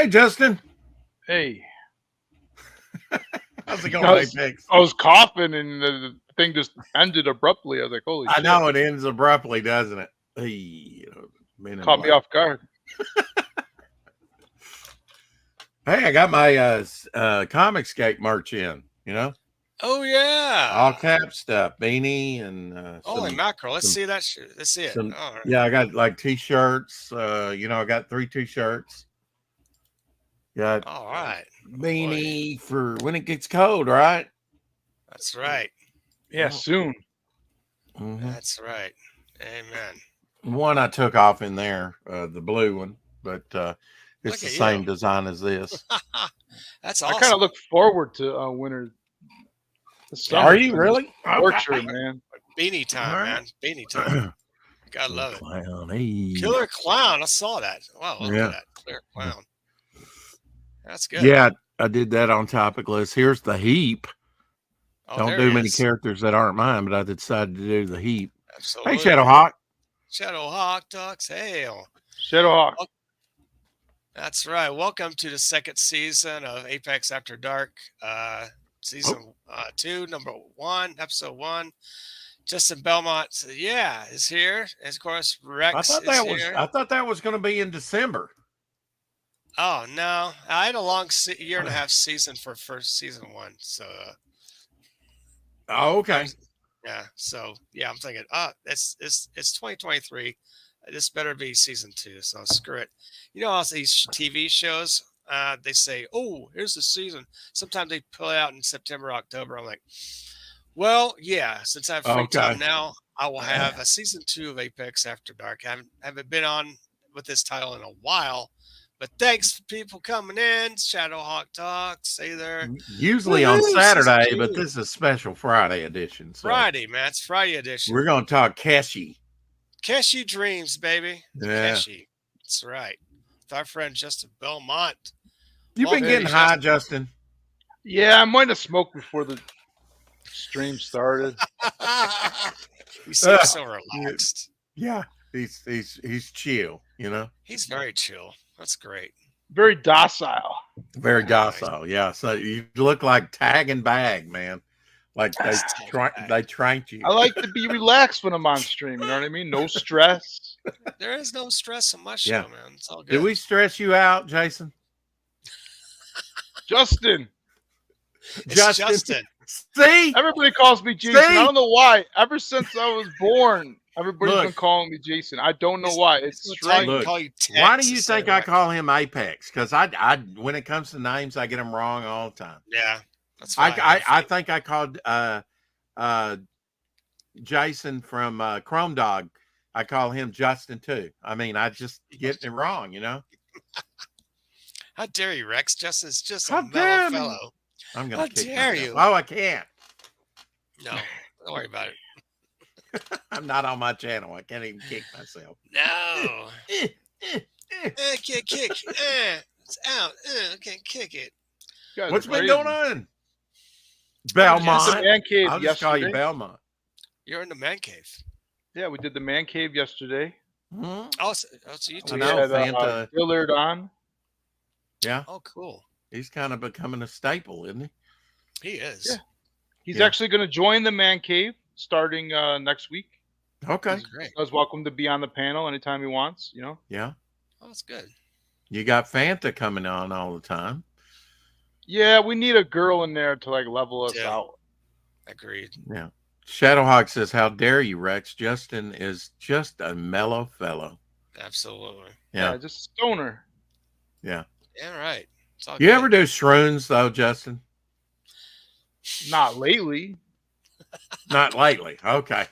Hey, Justin. Hey, How's it going, I was, Apex? I was coughing and the thing just ended abruptly. I was like, "Holy I shit!" know it ends abruptly, doesn't it? Hey, men in Caught me black. off guard. Hey, I got my Comicscape merch in. Oh All yeah! cap stuff, beanie, and Holy mackerel! Let's some see that shit. Let's see it. some. All right. Yeah, I got like t-shirts. I got 3 t-shirts. Got All right. Oh boy, beanie for when it gets cold, right? that's right. Yeah, soon. Mm-hmm. That's right. Amen. One I took off in there, the blue one, but it's Look the at you. same design as this. That's I kind awesome. of look forward to winter. The summer. Are you really? Torture, man. Beanie time, All right. man. Beanie time. Gotta love it. Clown, hey. Killer clown. I saw that. Wow, look Yeah. at that. Clear clown. That's good. Yeah, I did that on Topicless. Here's the heap. Oh, Don't there do he many is. characters that aren't mine, but I decided to do the heap. Absolutely. Hey, Shadowhawk. Shadowhawk talks hail. Shadowhawk. That's right. Welcome to the second season of Apex After Dark, season 2, number 1, episode 1. Justin Belmont, is here. And of course, Rex I here. thought that was going to be in December. Oh no, I had a long year and a half season for first season 1. So Oh, okay. I'm thinking, it's 2023. This better be season 2. So screw it. You know, all these TV shows, they say, "Oh, here's the season." Sometimes they pull it out in September, October. I'm like, well, yeah. Since I have free time now, I will have a season 2 of Apex After Dark. I haven't been on with this title in a while. But thanks for people coming in. Shadowhawk Talks. Hey there. Usually on Saturday, but this is a special Friday edition. So Friday, man. It's Friday edition. We're going to talk KESHI. KESHI Dreams, baby. Yeah. KESHI. That's right. With our friend Justin Belmont. You've been getting high, Justin. Yeah, I might have smoked before the stream started. You seem so relaxed. Yeah, he's chill, He's very chill. That's great. Very docile. Very docile, yeah. So you look like Tag and Bag, man. Like they tranked you. I like to be relaxed when I'm on stream. You know what I mean? No stress. There is no stress on my show, man. It's all good. Did we stress you out, Jason? Justin. Justin. See? Everybody calls me Jason. I don't know why. Ever since I was born, everybody's been calling me Jason. I don't know why. It's strange. Look, why do you think I call him Apex? Because I when it comes to names, I get them wrong all the time. Yeah, that's fine. I think I called Jason from Chrome Dog. I call him Justin too. I mean, I just get it wrong, How dare you, Rex? Justin's just a mellow fellow. I'm gonna kick dare myself. you? Oh, I can't. No, don't worry about it. I'm not on my channel. I can't even kick myself. No. Kick. It's out. Can't kick it. What's been going on? Belmont. The man cave I'll just call you yesterday. Belmont. You're in the man cave. Yeah, we did the man cave yesterday. Mm-hmm. Oh, so you two. We had Dillard on. Yeah. Oh, cool. He's kind of becoming a staple, isn't he? He is. Yeah. He's actually going to join the man cave starting next week. Okay. Great. He's welcome to be on the panel anytime he wants, Yeah. Oh, that's good. You got Fanta coming on all the time. Yeah, we need a girl in there to level us out. Agreed. Yeah. Shadowhawk says, "How dare you, Rex? Justin is just a mellow fellow." Absolutely. Yeah, just a stoner. Yeah. Yeah, right. You ever do shrooms though, Justin? Not lately. Not lately. Okay.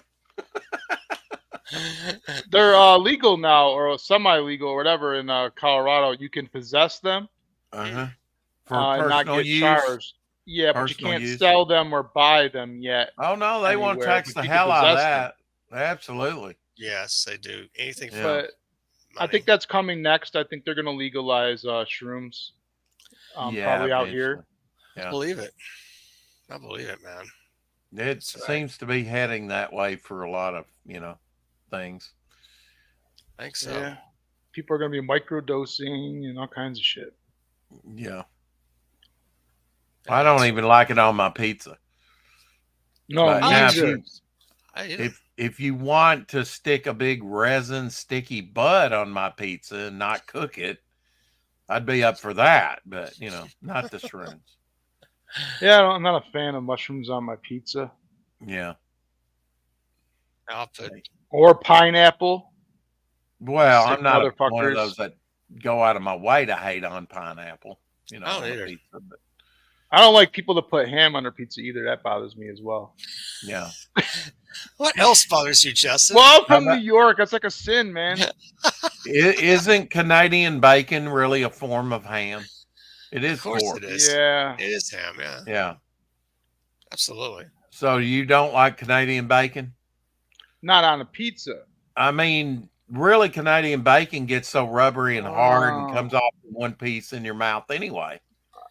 They're legal now, or semi-legal, or whatever in Colorado. You can possess them. For and not get charged. Yeah, but you can't sell them or buy them yet. Oh no, they want to tax the hell out of that. Absolutely. Yes, they do. Anything for money. I think that's coming next. I think they're going to legalize shrooms. Probably out here. Yeah. I believe it, man. It seems to be heading that way for a lot of, things. I think so. Yeah. People are going to be microdosing and all kinds of shit. Yeah. I don't even like it on my pizza. No, But now if you want to stick a big resin sticky bud on my pizza and not cook it, I'd be up for that. But not the shrooms. Yeah, I'm not a fan of mushrooms on my pizza. Yeah. I'll put or pineapple. Well, I'm not one of motherfuckers. those that go out of my way to hate on pineapple. I don't either. Pizza, but I don't like people that put ham on their pizza either. That bothers me as well. yeah. What else bothers you, Justin? Well, I'm from New York. That's like a sin, man. Isn't Canadian bacon really a form of ham? It is. Of course pork. it is. Yeah. It is ham, yeah. Yeah. Absolutely. So you don't like Canadian bacon? Not on a pizza. I mean, really, Canadian bacon gets so rubbery and hard and comes off in one piece in your mouth anyway.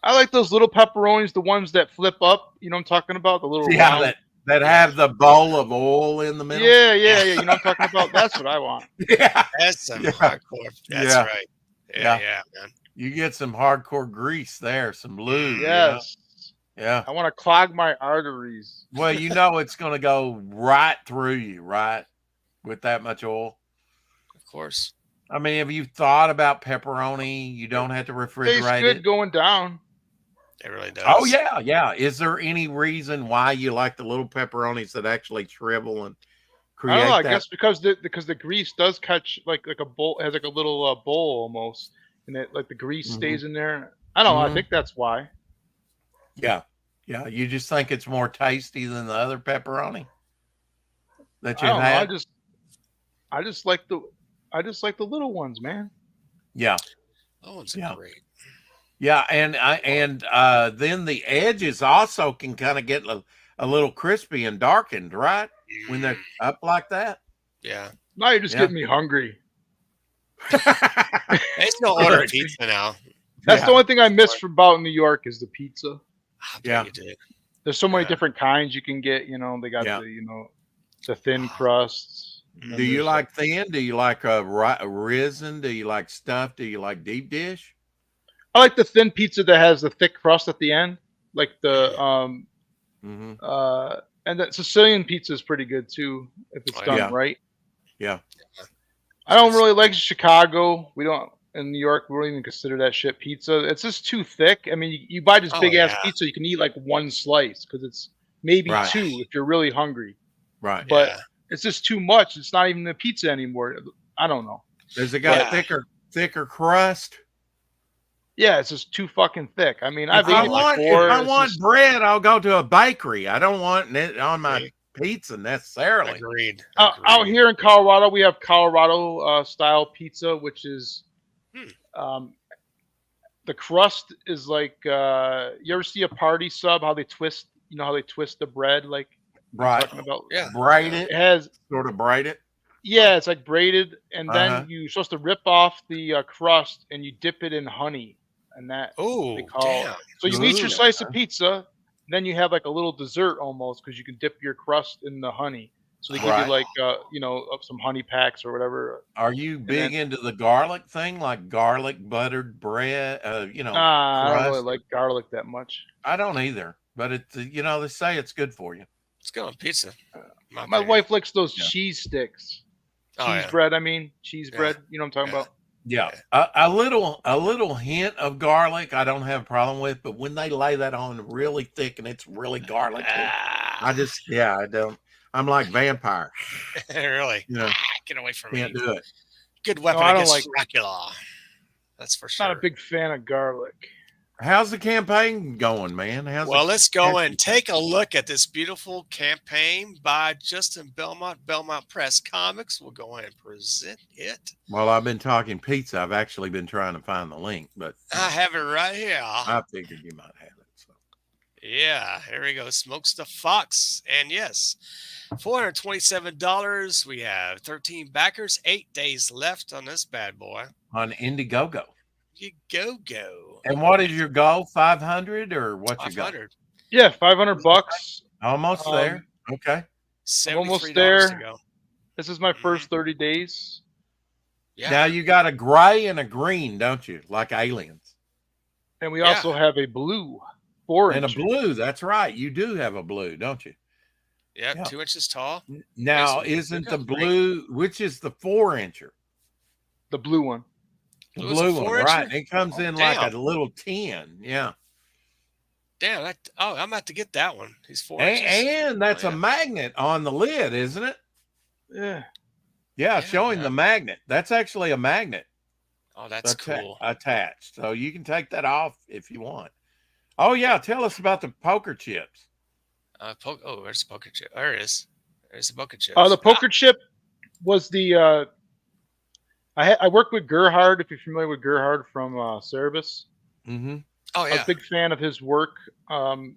I like those little pepperonis, the ones that flip up. You know what I'm talking about? The little round. that have the bowl of oil in the middle. Yeah. You know what I'm talking about? That's what I want. Yeah. That's some hardcore. That's right. Yeah, man. You get some hardcore grease there, some lube. Yes. Yeah. I want to clog my arteries. Well, it's going to go right through you, right? With that much oil. Of course. I mean, have you thought about pepperoni? You don't have to refrigerate Tastes good going down. It really does. Oh, yeah. Is there any reason why you like the little pepperonis that actually shrivel and create I don't know. I that? guess because the grease does catch like a bowl, has like a little bowl almost, and it like the grease stays in there. I don't know. I think that's why. Yeah. You just think it's more tasty than the other pepperoni that you've had. I just like the little ones, man. Yeah. Oh, it's great. Yeah, and then the edges also can kind of get a little crispy and darkened, right? When they're up like that. Yeah. Now you're just getting me hungry. It's no order pizza now. That's the only thing I miss about New York is the pizza. Yeah, you did. There's so many different kinds you can get. They got the thin crusts. Do you like thin? Do you like risen? Do you like stuffed? Do you like deep dish? I like the thin pizza that has the thick crust at the end, like the and that Sicilian pizza is pretty good too if it's done right. Yeah. I don't really like Chicago. We don't in New York. We don't even consider that shit pizza. It's just too thick. I mean, you buy this big ass pizza, you can eat like one slice because it's maybe two if you're really hungry. Right. But it's just too much. It's not even a pizza anymore. I don't know. Does it got thicker crust? Yeah, it's just too fucking thick. I mean, if I want bread, I'll go to a bakery. I don't want it on my pizza necessarily. Agreed. Out here in Colorado, we have Colorado style pizza, which is the crust is like you ever see a party sub? How they twist? You know how they twist the bread, like right? About braid it. It has sort of braid it. Yeah, it's like braided, and then you're supposed to rip off the crust and you dip it in honey, and that. Damn! So you eat your slice of pizza, then you have like a little dessert almost because you can dip your crust in the honey. So they give you like some honey packs or whatever. Are you big into the garlic thing, like garlic buttered bread? I don't really like garlic that much. I don't either, but it's they say it's good for you. It's good on pizza. My wife likes those cheese sticks. Cheese bread, cheese bread. You know what I'm talking about? Yeah, a little hint of garlic I don't have a problem with, but when they lay that on really thick and it's really garlic, I don't. I'm like vampire. Really? Get away from me. Can't do it. Good weapon against Dracula. That's for sure. Not a big fan of garlic. How's the campaign going, man? Let's go and take a look at this beautiful campaign by Justin Belmont, Belmont Press Comics. We'll go ahead and present it. Well, I've been talking pizza. I've actually been trying to find the link, but I have it right here. I figured you might have it. So. Yeah, here we go. Smokes the Fox. And yes, $427. We have 13 backers, 8 days left on this bad boy. On Indiegogo. Go. And what is your goal? 500 or what you got? Yeah, $500. Almost there. Okay. Almost there. This is my first 30 days. Yeah. Now you got a gray and a green, don't you? Like aliens. And we also have a blue 4-inch. And a blue. That's right. You do have a blue, don't you? Yeah, 2 inches tall. Now, isn't the blue, which is the 4-incher? The blue one. The blue one, right. It comes in like a little tin. Yeah. Damn. I'm about to get that one. He's 4 inches. And that's a magnet on the lid, isn't it? Yeah. Yeah, showing the magnet. That's actually a magnet. Oh, that's cool. Attached. So you can take that off if you want. Oh, yeah. Tell us about the poker chips. Where's the poker chip? There it is. There's the poker chip. The poker chip was the I worked with Gerhard, if you're familiar with Gerhard from Cerebus. Mm-hmm. Oh, yeah. I was a big fan of his work,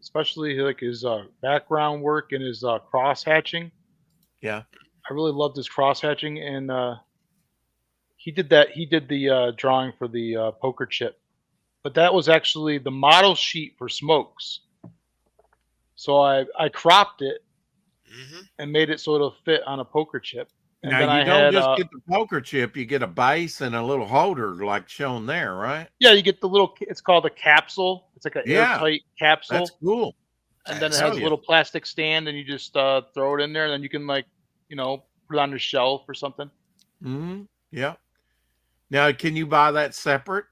especially like his background work and his cross hatching. Yeah. I really loved his cross hatching, and he did that. He did the drawing for the poker chip, but that was actually the model sheet for smokes. So I cropped it and made it so it'll fit on a poker chip. And now then you don't just get the poker chip; you get a base and a little holder, like shown there, right? Yeah, you get the little. It's called a capsule. It's like an airtight capsule. That's cool. And then it has a little plastic stand, and you just throw it in there, and then you can put it on the shelf or something. Mm-hmm. Yeah. Now, can you buy that separate?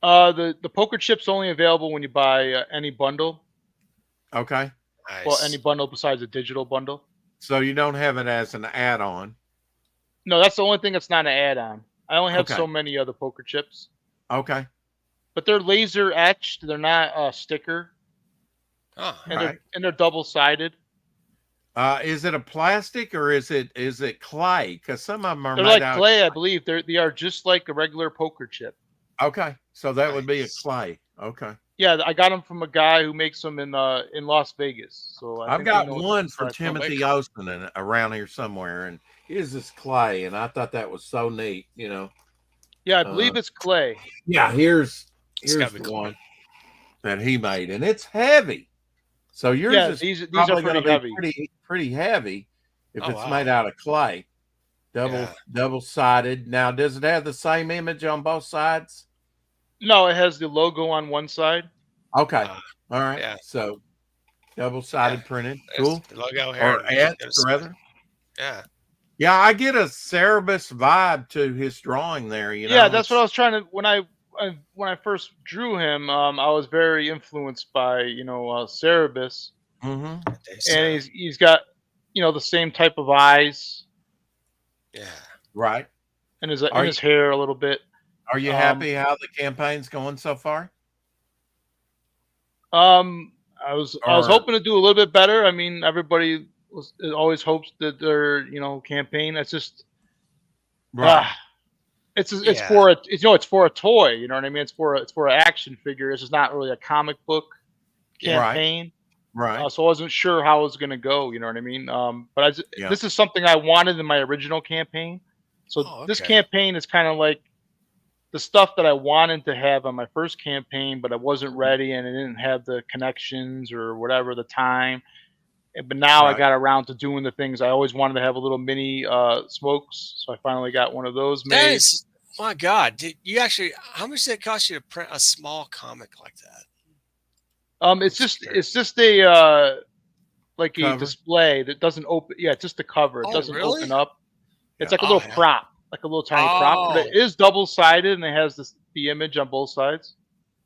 The poker chip's only available when you buy any bundle. Okay. Nice. Well, any bundle besides a digital bundle. So you don't have it as an add-on. No, that's the only thing that's not an add-on. I only have so many other poker chips. Okay. But they're laser etched. They're not sticker. Oh, and they're double-sided. Is it a plastic or is it clay? Because some of them are they're made like clay, I believe. They are just like a regular poker chip. Okay, so that would be a clay. Okay. Yeah, I got them from a guy who makes them in Las Vegas. So I've got one for Timothy Olsen around here somewhere, and here's this clay, and I thought that was so neat. Yeah, I believe it's clay. Yeah, here's the one that he made, and it's heavy. So yours these is are going to be heavy. Pretty heavy if it's made out of clay. Double-sided. Now, does it have the same image on both sides? No, it has the logo on one side. Okay. All right. Yeah. So double-sided printed. Cool. The logo here. Or rather. Yeah. Yeah, I get a Cerebus vibe to his drawing there. Yeah, that's what I was trying to when I first drew him. I was very influenced by Cerebus. Mm-hmm. And he's got the same type of eyes. Yeah. Right. And his hair a little bit. Are you happy how the campaign's going so far? I was hoping to do a little bit better. I mean, everybody always hopes that their campaign. That's just it's for a toy. You know what I mean? It's for an action figure. It's just not really a comic book campaign. Right. So I wasn't sure how it was going to go. You know what I mean? But this is something I wanted in my original campaign. So this campaign is kind of like the stuff that I wanted to have on my first campaign, but I wasn't ready and I didn't have the connections or whatever, the time. But now I got around to doing the things I always wanted to have, a little mini smokes. So I finally got one of those made. My God, how much did it cost you to print a small comic like that? It's just a cover? display that doesn't open. Yeah, it's just a cover. It doesn't open up. It's like a little prop. Like a little tiny prop, but it is double-sided and it has the image on both sides.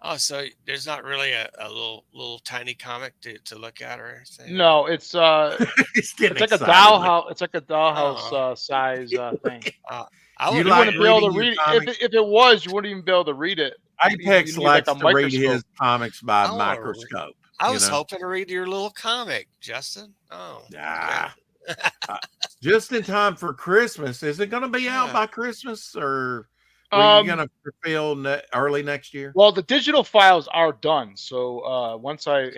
Oh, so there's not really a little tiny comic to look at or anything? No, it's it's like a dollhouse. It's like a dollhouse size thing. You wouldn't be able to read it. If it was, you wouldn't even be able to read it. Apex likes to read his comics by microscope. I was hoping to read your little comic, Justin. Oh, yeah. Just in time for Christmas. Is it going to be out by Christmas, or are you going to fulfill early next year? Well, the digital files are done. So once I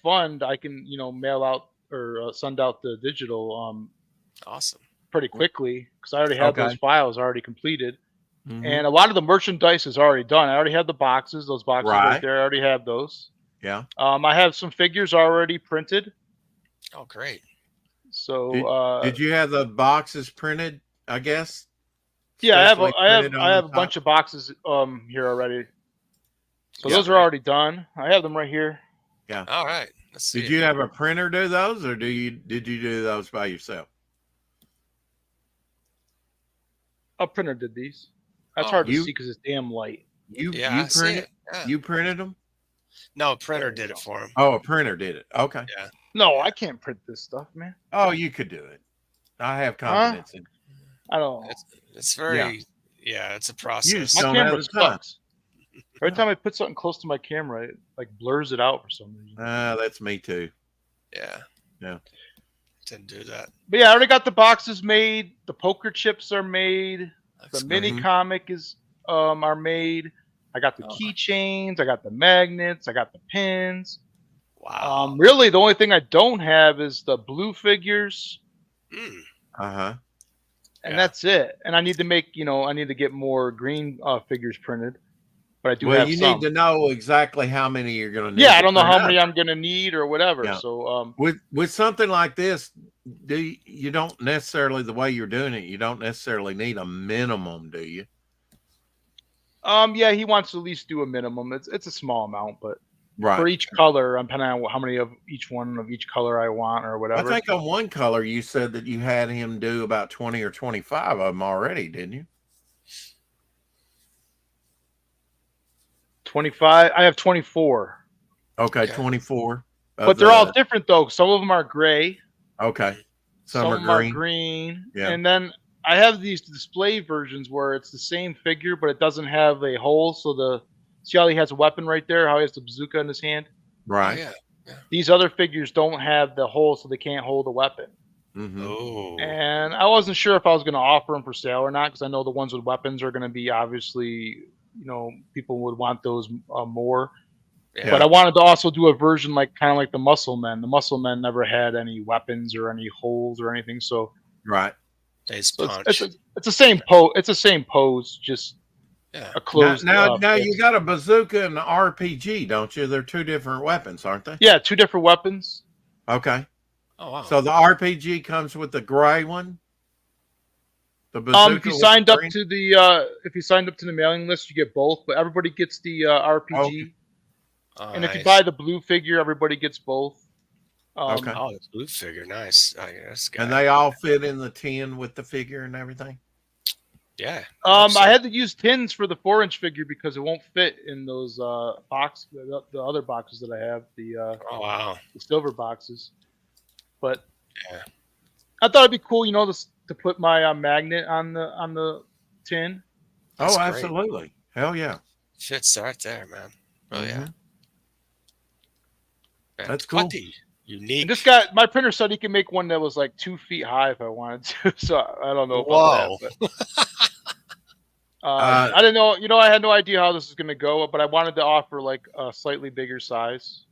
fund, I can mail out or send out the digital. Awesome. Pretty quickly because I already have those files already completed, and a lot of the merchandise is already done. I already have the boxes. Those boxes right there. I already have those. Yeah. I have some figures already printed. Oh, great. So did you have the boxes printed, I guess, Yeah, Especially I printed on the have a top. bunch of boxes here already. So Yeah. those are already done. I have them right here. Yeah. All right. Let's see. Did you have a printer do those, or did you do those by yourself? A printer did these. That's Oh, hard to You see because it's damn light. yeah, I see printed it. Yeah. you printed them? No, a printer There you did it go. for him. Oh, a printer did it. Okay. Yeah. No, I can't print this stuff, man. Oh, you could do it. I have confidence in. I don't know. It's very it's a You process. just My don't have camera the time. sucks. Every time I put something close to my camera, it like blurs it out for some reason. That's me too. Yeah. Yeah. Didn't do that. But yeah, I already got the boxes made. The poker chips are made. Looks The great. mini comic is are made. I got the keychains. I got the magnets. I got the pins. Wow. Really, the only thing I don't have is the blue figures, Mm. Uh-huh. and Yeah. that's it. And I need to make, I need to get more green figures printed. But I do Well, have you some. need to know exactly how many you're going to need. Yeah, I don't know to how print many up. I'm gonna need or whatever. Yeah. So With something like this, you don't necessarily, the way you're doing it, you don't necessarily need a minimum, do you? yeah, he wants to at least do a minimum. It's a small amount, but Right. for each color, I'm depending on how many of each one of each color I want or I whatever. think on one color you said that you had him do about 20 or 25 of them already, didn't you? 25. I have 24. Okay, Okay. 24. But they're all different though. Some of them are gray. Okay. Some Some of them are are green. green. Yeah. And then I have these display versions where it's the same figure, but it doesn't have a hole. So see how he has a weapon right there? How he has the bazooka in his hand? Oh, Right. yeah. These other figures don't have the hole, so they can't hold a weapon. Mm-hmm. Oh. And I wasn't sure if I was going to offer them for sale or not, because I know the ones with weapons are going to be obviously, people would want those more. Yeah. But I wanted to also do a version kind of like the Muscle Men. The Muscle Men never had any weapons or any holes or anything, so Right. Face so punch. it's the same pose. It's the same pose, just Yeah. a closed. Now you fist. got a bazooka and an RPG, don't you? They're two different weapons, aren't they? Yeah, two different weapons. Okay. Oh wow. So the RPG comes with the gray one. The bazooka. If you signed up green? to the mailing list, you get both, but everybody gets the RPG. Okay. Oh, And if you nice. buy the blue figure, everybody gets both. Okay. Oh, the blue figure, nice. Oh, yeah, that's And they all fit in the tin with the figure and everything. Yeah. I had to use tins for the 4-inch figure because it won't fit in those box, the other boxes that I have, the Oh wow. the silver boxes. But Yeah. I thought it'd be cool, to put my magnet on the tin. That's Oh, great. absolutely. Hell yeah. Fits right there, man. Oh yeah. Mhm. That's cool. Unique. And this guy, my printer said he could make one that was like 2 feet high if I wanted to. So I don't know about Whoa. that. But, I didn't know. I had no idea how this is going to go, but I wanted to offer like a slightly bigger size.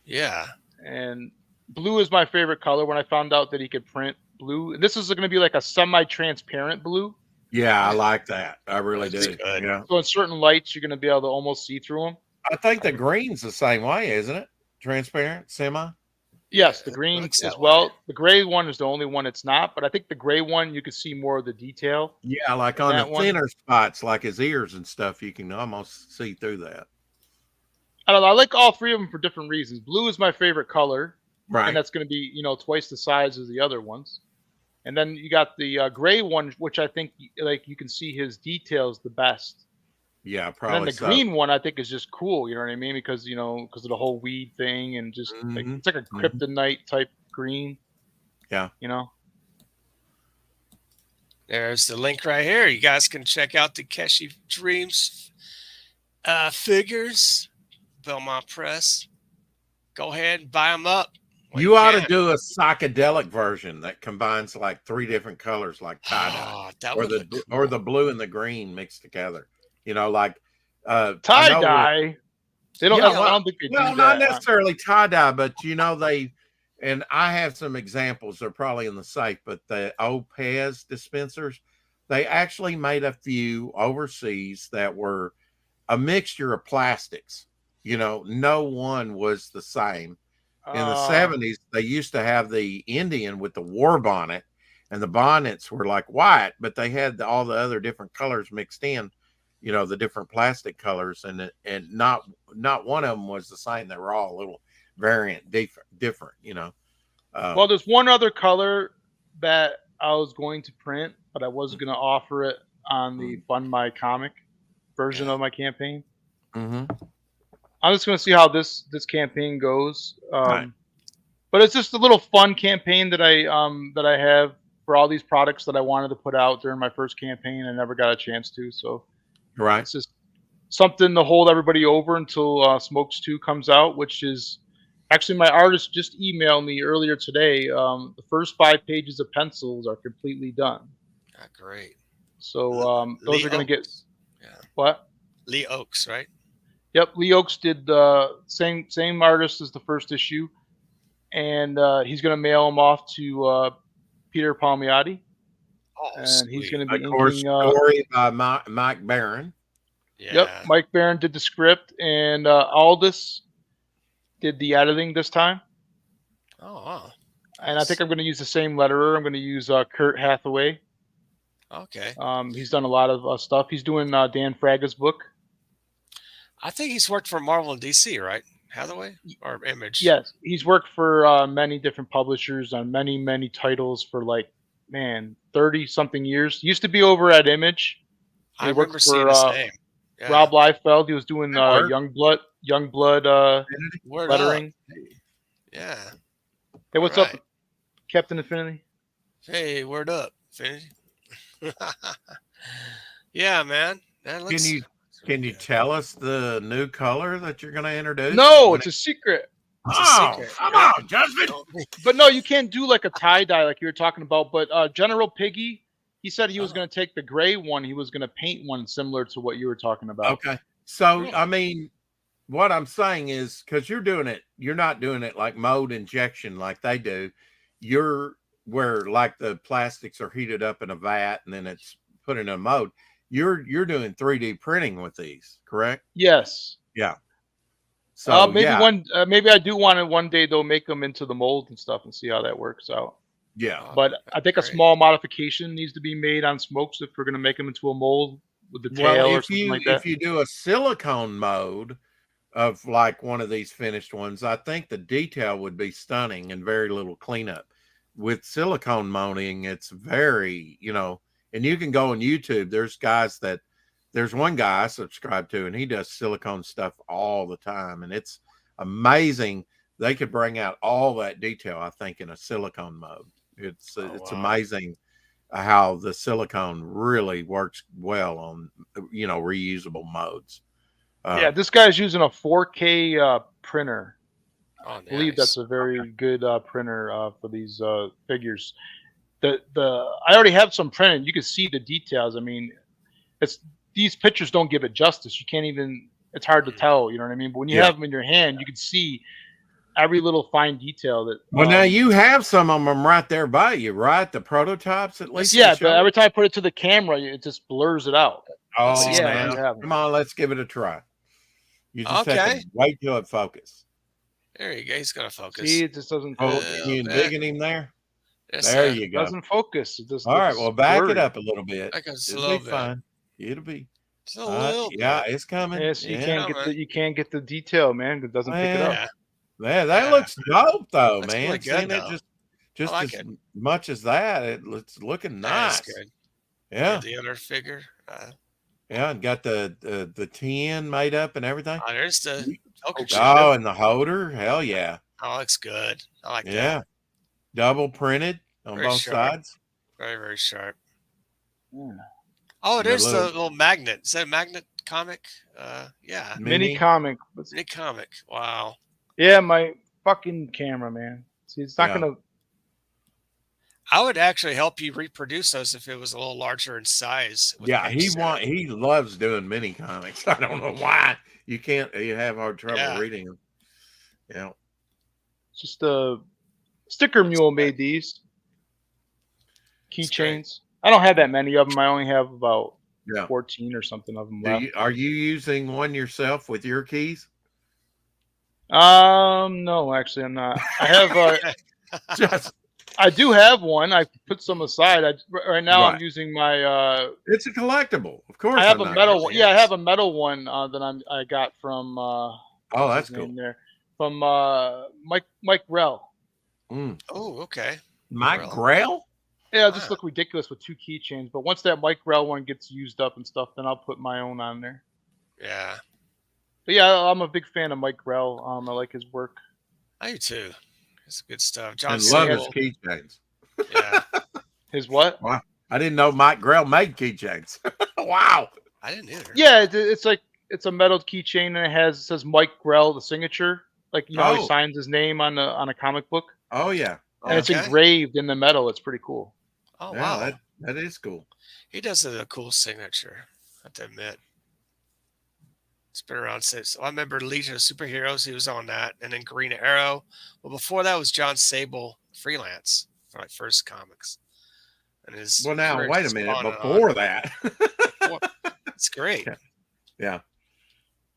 Yeah. And blue is my favorite color. When I found out that he could print blue, this is going to be like a semi-transparent blue. Yeah, I like that. I really That's do. good. Yeah. So in certain lights, you're going to be able to almost see through them. I think the green's the same way, isn't it? Transparent, semi. Yes, Yeah, the it green looks as that well. way. The gray one is the only one it's not, but I think the gray one you can see more of the detail. Yeah, like on the That one. thinner spots, like his ears and stuff, you can almost see through that. I don't know. I like all three of them for different reasons. Blue is my favorite color, Right. and that's going to be twice the size as the other ones. And then you got the gray one, which I think you can see his details the best. Yeah, And probably. then the so. green one I think is just cool. You know what I mean? Because of the whole weed thing and just Mhm. it's like a kryptonite type green. Yeah. There's the link right here. You guys can check out the KESHI Dreams figures, Belmont Press. Go ahead and buy them up. You ought to do a psychedelic version that combines like 3 different colors, like tie-dye, Oh, that or would look or cool. the blue and the green mixed together. Like I Tie know dye. They don't. Yeah, I don't think they do well, that. not necessarily tie-dye, but and I have some examples. They're probably in the safe, but the old Pez dispensers, they actually made a few overseas that were a mixture of plastics. No one was the same. In the 70s, they used to have the Indian with the war bonnet, and the bonnets were like white, but they had all the other different colors mixed in, the different plastic colors, and not one of them was the same. They were all a little variant different. Well, there's one other color that I was going to print, but I was going to offer it on the Fund My Comic version of my campaign. Mm-hmm. I'm just going to see how this campaign goes. Right. But it's just a little fun campaign that I have for all these products that I wanted to put out during my first campaign. I never got a chance to, so right. It's just something to hold everybody over until Smokes 2 comes out, which is actually my artist just emailed me earlier today. The first 5 pages of pencils are completely done. Great. So those are going to get what? Lee Oaks, right? Yep, Lee Oaks did same artist as the first issue, and he's going to mail them off to Peter Palmiotti. Oh, and sweet. He's going to be of course, inking. Story by Mike Barron. Yeah. Yep, Mike Barron did the script, and Aldous did the editing this time. Oh, wow. And I think I'm going to use the same letterer. I'm going to use Kurt Hathaway. Okay. He's done a lot of stuff. He's doing Dan Fraga's book. I think he's worked for Marvel and DC, right? Hathaway or Image? Yes, he's worked for many different publishers on many titles for 30-something years. He used to be over at Image. I remember seeing his name. Yeah. Rob Liefeld. He was doing Youngblood lettering. Yeah. Hey, what's up, Captain Infinity? Hey, word up, Infinity. Yeah, man. That looks, Can you tell us the new color that you're going to introduce? No, it's a secret. Come on, Justin. But no, you can't do like a tie-dye like you were talking about. But General Piggy, he said he was going to take the gray one. He was going to paint one similar to what you were talking about. Okay. So, I mean, what I'm saying is, because you're not doing it like mode injection like they do. You're where like the plastics are heated up in a vat and then it's put in a mode. You're doing 3D printing with these, correct? Yes. Yeah. So maybe I do want to one day though make them into the mold and stuff and see how that works out. Yeah. But I think a small modification needs to be made on Smokes if we're going to make them into a mold with the tail or something like that. If you do a silicone mode of like one of these finished ones, I think the detail would be stunning and very little cleanup. With silicone molding, it's very, and you can go on YouTube. There's one guy I subscribe to, and he does silicone stuff all the time. And it's amazing. They could bring out all that detail, I think, in a silicone mode. It's amazing how the silicone really works well on, reusable modes. This guy's using a 4K printer. Oh, nice. I believe that's a very good printer for these figures. I already have some printed. You can see the details. I mean, these pictures don't give it justice. You can't even. It's hard to tell. You know what I mean? But when you have them in your hand, you can see every little fine detail that. Well, now you have some of them right there by you, right? The prototypes, at least. Yeah, but every time I put it to the camera, it just blurs it out. Oh, yeah. Come on, let's give it a try. You just have to wait till it focuses. There you go. He's gonna focus. See, it just doesn't focus. You digging him there? Yes, there you go. It doesn't focus. It just all right. Well, back it up a little bit. It'll be fine. It'll be. Just a little bit. Yeah, it's coming. Yes, you can't get the detail, man. It doesn't pick it up. Yeah, that looks dope though, That's man. really good, Seeing it just like as much as that, it's looking nice. That's good. Yeah. The other figure. Yeah, and got the tin made up and everything. Oh, there's the and the holder. Hell yeah. Oh, looks good. I like that. Yeah. Double printed on both sides. Very, very sharp. Yeah. Oh, there's the little magnet. Is that a magnet comic? Yeah. Mini comic. Mini comic. Wow. Yeah, my fucking camera, man. See, it's not gonna. I would actually help you reproduce those if it was a little larger in size. Yeah, he loves doing mini comics. I don't know why you have hard trouble reading them. Yeah, just a Sticker Mule made these keychains. I don't have that many of them. I only have about 14 or something of them left. Are you using one yourself with your keys? No, actually, I'm not. I have I do have one. I put some aside. Right now I'm using my. It's a collectible, of course. I have a metal one. Yeah, I have a Yes. metal one that I got from. Oh, What's that's his name cool. there? From Mike Rell. Mm. Oh, okay. Mike Grill. Grell? Yeah, it'll just look ridiculous with 2 keychains. But once that Mike Rell one gets used up and stuff, then I'll put my own on there. Yeah. But yeah, I'm a big fan of Mike Grell. I like his work. I do too. It's good stuff. John And love his Sable. keychains. Yeah. His what? Wow. I didn't know Mike Grell made keychains. Wow. I didn't either. Yeah, it's like it's a metal keychain and it says Mike Grell, the signature. Like how he signs his name on a comic book. Oh yeah. And it's engraved in the metal. It's pretty cool. Oh yeah, wow. that is cool. He does a cool signature, I have to admit. It's been around since. I remember Legion of Superheroes. He was on that, and then Green Arrow. Well, before that was John Sable freelance for like First Comics. And his well, now wait a minute. Before that, it's great. Yeah,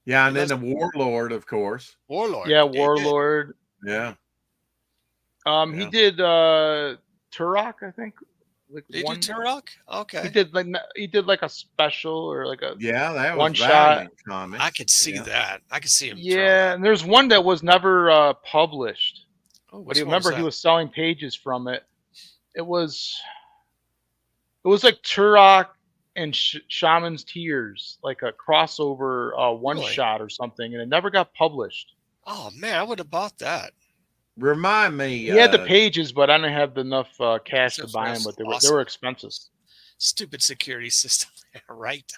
and then the Warlord, of course. Warlord. Yeah, Warlord. Yeah. He did Turok, I think. Like did he do Turok? Okay. He did like a special or like a that was one shot comics. I could see that. I could see him. Yeah, and there's one that was never published. Oh, but you remember he was selling pages from it. It was like Turok and Shaman's Tears, like a crossover one shot or something, and it never got published. Oh man, I would have bought that. Remind me. He had the pages, but I didn't have enough cash to buy them. But they were expensive. Stupid security system, right?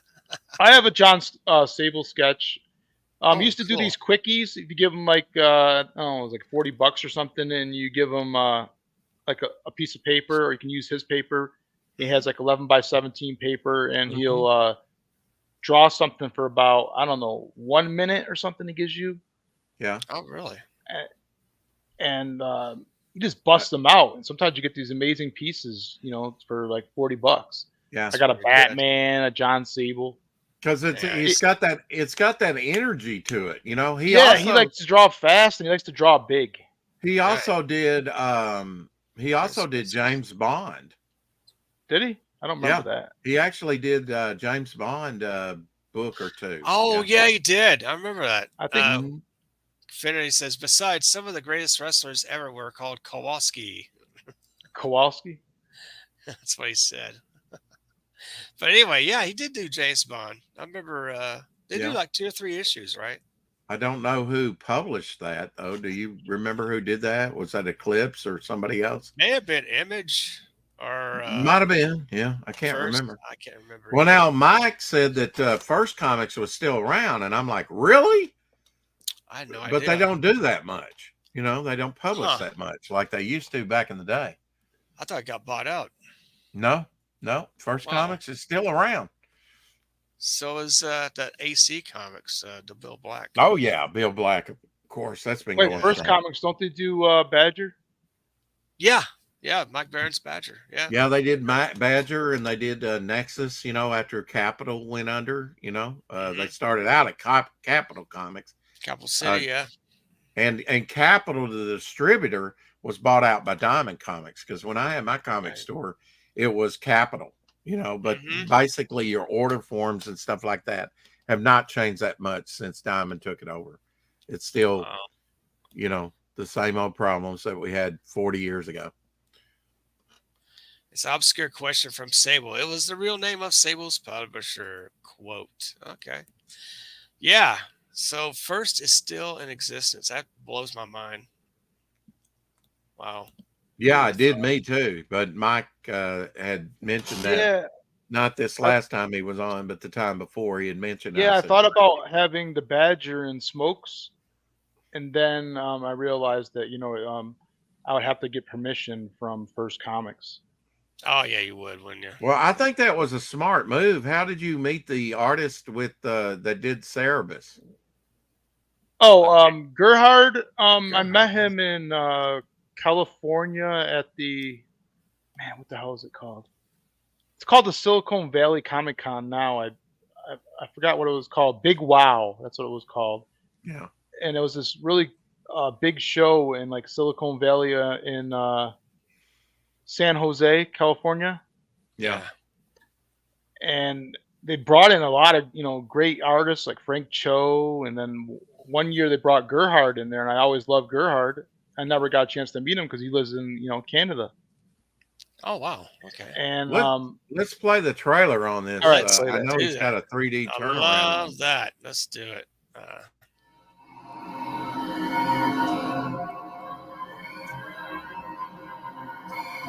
I have a John Sable sketch. He used to do these quickies. If you give them like I don't know, it was like $40 or something, and you give them like a piece of paper, or you can use his paper. He has like 11 by 17 paper, and he'll draw something for about, I don't know, 1 minute or something. He gives you. Yeah. Oh, really? And you just bust them out, and sometimes you get these amazing pieces, for like $40. Yeah, I got a Batman, a John Sable. Because it's got that energy to it, He he likes to draw fast and he likes to draw big. He also did James Bond. Did he? I don't remember that. He actually did James Bond book or two. Oh yeah, he did. I remember that. I think Finnery says, besides, some of the greatest wrestlers ever were called Kowalski. Kowalski? That's what he said. But anyway, yeah, he did do James Bond. I remember they do like 2 or 3 issues, right? I don't know who published that, though. Do you remember who did that? Was that Eclipse or somebody else? May have been Image or... Might have been, yeah. I can't remember. I can't remember. Well, now, Mike said that First Comics was still around, and I'm like, really? I had no idea. But they don't do that much. They don't publish that much like they used to back in the day. I thought it got bought out. No. First Comics is still around. So is that AC Comics, the Bill Black. Oh, yeah, Bill Black, of course. That's been going on. First Comics, don't they do Badger? Yeah, Mike Barron's Badger. Yeah, they did Badger, and they did Nexus, after Capital went under, They started out at Capital Comics. Capital City, yeah. And Capital, the distributor, was bought out by Diamond Comics, because when I had my comic store, it was Capital, but basically your order forms and stuff like that have not changed that much since Diamond took it over. It's still, the same old problems that we had 40 years ago. It's an obscure question from Sable. It was the real name of Sable's publisher, quote. Okay. Yeah. So First is still in existence. That blows my mind. Wow. Yeah, it did me too. But Mike had mentioned that. Yeah. Not this last time he was on, but the time before he had mentioned. Yeah, I thought about having the Badger and Smokes, and then I realized that I would have to get permission from First Comics. Oh yeah, you would, wouldn't you? Well, I think that was a smart move. How did you meet the artist that did Cerebus? Oh, Gerhard. I met him in California at the what the hell is it called? It's called the Silicon Valley Comic Con now. I forgot what it was called. Big Wow, that's what it was called. Yeah. And it was this really big show in like Silicon Valley in San Jose, California. Yeah. And they brought in a lot of, great artists like Frank Cho. And then one year they brought Gerhard in there, and I always loved Gerhard. I never got a chance to meet him because he lives in, Canada. Oh, wow. Okay. And let's play the trailer on this. All right, I know he's got a 3D turnaround. I love that. Let's do it.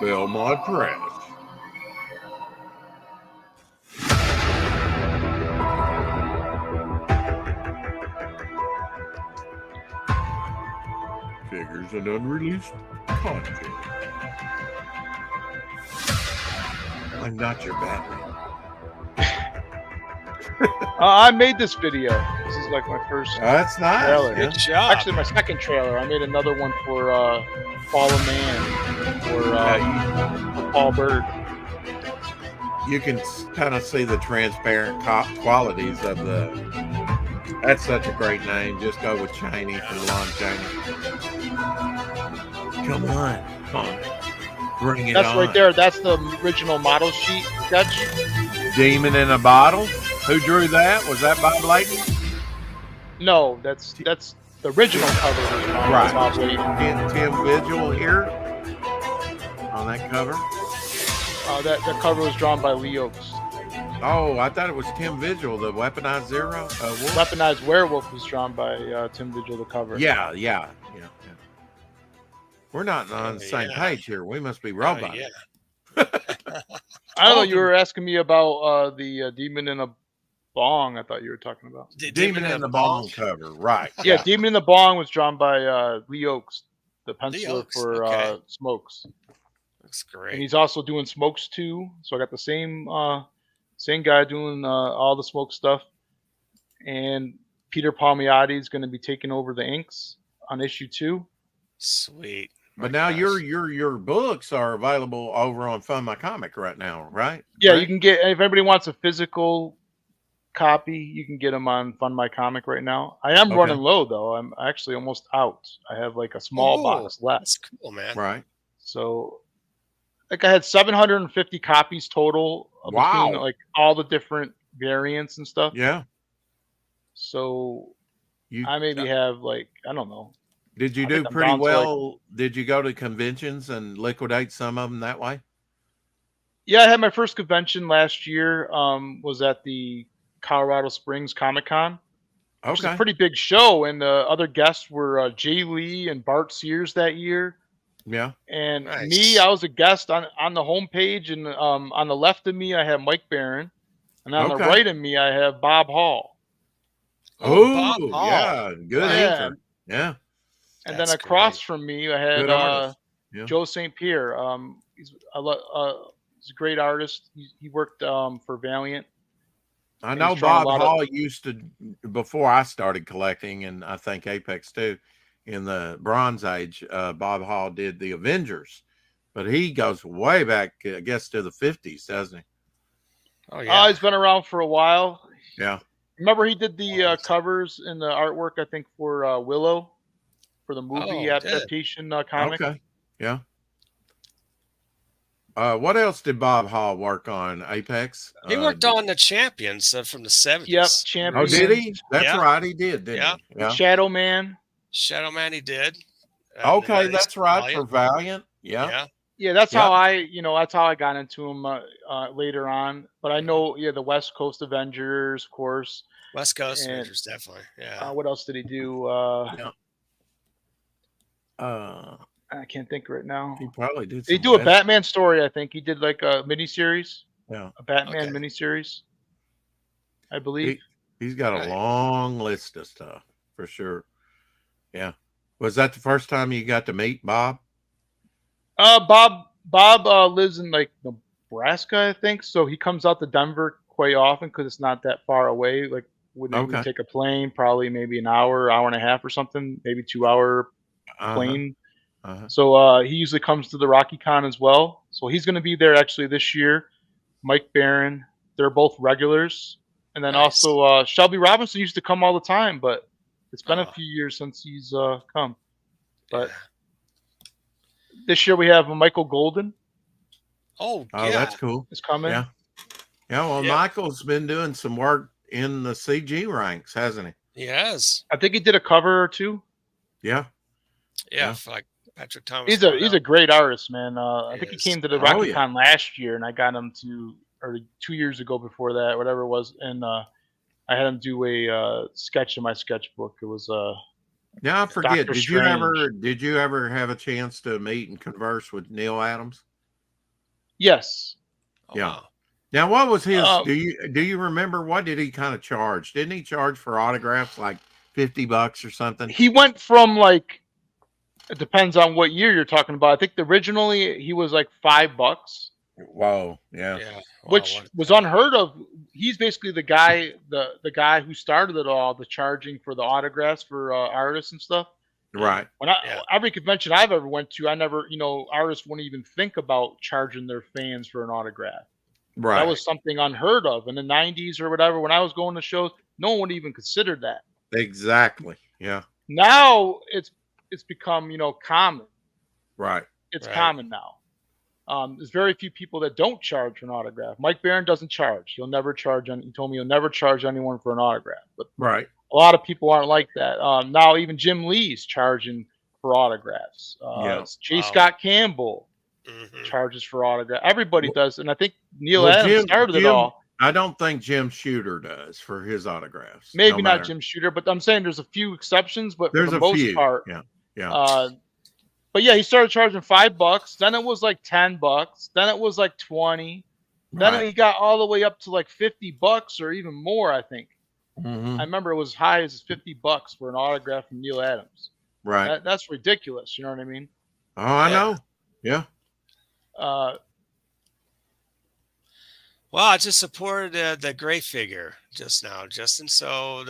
Belmont Press. Figures and unreleased content. I'm not your Batman. I made this video. This is like my first That's nice. trailer. Good job. Actually, my second trailer. I made another one for Fallen Man for Paul Bird. You can kind of see the transparent qualities of the. That's such a great name. Just go with Cheney for Lon Chaney. Come on. Bring it on. That's right there. That's the original model sheet sketch. Demon in a Bottle. Who drew that? Was that Bob Layton? No, that's the original cover. Right. Bob Layton. Tim Vigil here on that cover. That cover was drawn by Lee Oakes. Oh, I thought it was Tim Vigil, the Weaponized Zero. Weaponized Werewolf was drawn by Tim Vigil, the cover. Yeah. We're not on the same page here. We must be robots. I don't know. You were asking me about the Demon in a Bong. I thought you were talking about Demon in the Bong cover, right? Yeah, Demon in the Bong was drawn by Lee Oakes, the penciler for Smokes. Looks great. And he's also doing Smokes 2. So I got the same guy doing all the Smoke stuff. And Peter Palmiotti is going to be taking over the inks on issue 2. Sweet. But now your books are available over on Fund My Comic right now, right? Yeah, you can get, if anybody wants a physical copy, you can get them on Fund My Comic right now. I am running low though. I'm actually almost out. I have like a small box left. That's cool, man. Right. So like I had 750 copies total between like all the different variants and stuff. Yeah. So I maybe have like, I don't know. Did you do pretty well? Did you go to conventions and liquidate some of them that way? Yeah, I had my first convention last year. Was at the Colorado Springs Comic-Con. Which is a pretty big show, and the other guests were Jay Lee and Bart Sears that year. Yeah. And me, I was a guest on the homepage, and on the left of me, I have Mike Barron, and on the right of me, I have Bob Hall. Oh, yeah, good answer. Yeah. And then across from me, I had Joe St. Pierre. He's a great artist. He worked for Valiant. I know Bob Hall used to, before I started collecting, and I think Apex too, in the Bronze Age, Bob Hall did the Avengers, but he goes way back, I guess, to the 50s, doesn't he? Oh, yeah. He's been around for a while. Yeah. Remember he did the covers and the artwork, I think, for Willow, for the movie adaptation comic. Okay. Yeah. What else did Bob Hall work on? Apex? He worked on the Champions from the 70s. Yep, Champions. Oh, did he? That's right, he did, didn't he? Yeah. Shadow Man. Shadow Man, he did. Okay, that's right, for Valiant. Yeah. Yeah, that's how that's how I got into him later on. But I know, the West Coast Avengers, of course. West Coast Avengers, definitely. Yeah. What else did he do? I can't think right now. He probably did. They do a Batman story, I think. He did like a miniseries. Yeah. A Batman miniseries, I believe. He's got a long list of stuff, for sure. Yeah. Was that the first time you got to meet Bob? Bob lives in like Nebraska, I think. So he comes out to Denver quite often because it's not that far away. Like we take a plane, probably maybe an hour and a half or something, maybe 2 hour plane. So he usually comes to the Rocky Con as well. So he's going to be there actually this year. Mike Barron, they're both regulars. And then also Shelby Robinson used to come all the time, but it's been a few years since he's come. But this year we have Michael Golden. Oh, Oh, yeah. that's cool. It's coming. Yeah. Yeah. Well, Yeah. Michael's been doing some work in the CG ranks, hasn't he? Yes. I think he did a cover or two. Yeah. Yeah. Yeah. For like Patrick Thomas. He's a great artist, man. I He think he is. came to the Oh, yeah. RockyCon last year, and I got him to, or 2 years ago before that, whatever it was, and I had him do a sketch in my sketchbook. It was Now I forget. Doctor Did you ever have a chance to meet and converse with Neil Adams? Yes. Oh, Yeah. wow. Now, what was his? Um, do you remember what did he kind of charge? Didn't he charge for autographs like $50 or something? He went from like, it depends on what year you're talking about. I think originally he was like $5. Whoa. Yeah. Yeah. Wow, Which what a was thing. unheard of. He's basically the guy, the guy who started it all, the charging for the autographs for artists and stuff. Right. Every convention I've ever went to, I never, artists wouldn't even think about charging their fans for an autograph. Right. That was something unheard of in the '90s or whatever. When I was going to shows, no one would even consider that. Exactly. Yeah. Now it's become common. Right. It's Right. common now. There's very few people that don't charge for an autograph. Mike Barron doesn't charge. He'll never charge. He told me he'll never charge anyone for an autograph. But Right. a lot of people aren't like that. Now even Jim Lee's charging for autographs. Yeah. J. Wow. Scott Campbell Mhm. charges for autograph. Everybody Well- does, and I think Neil Well, Adams started it all. I don't think Jim Shooter does for his autographs. Maybe no not matter. Jim Shooter, but I'm saying there's a few exceptions. But There's for the a most few. part, Yeah. Yeah. but yeah, he started charging $5. Then it was like $10. Then it was like 20. Then Right. he got all the way up to like $50 or even more. I think Mhm. I remember it was as high as $50 for an autograph from Neil Adams. Right. That's ridiculous. You know what I mean? Oh, I Yeah. know. Yeah. Well, I just supported the gray figure just now, Justin. So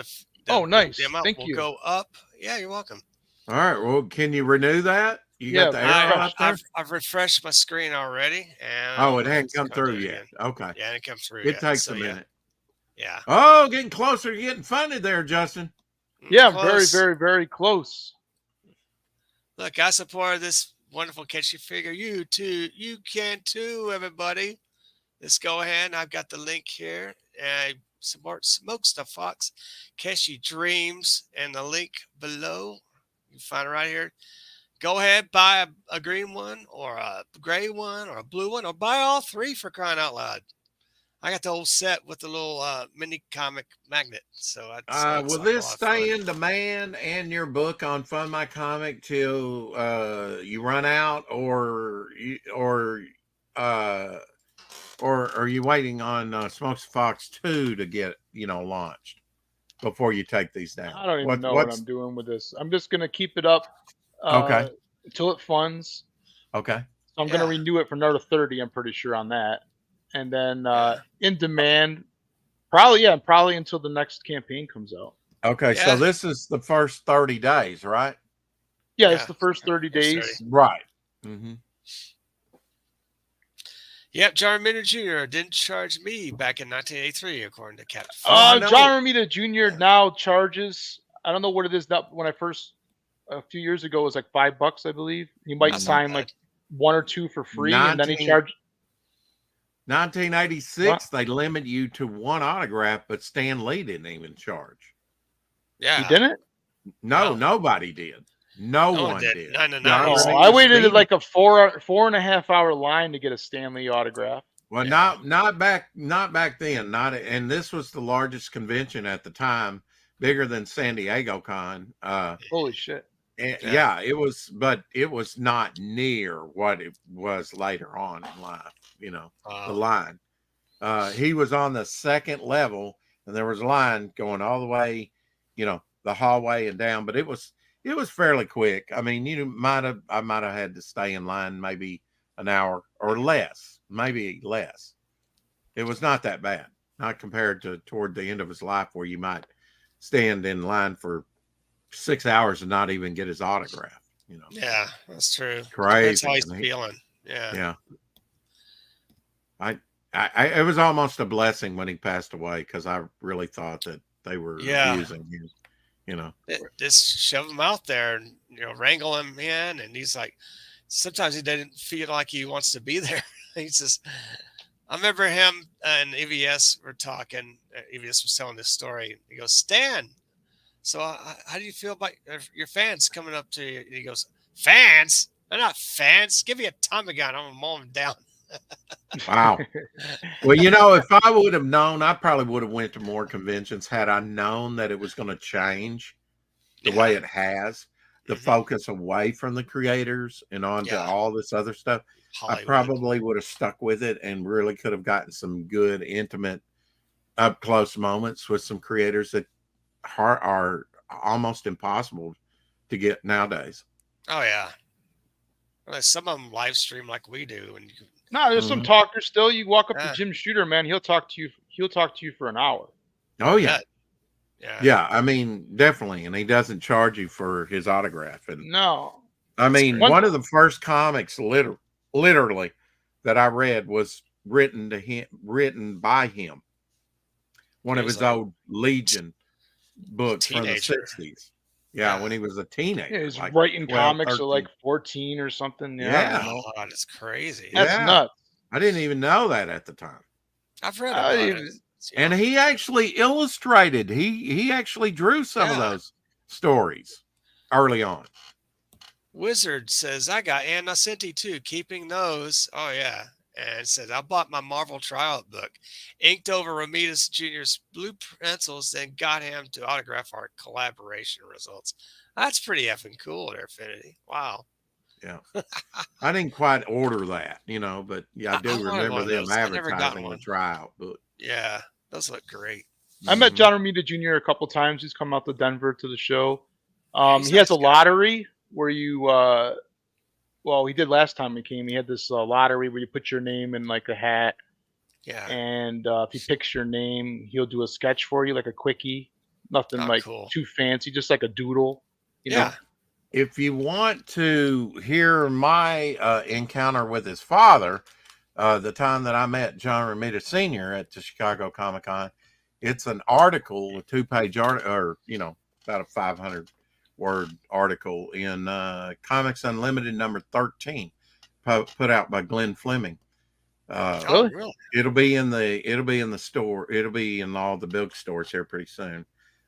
Oh, nice. the amount Thank will you. go up. Yeah, you're welcome. All right. Well, can you renew that? You Yeah, got the arrow up there? I've refreshed my screen already, and Oh, it hadn't it's come through down yet. again. Okay. Yeah, it comes through. It yet. takes So, a minute. Yeah. Oh, getting closer to getting funded there, Justin. Yeah, Close. very, very, very close. Look, I supported this wonderful KESHI figure. You too. You can too, everybody. Let's go ahead. I've got the link here. Support Smokes the Fox, KESHI Dreams, and the link below. You can find it right here. Go ahead, buy a green one or a gray one or a blue one, or buy all three for crying out loud. I got the whole set with the little mini comic magnet. So that's Will like this a lot of stay fun. in demand and your book on Fund My Comic till you run out, or are you waiting on Smokes Fox 2 to get launched before you take these down? I don't even know what I'm doing with this. I'm just gonna keep it up Okay. until it funds. Okay. So I'm gonna Yeah. renew it for another 30. I'm pretty sure on that, and then Yeah. in demand, probably until the next campaign comes out. Okay. Yeah. So this is the first 30 days, right? Yeah, Yeah. it's the first 30 First 30. days. Right. Mm-hmm. Yep, John Romita Jr. didn't charge me back in 1983, according to Captain. I know. John Romita Jr. now charges. I don't know what it is now. When I first a few years ago, it was like $5, I believe. He might That's sign not like one or two for free, and then he 19 charged. 1986, they limit you to one autograph, but Stan Lee didn't even charge. Yeah. He didn't. No, No. nobody did. No No one one did. did. No, no, no. John Oh, He's- Romita I waited Jr. like a 4.5 hour line to get a Stanley autograph. Well, Yeah. not back then. And this was the largest convention at the time, bigger than San Diego Con. Holy shit! And, Yeah. yeah, it was, but it was not near what it was later on in life. The line. He was on the second level, and there was a line going all the way, the hallway and down. But it was fairly quick. I mean, I might have had to stay in line maybe an hour or less, maybe less. It was not that bad, not compared to toward the end of his life where you might stand in line for 6 hours and not even get his autograph. Yeah, that's true. Crazy. That's how he's And feeling. Yeah. yeah. It was almost a blessing when he passed away, because I really thought that they were Yeah. abusing him. Just shove him out there and wrangle him in, and he's like, sometimes he didn't feel like he wants to be there. He says, I remember him and EVS were talking. EVS was telling this story. He goes, Stan, so how do you feel about your fans coming up to you? And he goes, fans? They're not fans. Give me a Tommy gun. I'm going to mow them down. Wow. Well, you know, if I would have known, I probably would have went to more conventions had I known that it was going to change the way it has, the focus away from the creators and onto all this other stuff. Hollywood. I probably would have stuck with it and really could have gotten some good, intimate, up close moments with some creators that are almost impossible to get nowadays. Oh yeah. Well, some of them live stream like we do, and there's some talkers still. You walk up to Jim Shooter, man. He'll talk to you. He'll talk to you for an hour. Oh yeah. Yeah. I mean, definitely, and he doesn't charge you for his autograph. And no, I mean, one of the first comics, literally, that I read was written by him. One of his old Legion books from the 60s. Yeah, when he was a teenager. Yeah, he was like writing comics at like 14 or something. Yeah. Oh, God, it's crazy. That's nuts. I didn't even know that at the time. I've read about it. And he actually illustrated. He actually drew some of those stories early on. Wizard says, I got Ann Nocenti too, keeping those. Oh, yeah. And it says, I bought my Marvel tryout book, inked over Romita Jr.'s blue pencils, then got him to autograph our collaboration results. That's pretty effing cool there, Affinity. Wow. Yeah. I didn't quite order that, you know, but yeah, I do remember them advertising the tryout book. Yeah, those look great. I met John Romita Jr. a couple times. He's come out to Denver to the show. He has a lottery where you well, he did last time he came. He had this lottery where you put your name in like a hat. Yeah. And if he picks your name, he'll do a sketch for you, like a quickie. Nothing too fancy, just like a doodle. You know? If you want to hear my encounter with his father, the time that I met John Romita Sr. at the Chicago Comic-Con, it's an article, a 2-page article, or, you know, about a 500-word article in Comics Unlimited number 13, put out by Glenn Fleming. Really? It'll be in the store. It'll be in all the bookstores here pretty soon.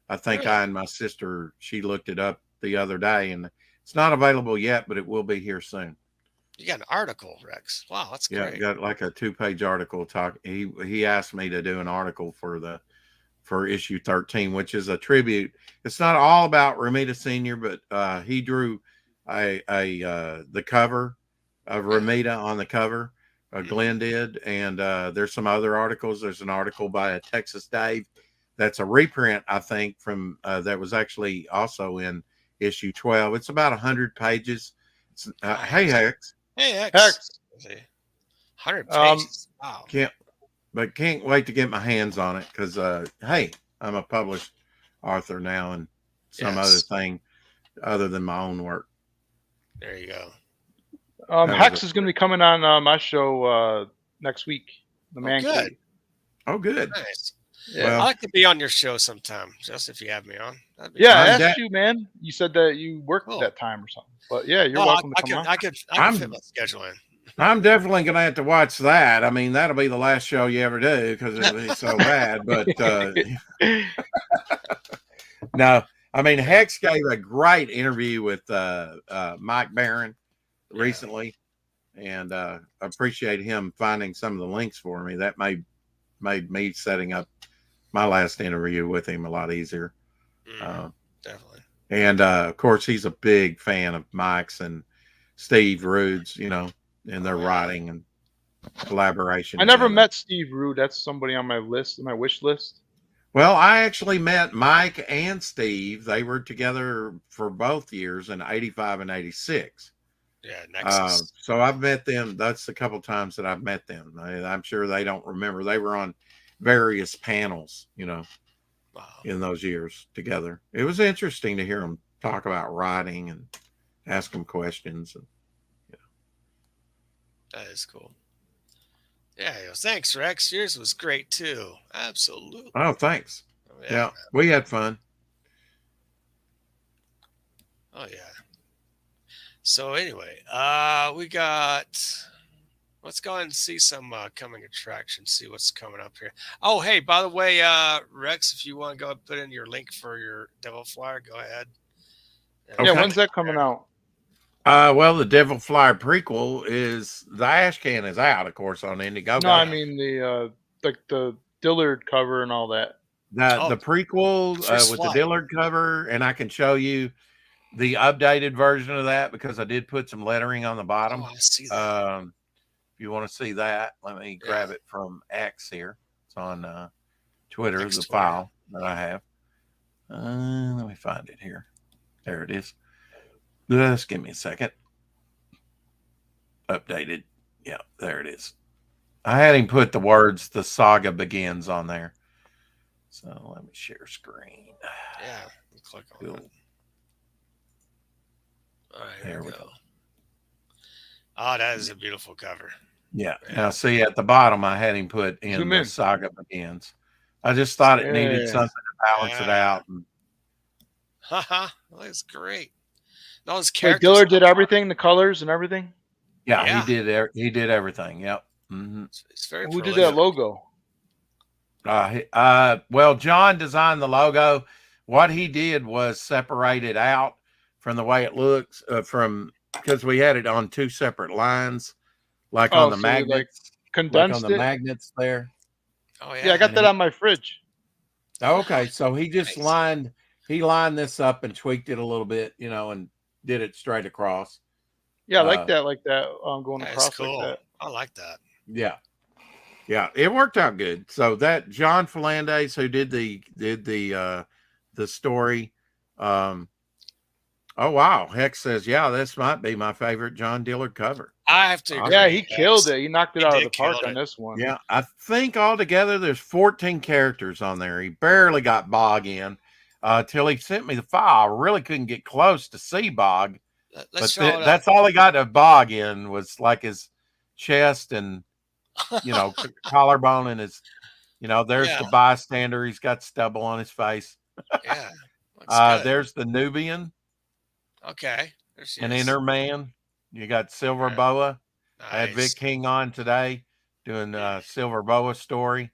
I think I and my sister, she looked it up the other day, and it's not available yet, but it will be here soon. You got an article, Rex. Wow, that's great. Yeah, got like a 2-page article. He asked me to do an article for issue 13, which is a tribute. It's not all about Romita Sr., but he drew the cover of Romita on the cover. Glenn did, and there's some other articles. There's an article by Texas Dave that's a reprint, I think, from that was actually also in issue 12. It's about 100 pages. Hey, Hex. Hey, Hex. 100 pages. Wow. Can't wait to get my hands on it because, hey, I'm a published author now and some other thing other than my own work. There you go. Hex is going to be coming on my show next week. The Man Cave. Oh, good. Nice. Yeah. Well, I'd like to be on your show sometime, just if you have me on. I asked you, man. You said that you worked at that time or something. But yeah, you're welcome to come on. I could fit my schedule in. I'm definitely going to have to watch that. I mean, that'll be the last show you ever do because it'll be so bad. But no, I mean, Hex gave a great interview with Mike Barron recently, and I appreciate him finding some of the links for me. That made me setting up my last interview with him a lot easier. Definitely. And of course, he's a big fan of Mike's and Steve Rude's, you know, and their writing and collaboration. I never met Steve Rude. That's somebody on my list, my wish list. Well, I actually met Mike and Steve. They were together for both years in 85 and 86. Yeah, Nexus. So I've met them. That's a couple times that I've met them. I'm sure they don't remember. They were on various panels, you know, in those years together. It was interesting to hear them talk about writing and ask them questions. And, you know. That is cool. Yeah, thanks, Rex. Yours was great too. Absolutely. Oh, thanks. Yeah, we had fun. Oh yeah. So anyway, we got. Let's go ahead and see some coming attractions. See what's coming up here. Oh, hey, by the way, Rex, if you want to go put in your link for your Devil Flyer, go ahead. Yeah, when's that coming out? Well, the Devil Flyer prequel is the ash can is out, of course, on Indiegogo. No, I mean the Dillard cover and all that. The prequel with the Dillard cover, and I can show you the updated version of that because I did put some lettering on the bottom. Oh, I see that. If you want to see that, let me grab it from X here. It's on Twitter, the file that I have. Let me find it here. There it is. Just give me a second. Updated. Yeah, there it is. I had him put the words "The Saga Begins" on there. So let me share screen. Yeah, click on it. All right, there we go. Oh, that is a beautiful cover. Yeah. Now, see at the bottom, I had him put in "The Saga Begins." I just thought it needed something to balance it out. Haha, that's great. Those characters. Dillard did everything, the colors and everything. Yeah, he did. He did everything. Yep. Mm-hmm. It's very. Who did that logo? Well, John designed the logo. What he did was separate it out from the way it looks because we had it on two separate lines, like on the magnets, condensed on the magnets there. Oh yeah, yeah, I got that on my fridge. Okay, so he just lined this up and tweaked it a little bit, and did it straight across. Yeah, I like that. Going across cool. like that. I like that. Yeah. Yeah, it worked out good. So that John Fernandez, who did the story, oh wow, Hex says, yeah, this might be my favorite John Dillard cover. I have to agree. Yeah, he killed it. He knocked it out of the park on this one. Yeah, I think altogether there's 14 characters on there. He barely got Bog in till he sent me the file. I really couldn't get close to see Bog, but that's all he got to Bog in was like his chest and collarbone and his, there's the bystander. He's got stubble on his face. Yeah. There's the Nubian. Okay. An inner man. You got Silver Boa. Nice. I had Vic King on today doing Silver Boa story,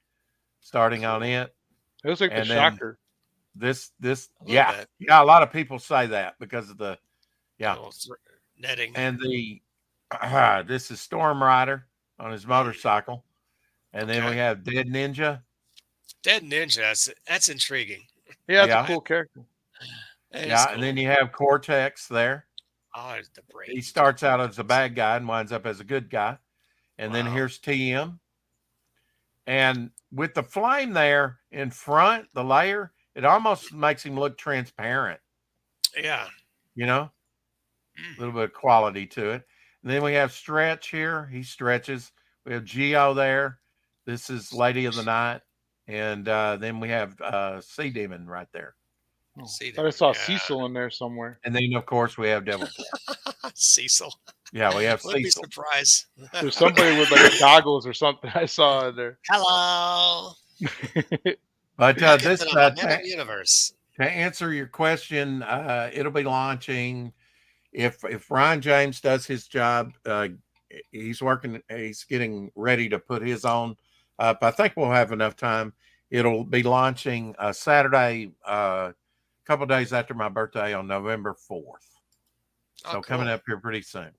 starting on it. It was like the shocker. This, a lot of people say that because of the, netting. And this is Storm Rider on his motorcycle. And then we have Dead Ninja. Dead Ninja, that's intriguing. Yeah, that's a cool character. Yeah, cool. And then you have Cortex there. Oh, the brain. He starts out as a bad guy and winds up as a good guy. And then here's TM. And with the flame there in front, the layer, it almost makes him look transparent. Yeah. A little bit of quality to it. And then we have Stretch here. He stretches. We have Geo there. This is Lady of the Night. And then we have Sea Demon right there. Oh, I saw Cecil in there somewhere. And then, of course, we have Devil. Cecil. Yeah, we have Cecil. Be surprised. There's somebody with like goggles or something I saw in there. Hello. But this universe. To answer your question, it'll be launching if Ryan James does his job. He's getting ready to put his own up. I think we'll have enough time. It'll be launching Saturday, a couple of days after my birthday on November 4th. So cool. Coming up here pretty soon.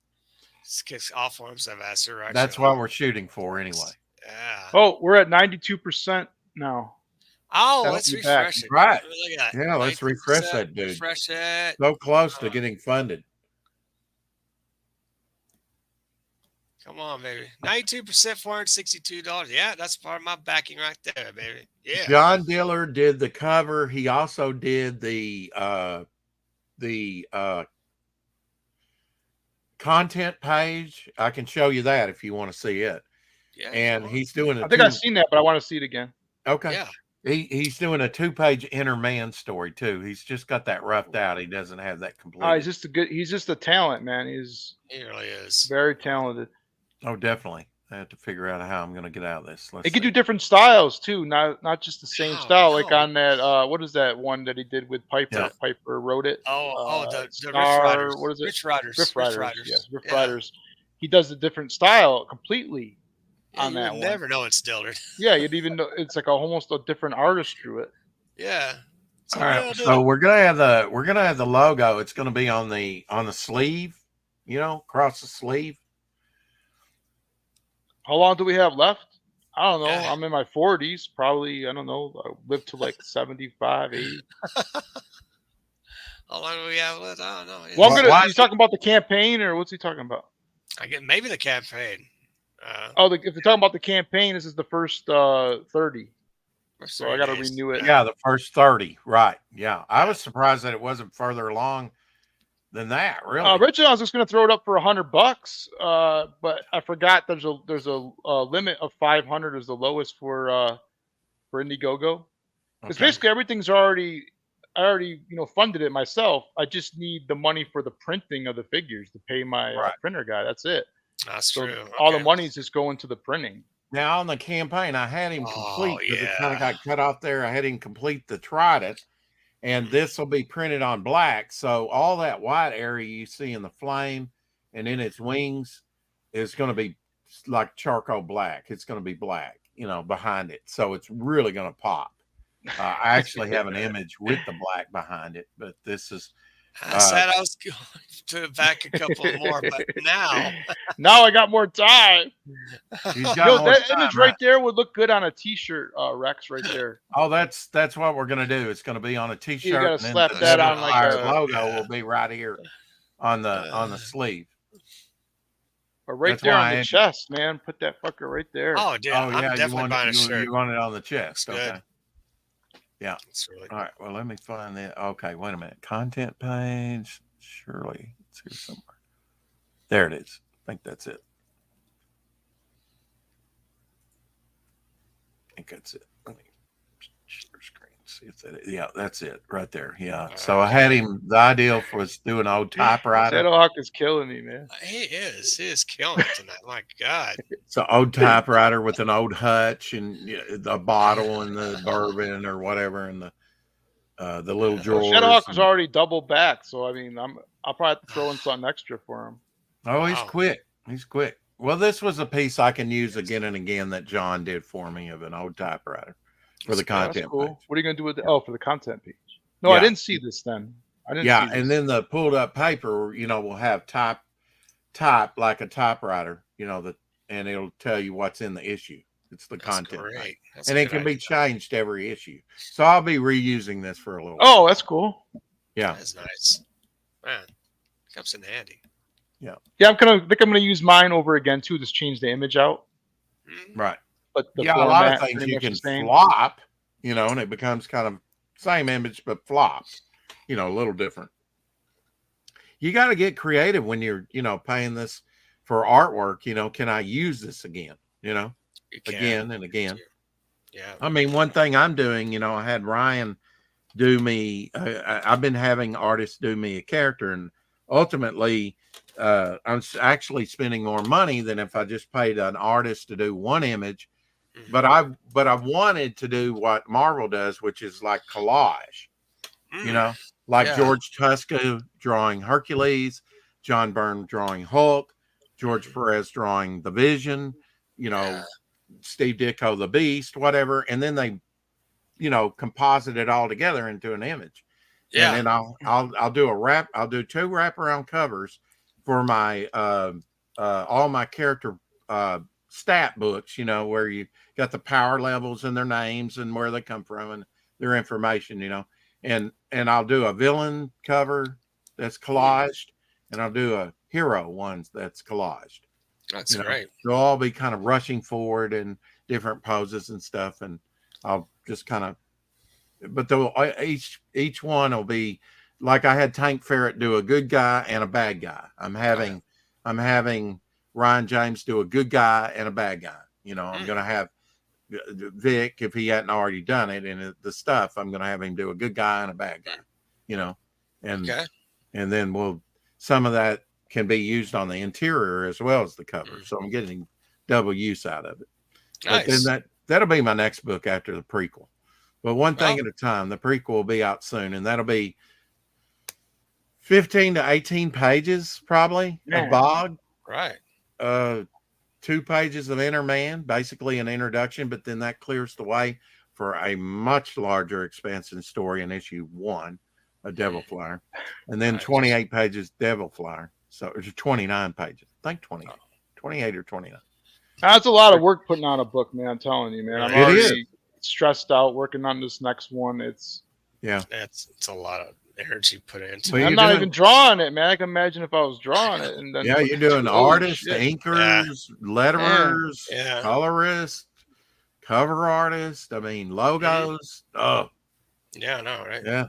All forms of right. That's what we're shooting for anyway. Yeah. Oh, we're at 92% now. Oh, let's refresh it. Right. Yeah, let's refresh that, dude. Refresh it. So close to getting funded. Come on, baby. 92%, $462. Yeah, that's part of my backing right there, baby. Yeah. John Dillard did the cover. He also did the content page. I can show you that if you want to see it. Yeah. And he's doing I think I've seen that, but I want to see it again. Okay. Yeah. He's doing a 2-page inner man story too. He's just got that roughed out. He doesn't have that complete. He's just a talent, man. He really is very talented. Oh, definitely. I have to figure out how I'm going to get out of this. It could do different styles too, not just the same style. Like no. on that, what is that one that he did with Piper? Yeah. Piper wrote it. The Star, Riff Riders. what is it? Riff Riders. Riff Riders. Yes, Riff Riders. He does a different style completely on that one. Never know it's Dillard. Yeah, you'd even know it's like almost a different artist drew it. Yeah. All right, so we're gonna have the logo. It's gonna be on the sleeve, across the sleeve. How long do we have left? I don't know. I'm in my 40s. Probably, I don't know. I live to like 75, 80. How long do we have left? I don't know. Well, you talking about the campaign, or what's he talking about? I get maybe the campaign. If you're talking about the campaign, this is the first 30. So I got to renew it. Yeah, the first 30. Right. Yeah. I was surprised that it wasn't further along than that. Really. Originally, I was just going to throw it up for $100, but I forgot there's a limit of 500 is the lowest for Indiegogo. Because basically everything's I already funded it myself. I just need the money for the printing of the figures to pay my printer guy. That's it. That's true. All the money's just going to the printing. Now on the campaign, I had him complete because it kind of got cut off there. I had him complete the Trident, and this will be printed on black. So all that white area you see in the flame and in its wings is going to be like charcoal black. It's going to be black, behind it. So it's really going to pop. I actually have an image with the black behind it, but this is. I said I was going to back a couple more, but now I got more time. That image right there would look good on a T-shirt, Rex, right there. Oh, that's what we're gonna do. It's gonna be on a T-shirt. You gotta slap that on like our logo will be right here on the sleeve. Or right there on the chest, man. Put that fucker right there. Oh, yeah. I'm definitely buying a shirt. You want it on the chest? That's okay. Good. Yeah. Really all right. Well, let me find that. Okay, wait a minute. Content page. Surely it's here somewhere. There it is. I think that's it. Let me share screen. See if that is. Yeah, that's it right there. Yeah. So I had him. The idea was do an old typewriter. Shadowhawk is killing me, man. He is. He is killing it tonight. My God. It's an old typewriter with an old hutch and the bottle and the bourbon or whatever and the little drawers. Shadowhawk was already double back, so I mean, I'll probably have to throw in something extra for him. Oh, he's quick. He's quick. Well, this was a piece I can use again and again that John did for me of an old typewriter for the content page. What are you going to do with for the content page? No, I didn't see this then. I didn't see this. And then the pulled up paper, will have type like a typewriter, and it'll tell you what's in the issue. It's the content. Great. And it can be changed every issue. So I'll be reusing this for a little while. Oh, that's cool. Yeah. That's nice. Man, comes in handy. Yeah. Yeah, I'm gonna use mine over again too. Just change the image out. Right. But a lot of things you can flop, and it becomes kind of same image but flopped, a little different. You got to get creative when you're, paying this for artwork. Can I use this again? Again and again. Yeah. I mean, one thing I'm doing, I had Ryan do me. I've been having artists do me a character, and ultimately, I'm actually spending more money than if I just paid an artist to do one image. Mm-hmm. But I wanted to do what Marvel does, which is like collage. George Tuska drawing Hercules, John Byrne drawing Hulk, George Perez drawing the Vision, Steve Ditko the Beast, whatever, and then they, composite it all together into an image. Yeah. And then I'll do I'll do 2 wraparound covers for my all my character stat books, where you got the power levels and their names and where they come from and their information, and I'll do a villain cover that's collaged, and I'll do a hero one that's collaged. That's great. They'll all be kind of rushing forward in different poses and stuff, and I'll just kind of, but each one will be like I had Tank Ferret do a good guy and a bad guy. I'm having Ryan James do a good guy and a bad guy. I'm going to have Vic, if he hadn't already done it, and the stuff, I'm going to have him do a good guy and a bad guy, and then some of that can be used on the interior as well as the cover. So I'm getting double use out of it. But Nice. then that'll be my next book after the prequel. But one thing at a time. The prequel will be out soon, and that'll be 15 to 18 pages probably of Bog. Right. 2 pages of Inner Man, basically an introduction, but then that clears the way for a much larger expansive story in issue 1, a Devil Flyer, and then 28 pages Devil Flyer. So it's 29 pages. I think 28 or 29. That's a lot of work putting on a book, man. I'm telling you, man. I'm It already stressed out working on this next one. It's a lot of energy put into it. it. I'm not even drawing it, man. I can imagine if I was drawing it. And then you're doing artists, inkers, letterers, colorists, cover artists. I mean, logos. Oh, yeah, I know, right? Yeah.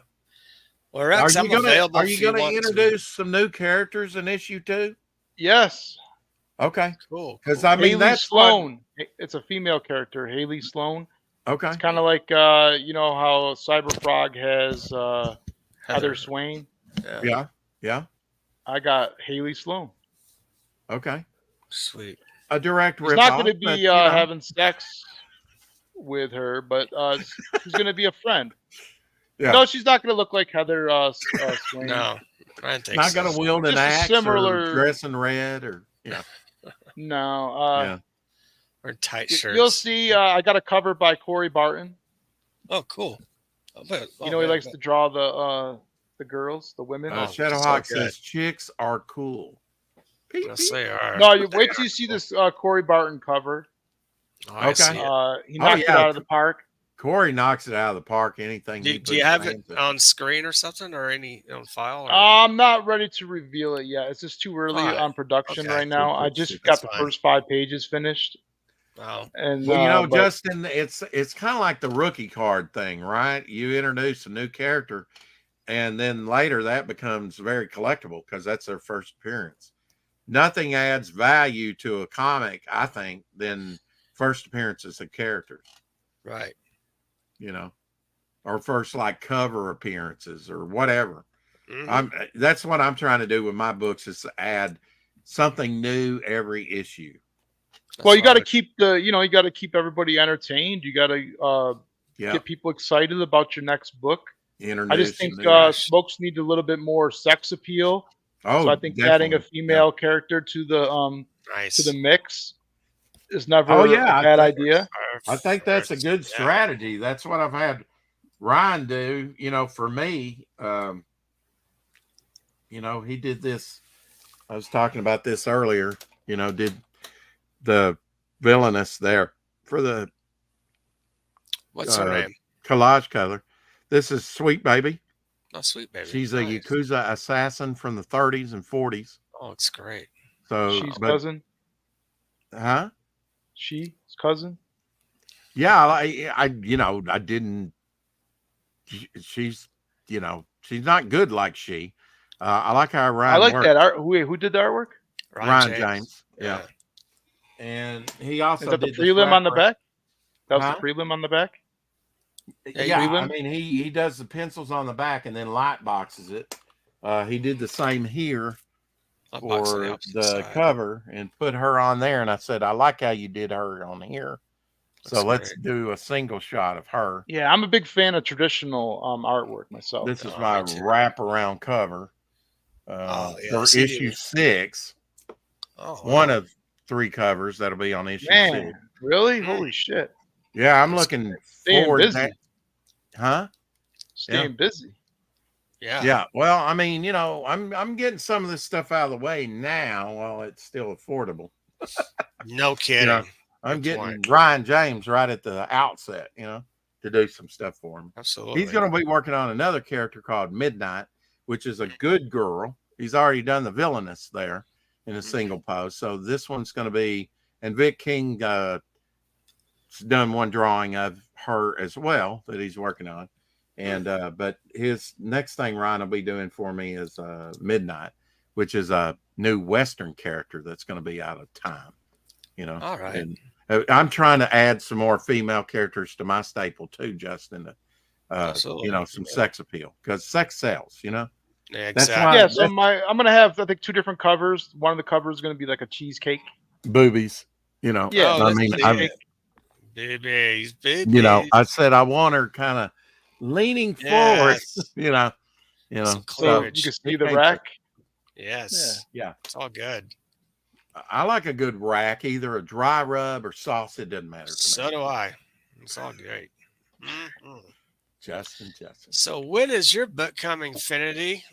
Well, Rex, are you going to introduce some new characters in issue 2? Yes. Okay. Cool. Because I mean, Haley Sloan. It's a female character, Haley Sloan. Okay. It's kind of like you know how Cyberfrog has Heather Swain. Yeah. I got Haley Sloan. Okay. Sweet. A direct He's not going to be having sex with her, but she's going to be a friend. Yeah. No, she's not going to look like Heather Swain. No, I think not going to wield an axe or dress in red or No. Or tight shirts. You'll see. I got a cover by Corey Barton. Oh, cool. He likes to draw the girls, the women. Shadowhawk says chicks are cool. Yes, they are. No, you wait till you see this Corey Barton cover. Oh, okay. He knocked it out of the park. Corey knocks it out of the park. Anything. Do you have it on screen or something, or any on file? Or? I'm not ready to reveal it yet. It's just too early on production right now. I just got the first 5 pages finished. Wow. And Justin, it's kind of like the rookie card thing, right? You introduce a new character, and then later that becomes very collectible because that's their first appearance. Nothing adds value to a comic, I think, than first appearances of characters. Right. Or first cover appearances or whatever. Mm-hmm. That's what I'm trying to do with my books, is to add something new every issue. Well, you got to keep you got to keep everybody entertained. You got to get people excited about your next book. I just think Smokes need a little bit more sex appeal. Oh, so I think adding a female character to the mix is never a bad idea. I think that's a good strategy. That's what I've had Ryan do. For me, he did this. I was talking about this earlier. Did the villainous there for the what's her name? Collage color. This is Sweet Baby. Oh, Sweet Baby. She's a Yakuza assassin from the 30s and 40s. Oh, it's great. So she's cousin. Huh? She's cousin. Yeah, I didn't. She's she's not good like she. I like how Ryan. I like worked. that art. Who did the artwork? Ryan James. Yeah. And he also did the prelim on the back. That was the prelim on the back. Yeah, I mean he does the pencils on the back and then light boxes it. He did the same here for the cover and put her on there. And I said, I like how you did her on here. So let's do a single shot of her. Yeah, I'm a big fan of traditional artwork myself. This is my wraparound cover for issue 6. One of 3 covers that'll be on issue 6. Really? Holy shit! Yeah, I'm looking forward to that. Huh? Staying busy. Yeah. Yeah. Well, I mean, I'm getting some of this stuff out of the way now while it's still affordable. No kidding. I'm getting Ryan James right at the outset, to do some stuff for him. Absolutely. He's going to be working on another character called Midnight, which is a good girl. He's already done the villainous there in a single post. So this one's going to be, and Vic King done one drawing of her as well that he's working on. And but his next thing Ryan will be doing for me is Midnight, which is a new Western character that's going to be out of time. All right. And I'm trying to add some more female characters to my staple too, Justin. Some sex appeal, because sex sells. Yeah, exactly. Yeah. So I'm going to have, I think, 2 different covers. One of the covers is going to be like a cheesecake. Boobies. You know, Yeah, Oh, I that's mean, babies. you know, I said I want her kind of leaning forward. Yes. You know, Some so cleavage. you can see it the can't rack. Yes. Yeah, It's all good. I like a good rack, either a dry rub or sauce. It doesn't matter to So me. do I. It's all great. Justin. So when is your book coming, Finity?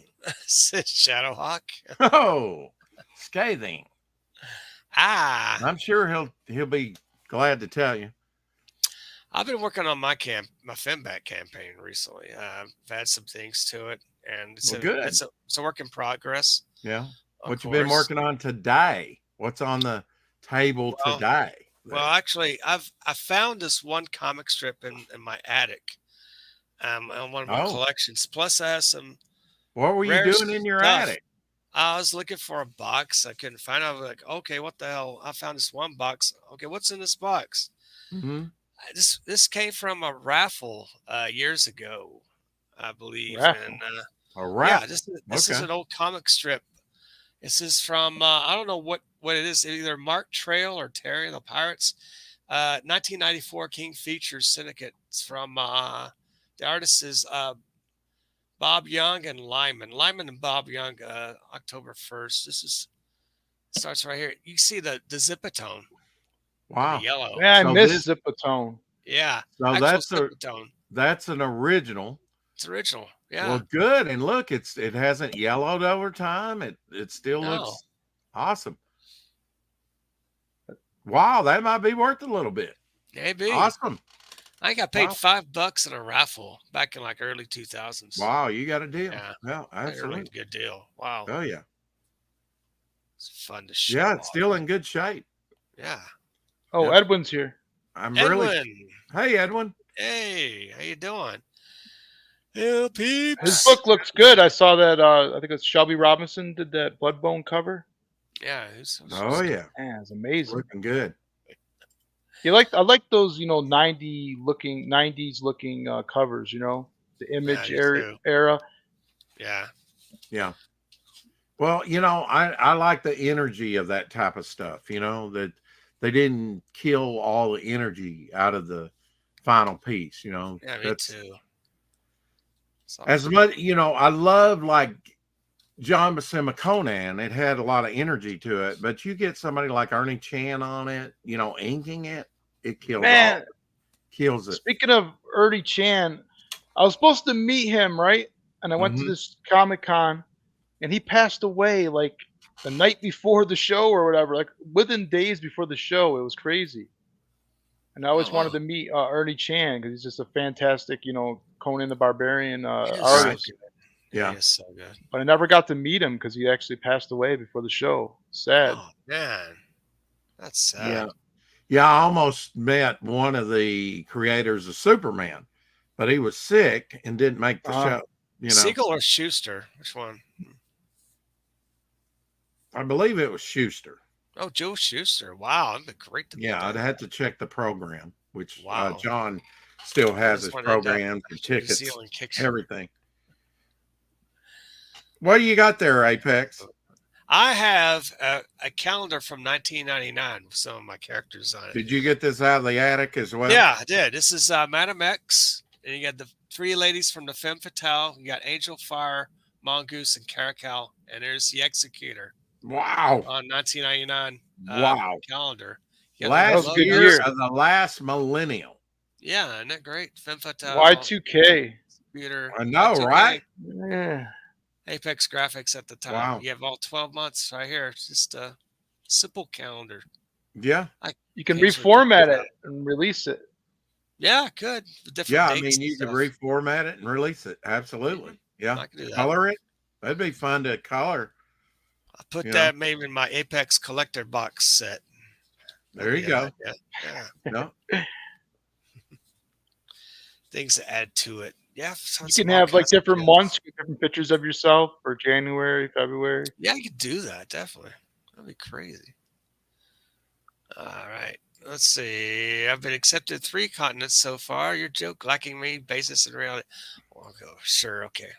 Says Shadowhawk. Oh, scathing. Ah, I'm sure he'll be glad to tell you. I've been working on my Finback campaign recently. I've had some things to it, and Good. it's a work in progress. Yeah. Of What you been course. working on today? What's on the table today? Well, actually, I found this one comic strip in my attic, on one of my collections. Plus, I have some. What were you doing in your attic? I was looking for a box. I couldn't find it. I was like, okay, what the hell? I found this one box. Okay, what's in this box? Mm-hmm. This came from a raffle years ago, I believe. Raffle. And A raffle. yeah, this is an old comic strip. This is from I don't know what it is. Either Mark Trail or Terry the Pirates. 1994 King Features Syndicate. It's from the artist is Bob Young and Lyman. Lyman and Bob Young. October 1st. Starts right here. You see the Zipatone. Wow. The yellow. Yeah, I miss Zipatone. Yeah. So that's an original. It's original. Yeah. Well, good. And look, it hasn't yellowed over time. It still looks awesome. Wow, that might be worth a little bit. Maybe. Awesome. I got paid $5 in a raffle back in like early 2000s. Wow, you got a deal. Yeah, absolutely. Really good deal. Wow. Oh yeah. It's fun to show. Yeah, it's still in good shape. Yeah. Oh, yep. Edwin's here. Hey, Edwin. Hey, how you doing? Hey, peeps. His book looks good. I saw that. I think it's Shelby Robinson did that Bloodbone cover. Yeah. Yeah. Man, it's amazing. Looking good. I like those, 90s looking covers, the Image era. Yeah. Yeah. Well, I like the energy of that type of stuff, that they didn't kill all the energy out of the final piece, Yeah, me too. As much, I love like John Buscema Conan. It had a lot of energy to it, but you get somebody like Ernie Chan on it, inking it, it kills it. Speaking of Ernie Chan, I was supposed to meet him, right? And I went to this Comic-Con, and he passed away like the night before the show or whatever, like within days before the show. It was crazy. And I always wanted to meet Ernie Chan because he's just a fantastic, Conan the Barbarian artist. Yeah, he is so good. But I never got to meet him because he actually passed away before the show. Sad. Oh man, that's sad. Yeah. I almost met one of the creators of Superman, but he was sick and didn't make the show. Siegel or Schuster? Which one? I believe it was Schuster. Oh, Joe Schuster. Wow, that'd be great. I'd have to check the program, which John still has his programs and tickets, everything. What do you got there, Apex? I have a calendar from 1999 with some of my characters on it. Did you get this out of the attic as well? Yeah, I did. This is Madame X, and you got the three ladies from the Femme Fatale. You got Angel Fire, Mongoose, and Caracal, and there's the Executor. Wow. On 1999 calendar. Last year of the last millennium. Yeah, isn't that great? Femme Fatale. Y2K. Computer. I know, Y2K. Right? Yeah. Apex Graphics at the time. Wow. You have all 12 months right here. It's just a simple calendar. Yeah. You can reformat it and release it. Yeah, good. I mean, you can reformat it and release it. Absolutely. Yeah. I can do that. Color it. That'd be fun to color. I put that maybe in my Apex collector box set. There you go. Yeah. No. Things to add to it. Yeah. You can have like different months, different pictures of yourself for January, February. Yeah, you could do that. Definitely. That'd be crazy. All right. Let's see. I've been accepted 3 continents so far. Your joke lacking me basis in reality. Well, sure, okay.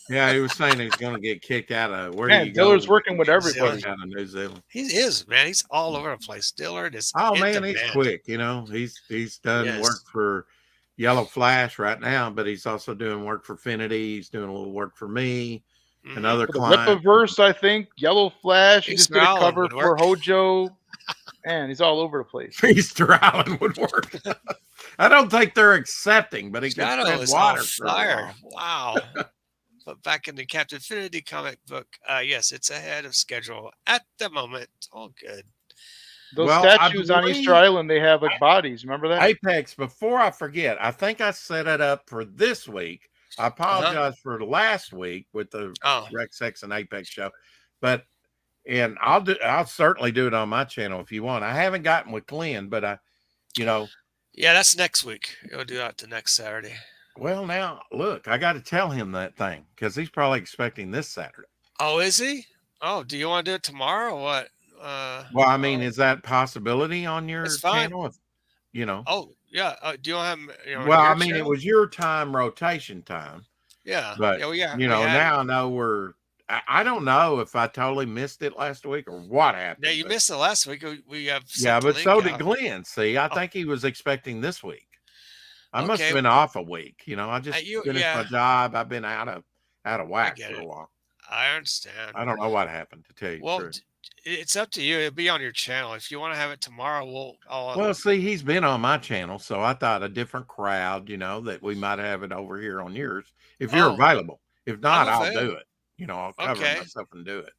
Yeah, he was saying he's going to get kicked out of where do Man, you go? Diller's working with New everybody. Zealand. Out of New Zealand. He is, man. He's all over the place. Dillard is Oh in man, he's demand. quick. You know, he's done work Yes. for Yellow Flash right now, but he's also doing work for Finity. He's doing a little work for me and other For the clients. Whippaverse, I think. Yellow Flash. He just Easter did a Island cover would for work. Hojo. Man, he's all over the place. Easter Island would work. I don't think they're accepting, but he can Shadow tread is water on for a fire. while. Wow. But back in the Captain Finity comic book, yes, it's ahead of schedule at the moment. All good. Those Well, I statues on Easter believe Island, they have like bodies. Remember that? Apex, before I forget, I think I set it up for this week. I apologize for last week with the Rex X and Apex show, but and I'll certainly do it on my channel if you want. I haven't gotten with Glenn, but yeah, that's next week. You'll do that the next Saturday. Well, now look, I got to tell him that thing because he's probably expecting this Saturday. Oh, is he? Oh, do you want to do it tomorrow or what? Well, I mean, is that possibility on your channel? Oh, yeah. Do you have? Well, I mean, it was your time, rotation time. Yeah. But yeah. Now I know I don't know if I totally missed it last week or what happened. Yeah, you missed it last week. We have. Yeah, but so did Glenn. See, I think he was expecting this week. I must have been off a week. I just finished my job. I've been out of whack for a while. I understand. I don't know what happened, to tell you the truth. It's up to you. It'll be on your channel. If you want to have it tomorrow, Well, see, he's been on my channel, so I thought a different crowd, that we might have it over here on yours if you're available. If not, I'll do it. I'll cover myself and do it.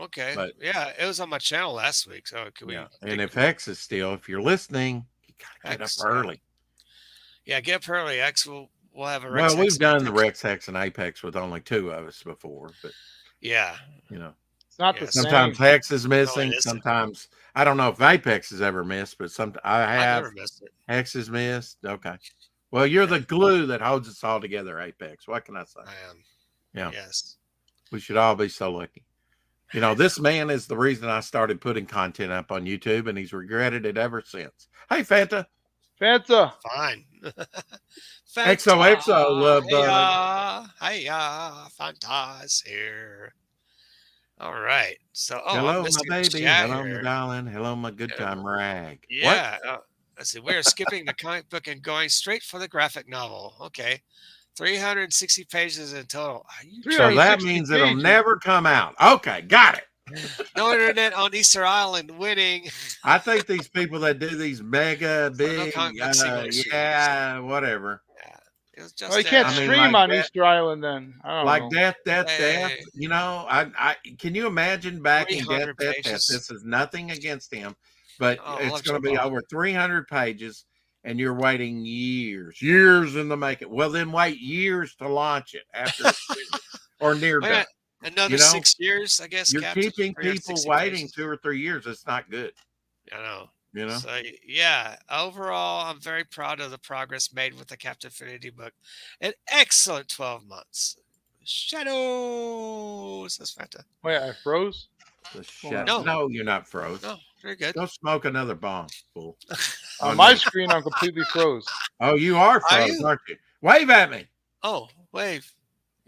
Okay. But yeah, it was on my channel last week. So can we? And if X is still, if you're listening, you gotta get up early. Yeah, get up early. X we'll have a Rex. Well, we've done the Rex X and Apex with only 2 of us before, but yeah, it's not the same. Sometimes Hex is missing. Sometimes I don't know if Apex has ever missed, but I have. Never missed it. Hex is missed. Okay. Well, you're the glue that holds us all together, Apex. What can I say? I am. Yeah. Yes. We should all be so lucky. This man is the reason I started putting content up on YouTube, and he's regretted it ever since. Hey, Fanta. Fine. XOXO, love bug. Hiya, Fanta's here. All right. So, hello, my baby. Hello, my darling. Hello, my good time rag. Yeah. Let's see. We're skipping the comic book and going straight for the graphic novel. Okay. 360 pages in total. So that means it'll never come out. Okay, got it. No internet on Easter Island winning. I think these people that do these mega big, whatever. Yeah, it was just. Well, you can't stream on Easter Island then. I don't know. Death. I can you imagine backing Death. This is nothing against him, but it's going to be over 300 pages, and you're waiting years in the making. Well, then wait years to launch it after or near done. Another 6 years, I guess. You're keeping people waiting 2 or 3 years. It's not good. I know. So yeah, overall, I'm very proud of the progress made with the Captain Finity book. An excellent 12 months. Shadows. That's fantastic. Wait, I froze? No, you're not froze. No, very good. Go smoke another bomb, fool. On my screen, I'm completely froze. Oh, you are froze, aren't you? Wave at me. Oh, wave.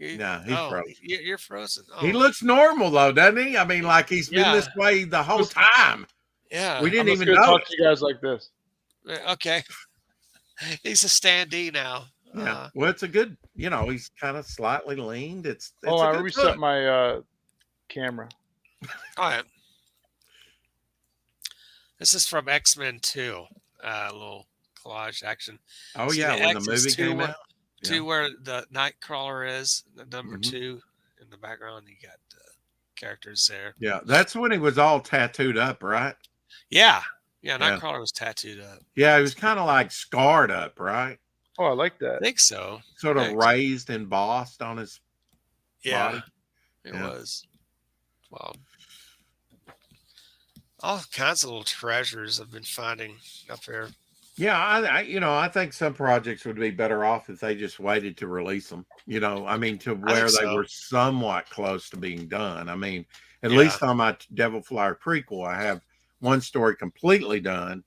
No, he's frozen. You're frozen. Oh. He looks normal though, doesn't he? I mean, like he's been this way the whole time. Yeah, we didn't even know. Talk to you guys like this. Okay, he's a standee now. Yeah, well, it's a good. He's kind of slightly leaned. It's I reset my camera. All right. This is from X-Men 2. A little collage action. Oh yeah, when the movie came out. Where the Nightcrawler is, the number 2 in the background. You got characters there. Yeah, that's when he was all tattooed up, right? Yeah. Nightcrawler was tattooed up. Yeah, he was kind of like scarred up, right? Oh, I like that. I think so. Sort of raised, embossed on his body. It was. Well, all kinds of little treasures I've been finding up here. Yeah, I think some projects would be better off if they just waited to release them. To where they were somewhat close to being done. At least on my Devil Flyer prequel, I have one story completely done.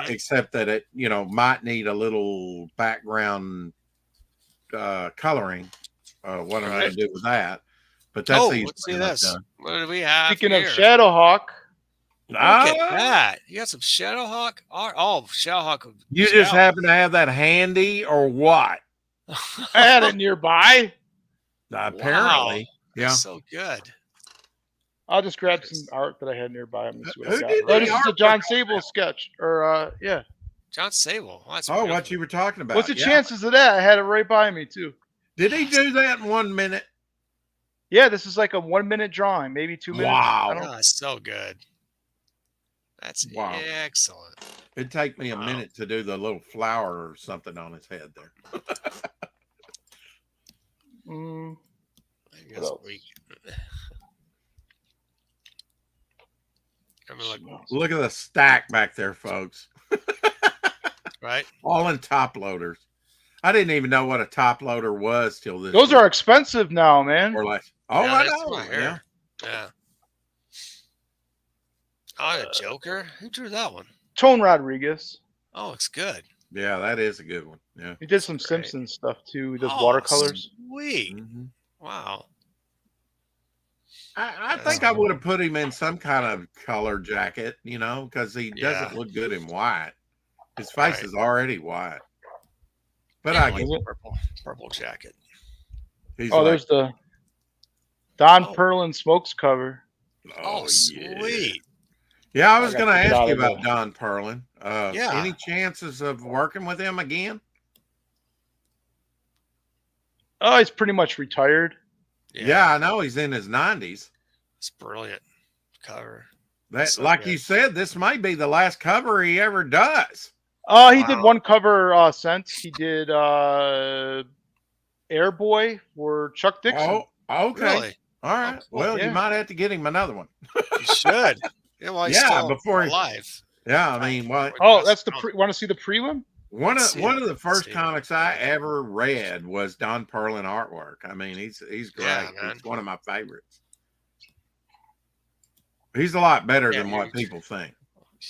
except that it, might need a little background coloring. What I'm going to do with that, but that's easy. Let's see this. Done. What do we have? Speaking of Shadowhawk, look at that. You got some Shadowhawk art. Oh, Shadowhawk. You just happen to have that handy, or what? I had it nearby. Apparently, yeah. That's so good. I'll just grab some art that I had nearby. I'm gonna see what Who I got. did this is a John Sable sketch, or yeah. John Sable. Oh, what you were talking about? What's the chances of that? I had it right by me too. Did he do that in 1 minute? Yeah, this is like a 1 minute drawing, maybe 2 minutes. Wow, that's so good. That's excellent. It'd take me a minute to do the little flower or something on his head there. I guess Look at the stack back there, folks. Right? All in top loaders. I didn't even know what a top loader was till this. Those are expensive now, man. Or like, I know. Yeah. Oh, the Joker. Who drew that one? Tone Rodriguez. Oh, it's good. Yeah, that is a good one. Yeah. He did some Simpsons stuff too. He does watercolors. Sweet. Wow. I think I would have put him in some kind of color jacket, because he doesn't look good in white. His face is already white. But I get purple jacket. There's the Don Perlin Smokes cover. Oh, sweet. Yeah, I was going to ask you about Don Perlin. Any chances of working with him again? Oh, he's pretty much retired. Yeah, I know he's in his 90s. It's brilliant cover. Like you said, this may be the last cover he ever does. He did one cover since. He did Airboy for Chuck Dixon. Oh, okay. Really? All right. Well, you might have to get him another one. You should. Yeah, before he's alive. Yeah, I mean, what? Oh, that's the want to see the prelim? One of the first comics I ever read was Don Perlin artwork. I mean, he's great. Yeah, he's one of my favorites. He's a lot better than what people think.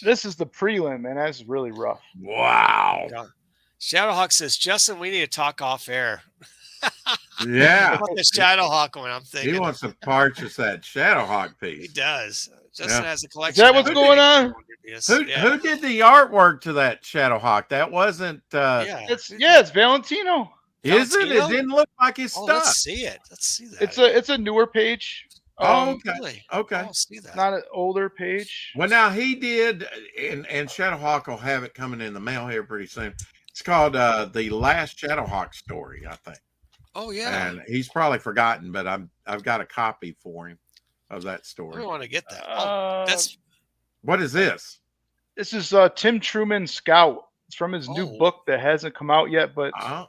This is the prelim, and that's really rough. Wow. Shadowhawk says, Justin, we need to talk off air. Yeah. The Shadowhawk one, I'm thinking. He wants to purchase that Shadowhawk piece. He does. Justin has a collection. Is that what's going on? Who did the artwork to that Shadowhawk? That wasn't it's Valentino. Is it? It didn't look like his stuff. Let's see it. Let's see that. It's a newer page. Okay. Really? Okay. I'll see that. Not an older page. Well, now he did, and Shadowhawk will have it coming in the mail here pretty soon. It's called The Last Shadowhawk Story, I think. Oh yeah. And he's probably forgotten, but I've got a copy for him of that story. I want to get that. What is this? This is Tim Truman Scout. It's from his new book that hasn't come out yet, but I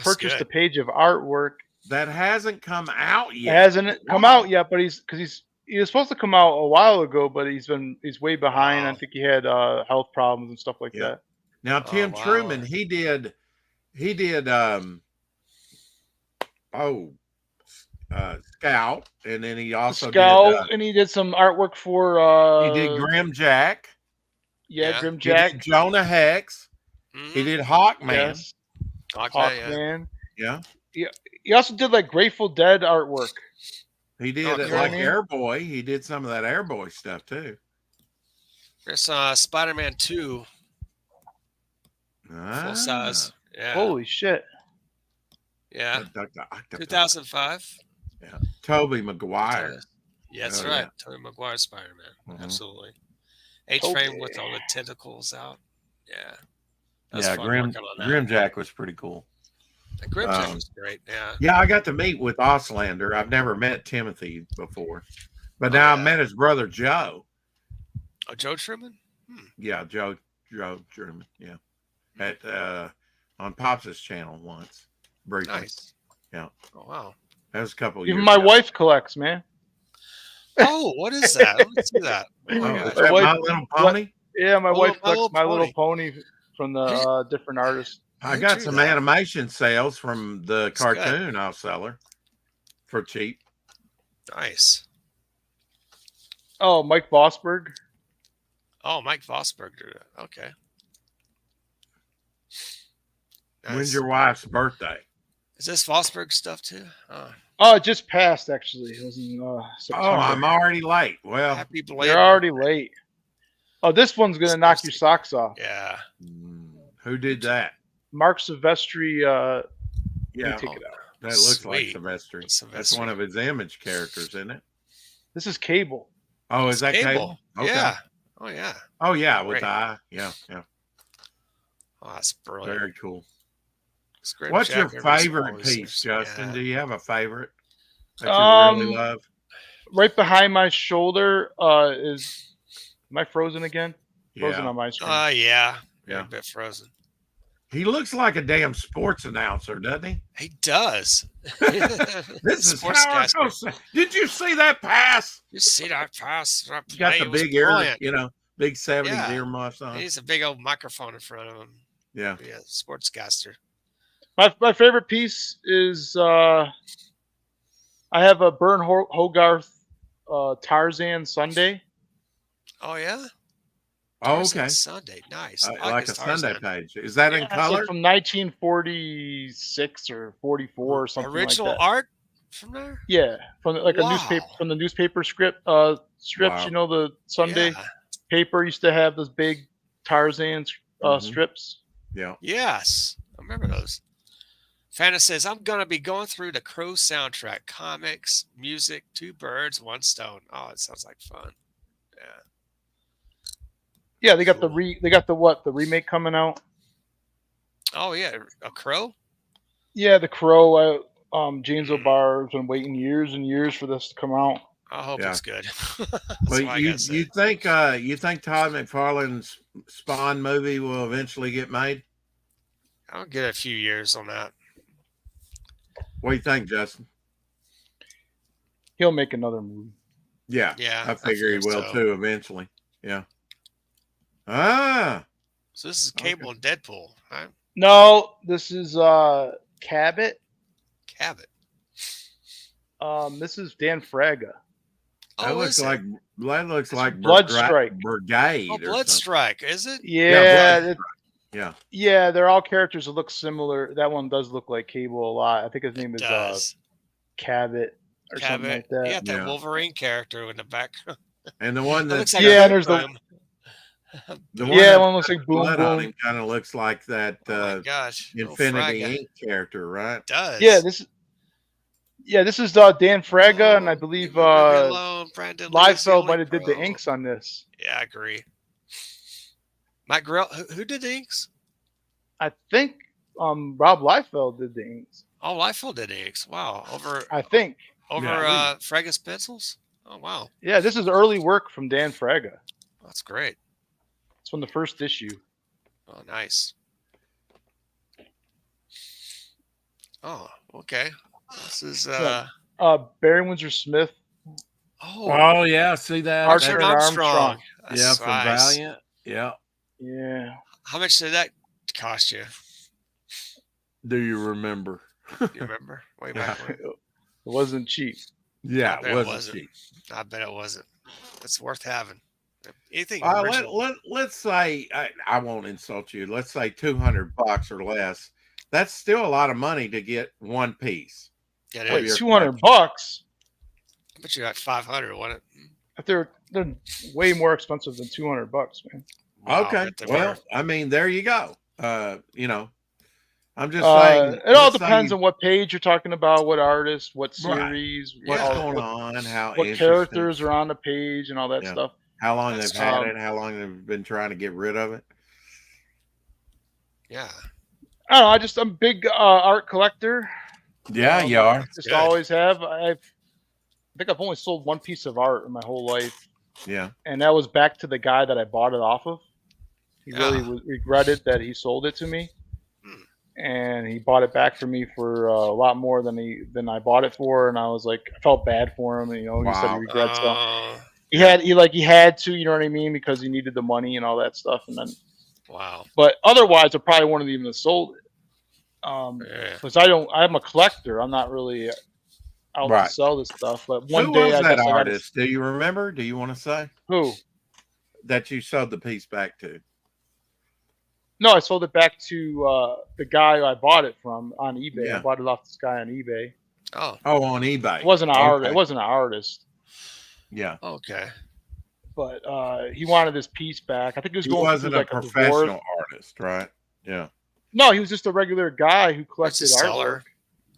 purchased a page of artwork. That hasn't come out yet. It hasn't come out yet, but he was supposed to come out a while ago, but he's way behind. I think he had health problems and stuff like that. Now Tim Truman, he did Scout, and then he also did and he did some artwork for he did Grim Jack. Yeah, Grim Jack. He did Jonah Hex. He did Hawkman. Yes. Hawkman. Yeah. He also did like Grateful Dead artwork. He did like Airboy. He did some of that Airboy stuff too. There's Spider-Man 2. Full size. Yeah. Holy shit. Yeah. 2005. Yeah. Tobey Maguire. Yeah, that's right. Tobey Maguire Spider-Man. Absolutely. H-frame with all the tentacles out. Yeah. That's Grim Jack was pretty cool. The Grim Jack was great. Yeah. Yeah, I got to meet with Auslander. I've never met Timothy before, but now I met his brother Joe. Oh, Joe Truman? Yeah, Joe Truman. Yeah, at on Pops' channel once. Briefly. Nice. Yeah. Oh wow. That was a couple years. Even my wife collects, man. Oh, what is that? Let me see that. My Little Pony. Yeah, my wife collects My Little Pony from the different artists. I got some animation sales from the cartoon. I'll sell her for cheap. Nice. Oh, Mike Vosberg. Oh, Mike Vosberg drew it. Okay. When's your wife's birthday? Is this Fosberg stuff too? Oh, it just passed actually. It was in September. Oh, I'm already late. Well, happy belated. You're already late. Oh, this one's gonna knock your socks off. Yeah. Who did that? Mark Silvestri. Yeah, take it out. That looks Sweet. like Silvestri. Silvestri. That's one of his image characters, isn't it? This is Cable. Oh, is that Cable? Okay. Yeah. Oh yeah. Oh yeah, with Great. the eye. Yeah. Oh, that's brilliant. Very cool. It's great. What's your Jack Evans favorite always piece, is- Justin? yeah. Do you have a favorite that you really love? Right behind my shoulder is. Am I frozen again? Frozen Yeah. on my screen. Yeah. Yeah. You're a bit frozen. He looks like a damn sports announcer, doesn't he? He does. This is Sportscaster. Howard Cosell. Did you see that pass? You see that pass? That He's got play the was big ear, brilliant. big 70s Yeah. earmuffs on. He needs a big old microphone in front of him. Yeah. Yeah, sportscaster. My favorite piece is I have a Bern Hogarth Tarzan Sunday. Oh yeah. Oh, Tarzan okay. Sunday, nice. Like a August Sunday Tarzan. page. Is that in It's color? like from 1946 or 44 or something Original like that. art from there. Yeah, from a Wow. newspaper, from the newspaper strips. Wow. You know, the Sunday Yeah. paper used to have those big Tarzan strips. Yeah. Yes, I remember those. Fana says, I'm going to be going through the Crow soundtrack, comics, music, 2 birds, 1 stone. Oh, it sounds like fun. Yeah. Yeah, they got Cool. the remake coming out. Oh, yeah. A Crow? Yeah, the Crow. James O'Barr's been waiting years and years for this to come out. I hope Yeah. it's good. That's Well, all I you gotta say. you think Todd McFarlane's Spawn movie will eventually get made? I'll get a few years on that. What do you think, Justin? He'll make another movie. Yeah, Yeah. I figure he will so. too eventually. Yeah. Ah, So this is Okay. Cable and Deadpool, right? No, this is Cabot. Cabot. This is Dan Fraga. that Oh, looks is it? like Bloodstrike. Brigade. Oh, or something. Bloodstrike, is it? Yeah, Bloodstrike. Yeah. yeah, they're all characters that look similar. That one does look like Cable a lot. I think his name It is does. Cabot or something like that. He got that Yeah. Wolverine character in the back. And the one That that looks like Yeah, a there's the- Boom. the Yeah, that one looks like Boom blood on Boom. him kind of looks like that Oh my gosh. Infinity Fraga. Inc. character, right? It does. Yeah, this is Dan Fraga, and I believe Leave me alone, Brandon Lee is the Liefeld only might have did the pro. inks on this. Yeah, I agree. Mike Grell, who did the inks? I think Rob Liefeld did the inks. Oh, Liefeld did the inks. Wow. Over I think. Yeah. Fraga's pencils? Oh, wow. Yeah, this is early work from Dan Fraga. That's great. It's from the first issue. Oh, nice. Oh, okay. This is Barry Windsor Smith. Oh yeah, see that? Archer Archer and Armstrong. Armstrong. That's Yeah, from nice. Valiant. Yeah. Yeah. How much did that cost you? Do you remember? You remember? Way back when. It wasn't cheap. Yeah, I bet it it wasn't wasn't. cheap. I bet it wasn't. It's worth having. Anything Let, original. let's say I won't insult you. Let's say $200 or less. That's still a lot of money to get one piece. Yeah, it Wait, is. you're- $200. I bet you got 500, wasn't it? But they're way more expensive than $200, man. Wow, Okay. but they Well, were. I mean, there you go. I'm just saying. It all let's say depends on what page you're talking about, what artist, what Right. series, what's Yeah. going on, how what interesting, characters are on the page, and all that Yeah. stuff. how long That's they've had true. it, how long they've been trying to get rid of it. Yeah. I don't know. I'm a big art collector. Yeah, you are. Just Good. always have. I think I've only sold one piece of art in my whole life, Yeah. and that was back to the guy that I bought it off of. He really Ah. regretted that he sold it to me, Hmm. and he bought it back for me for a lot more than I bought it for. And I was like, I felt bad for him. And, he said he Wow. regrets it. Oh, He had to, you know what I mean, because he needed the money and all that stuff. And then, wow. but otherwise, I probably wouldn't even have sold it. Yeah. Because I'm a collector. I'm not really out Right. to sell this stuff. But one Who day, was I that guess I gotta, artist? Do you remember? Do you want to say who? that you sold the piece back to? No, I sold it back to the guy I bought it from on eBay. Yeah. I bought it off this guy on eBay. Oh, on eBay. It wasn't an artist. Okay. It wasn't an artist. Yeah. okay. But he wanted his piece back. I think he was He going wasn't through a like a divorce. professional artist, right? Yeah. No, he was just a regular guy who That's collected a seller.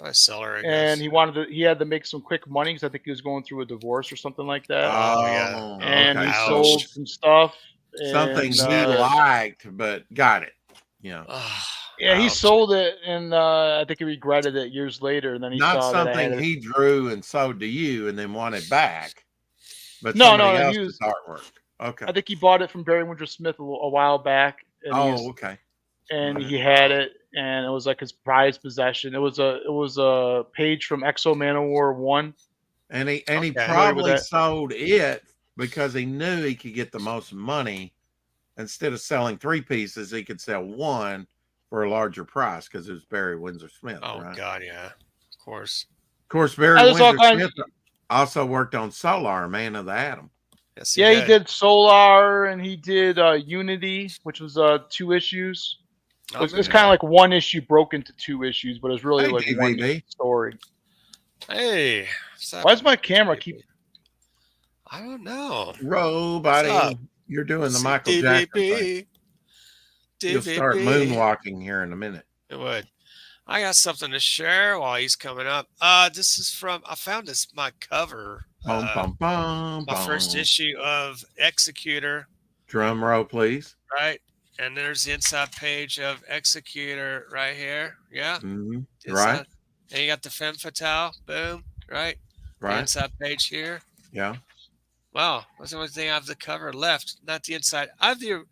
artwork. A seller, I guess. And he had to make some quick money because I think he was going through a divorce or something like that. Oh, yeah. And okay. he Ouch. sold some stuff. Something and, he liked, but got it. Yeah. Yeah, he Ouch. sold it, and I think he regretted it years later. And then he Not saw that I had something it. he drew and sold to you and then wanted back, but No, somebody he else's artwork. Okay. I think he bought it from Barry Windsor Smith a while back. And Okay. and Right. he had it, and it was like his prized possession. It was a page from Exo Man of War 1. And he Okay. probably sold it because he knew he could get the most money. Instead of selling 3 pieces, he could sell 1 for a larger price because it was Barry Windsor Smith. Oh, right? God, yeah. Of course. Of course, Barry There's all Windsor kinds- Smith also worked on Solar, Man of the Atom. Yes, He did Solar, and he did Unity, which was 2 issues. It was Okay. kind of like 1 issue broke into 2 issues, but it was really Hey, like DVD. 1 story. Hey. what's up? Why does my camera keep? I don't know. Robody, What's up? you're doing the Michael Jackson thing. DVB. You'll start moonwalking here in a minute. It would. I got something to share while he's coming up. This is from, I found my cover. Bum, bum, bum, My first bum. issue of Executor, Drum roll, please. right? And there's the inside page of Executor right here. Yeah. Mhm. Inside. Right. And you got the Femme Fatale. Boom. Right. The Right. inside page here. Yeah. Wow. That's the only thing I have the cover left. Not the inside. I have the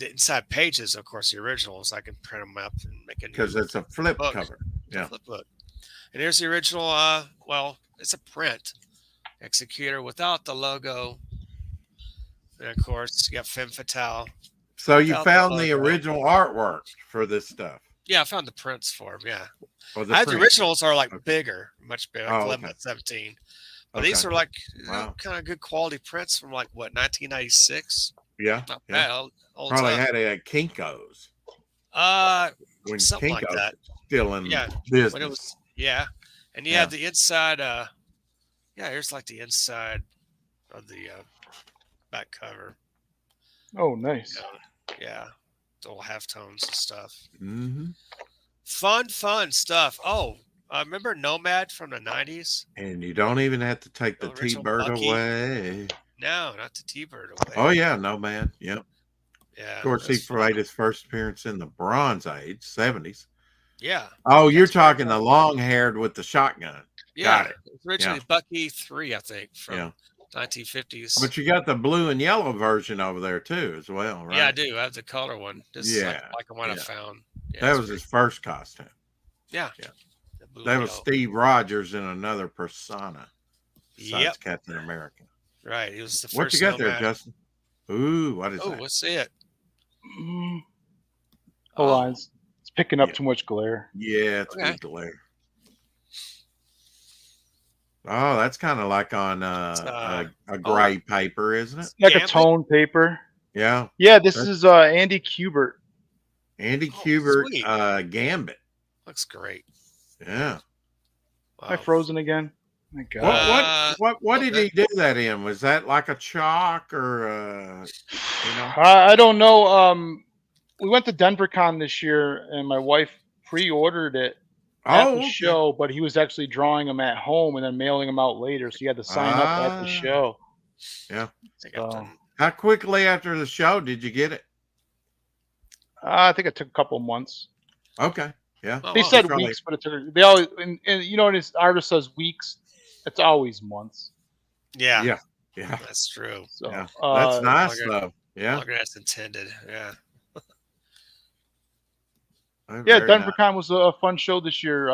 inside pages, of course, the originals. I can print them up and make a new Because it's a flip book. cover. Yeah. Flip book. And here's the original. Well, it's a print Executor without the logo. And of course, you got Femme Fatale. So you Without the found the logo. original artwork for this stuff. Yeah, I found the prints for them. Yeah, Or I had the print. originals are like Okay. bigger, much bigger, like Oh, 11 okay. and 17. But these Okay. are like Wow. kind of good quality prints from like what 1996. Yeah. Not Yeah. bad. Old Probably time. had a Kinko's when Something like Kinko's that. still in Yeah, business. When it was and you Yeah. had the inside. Here's like the inside of the back cover. Oh, nice. Yeah, the little halftones and stuff. Mm-hmm. Fun stuff. Oh, remember Nomad from the 90s? And you don't even have to take the The original T-bird Bucky. away. No, not the T-Bird away. Oh yeah, no man. Yep. Yeah. Of course, he that's fun. made his first appearance in the Bronze Age, 70s. Yeah. Oh, you're That's very talking the long-haired with the shotgun. Yeah. Got it. was originally Bucky 3, I think, from Yeah. 1950s. But you got the blue and yellow version over there too, as well, right? Yeah, I do. I have the color one. This is Yeah, like the one I yeah. found. Yeah, That it's was pretty- his first costume. Yeah. yeah. The blue That and was yellow. Steve Rogers in another persona. Besides Yep. Captain America. Right. He was the first. What you got there, Nomad. Justin? Ooh, what is Oh, that? let's see it. Hold Oh, on, it's picking up Yeah. too much glare. Yeah, it's Okay. big glare. Oh, that's kind of like on a gray paper, isn't it? Like a Gambit? tone paper. Yeah. Yeah, this That's- is Andy Kubert. Andy Oh, Kubert sweet. Gambit. Looks great. Yeah. Am I Wow. frozen again? My God. What did okay. he do that in? Was that like a chalk or you know? I don't know. We went to DenverCon this year, and my wife pre-ordered it at the okay. show, but he was actually drawing them at home and then mailing them out later, so you had to sign up at the Ah. show. Yeah. I think I've done- How quickly after the show did you get it? I think it took a couple months. Okay. Yeah. Oh, They wow. said probably- weeks, but it took. They always and you know, when this artist says weeks, it's always months. Yeah, Yeah. Yeah. that's true. So Yeah. That's nice longer- though. Yeah. Longer as intended. Yeah. Yeah, Very nice. DenverCon was a fun show this year.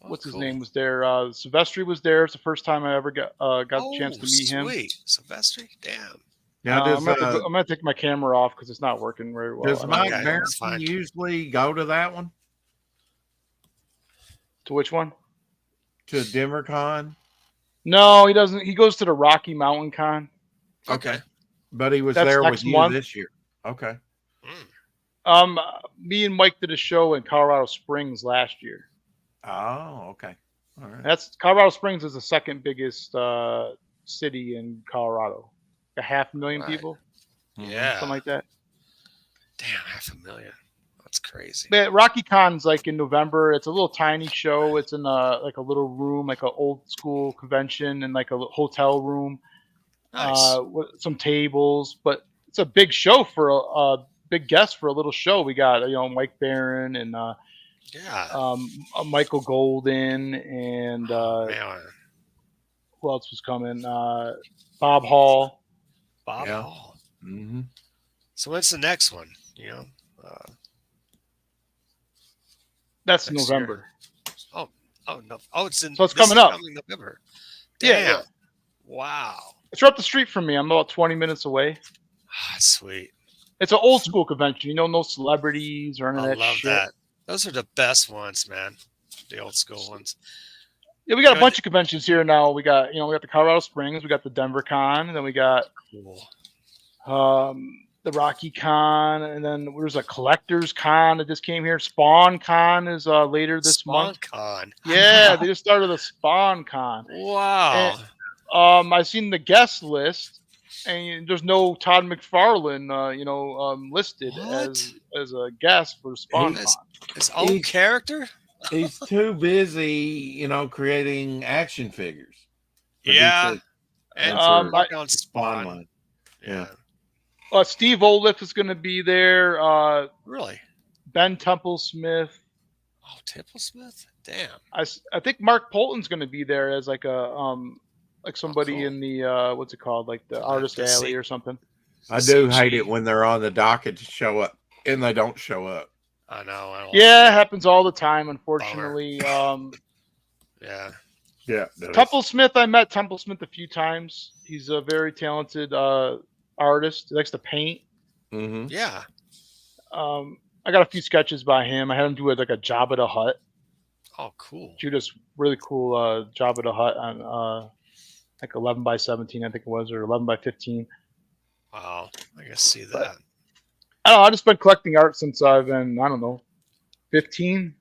What's his cool. name was there? Silvestri was there. It's the first time I ever got the chance to meet him. Sweet. Silvestri? Damn. Now I'm gonna take my camera off because it's not working very well. does I don't Mike know. Okay, that's Barron fine. usually go to that one? To which one? To DenverCon? No, he doesn't. He goes to the Rocky Mountain Con. Okay. But he was That's there with next you month. this year. Okay. Me and Mike did a show in Colorado Springs last year. Oh, okay. All right. That's Colorado Springs is the second biggest city in Colorado. 500,000 people. Yeah. Something like that. Damn, 500,000. That's crazy. But Rocky Con's like in November. It's a little tiny show. It's in like a little room, like an old school convention and like a hotel room. Nice. With some tables, but it's a big show for a big guest for a little show. We got Mike Barron and Michael Golden and who else was coming? Bob Hall. Bob Hall. Mm-hmm. So what's the next one? That's November. Year. Oh no! Oh, it's in. So it's coming up. Coming November. Damn. Yeah. Wow. It's right up the street from me. I'm about 20 minutes away. That's sweet. It's an old school convention. No celebrities or any of that I love shit. that. Those are the best ones, man. The old school ones. Yeah, we got a bunch of conventions here now. We got the Colorado Springs, we got the Denver Con, and then we got the Rocky Con, and then there's a Collectors Con that just came here. Spawn Con is later this month. Spawn Con. Yeah, they just started a Spawn Con. Wow. And, I've seen the guest list, and there's no Todd McFarlane, listed as a guest for Spawn Con. His own character? He's too busy, creating action figures. Yeah. And working on Spawn. Yeah. Steve Oliff is going to be there. Really? Ben Templesmith. Oh, Templesmith? Damn. I think Mark Polton's going to be there as like a somebody in the what's it called, like the Artist Alley or something. I do hate it when they're on the docket to show up and they don't show up. I know. It happens all the time, unfortunately. Yeah. Templesmith, I met Templesmith a few times. He's a very talented artist. He likes to paint. Mm-hmm. Yeah. I got a few sketches by him. I had him do like a Jabba the Hutt. Oh, cool. Judas, really cool Jabba the Hutt on like 11 by 17, I think it was, or 11 by 15. Wow, I can see that. I don't know. I've just been collecting art since I've been, 15.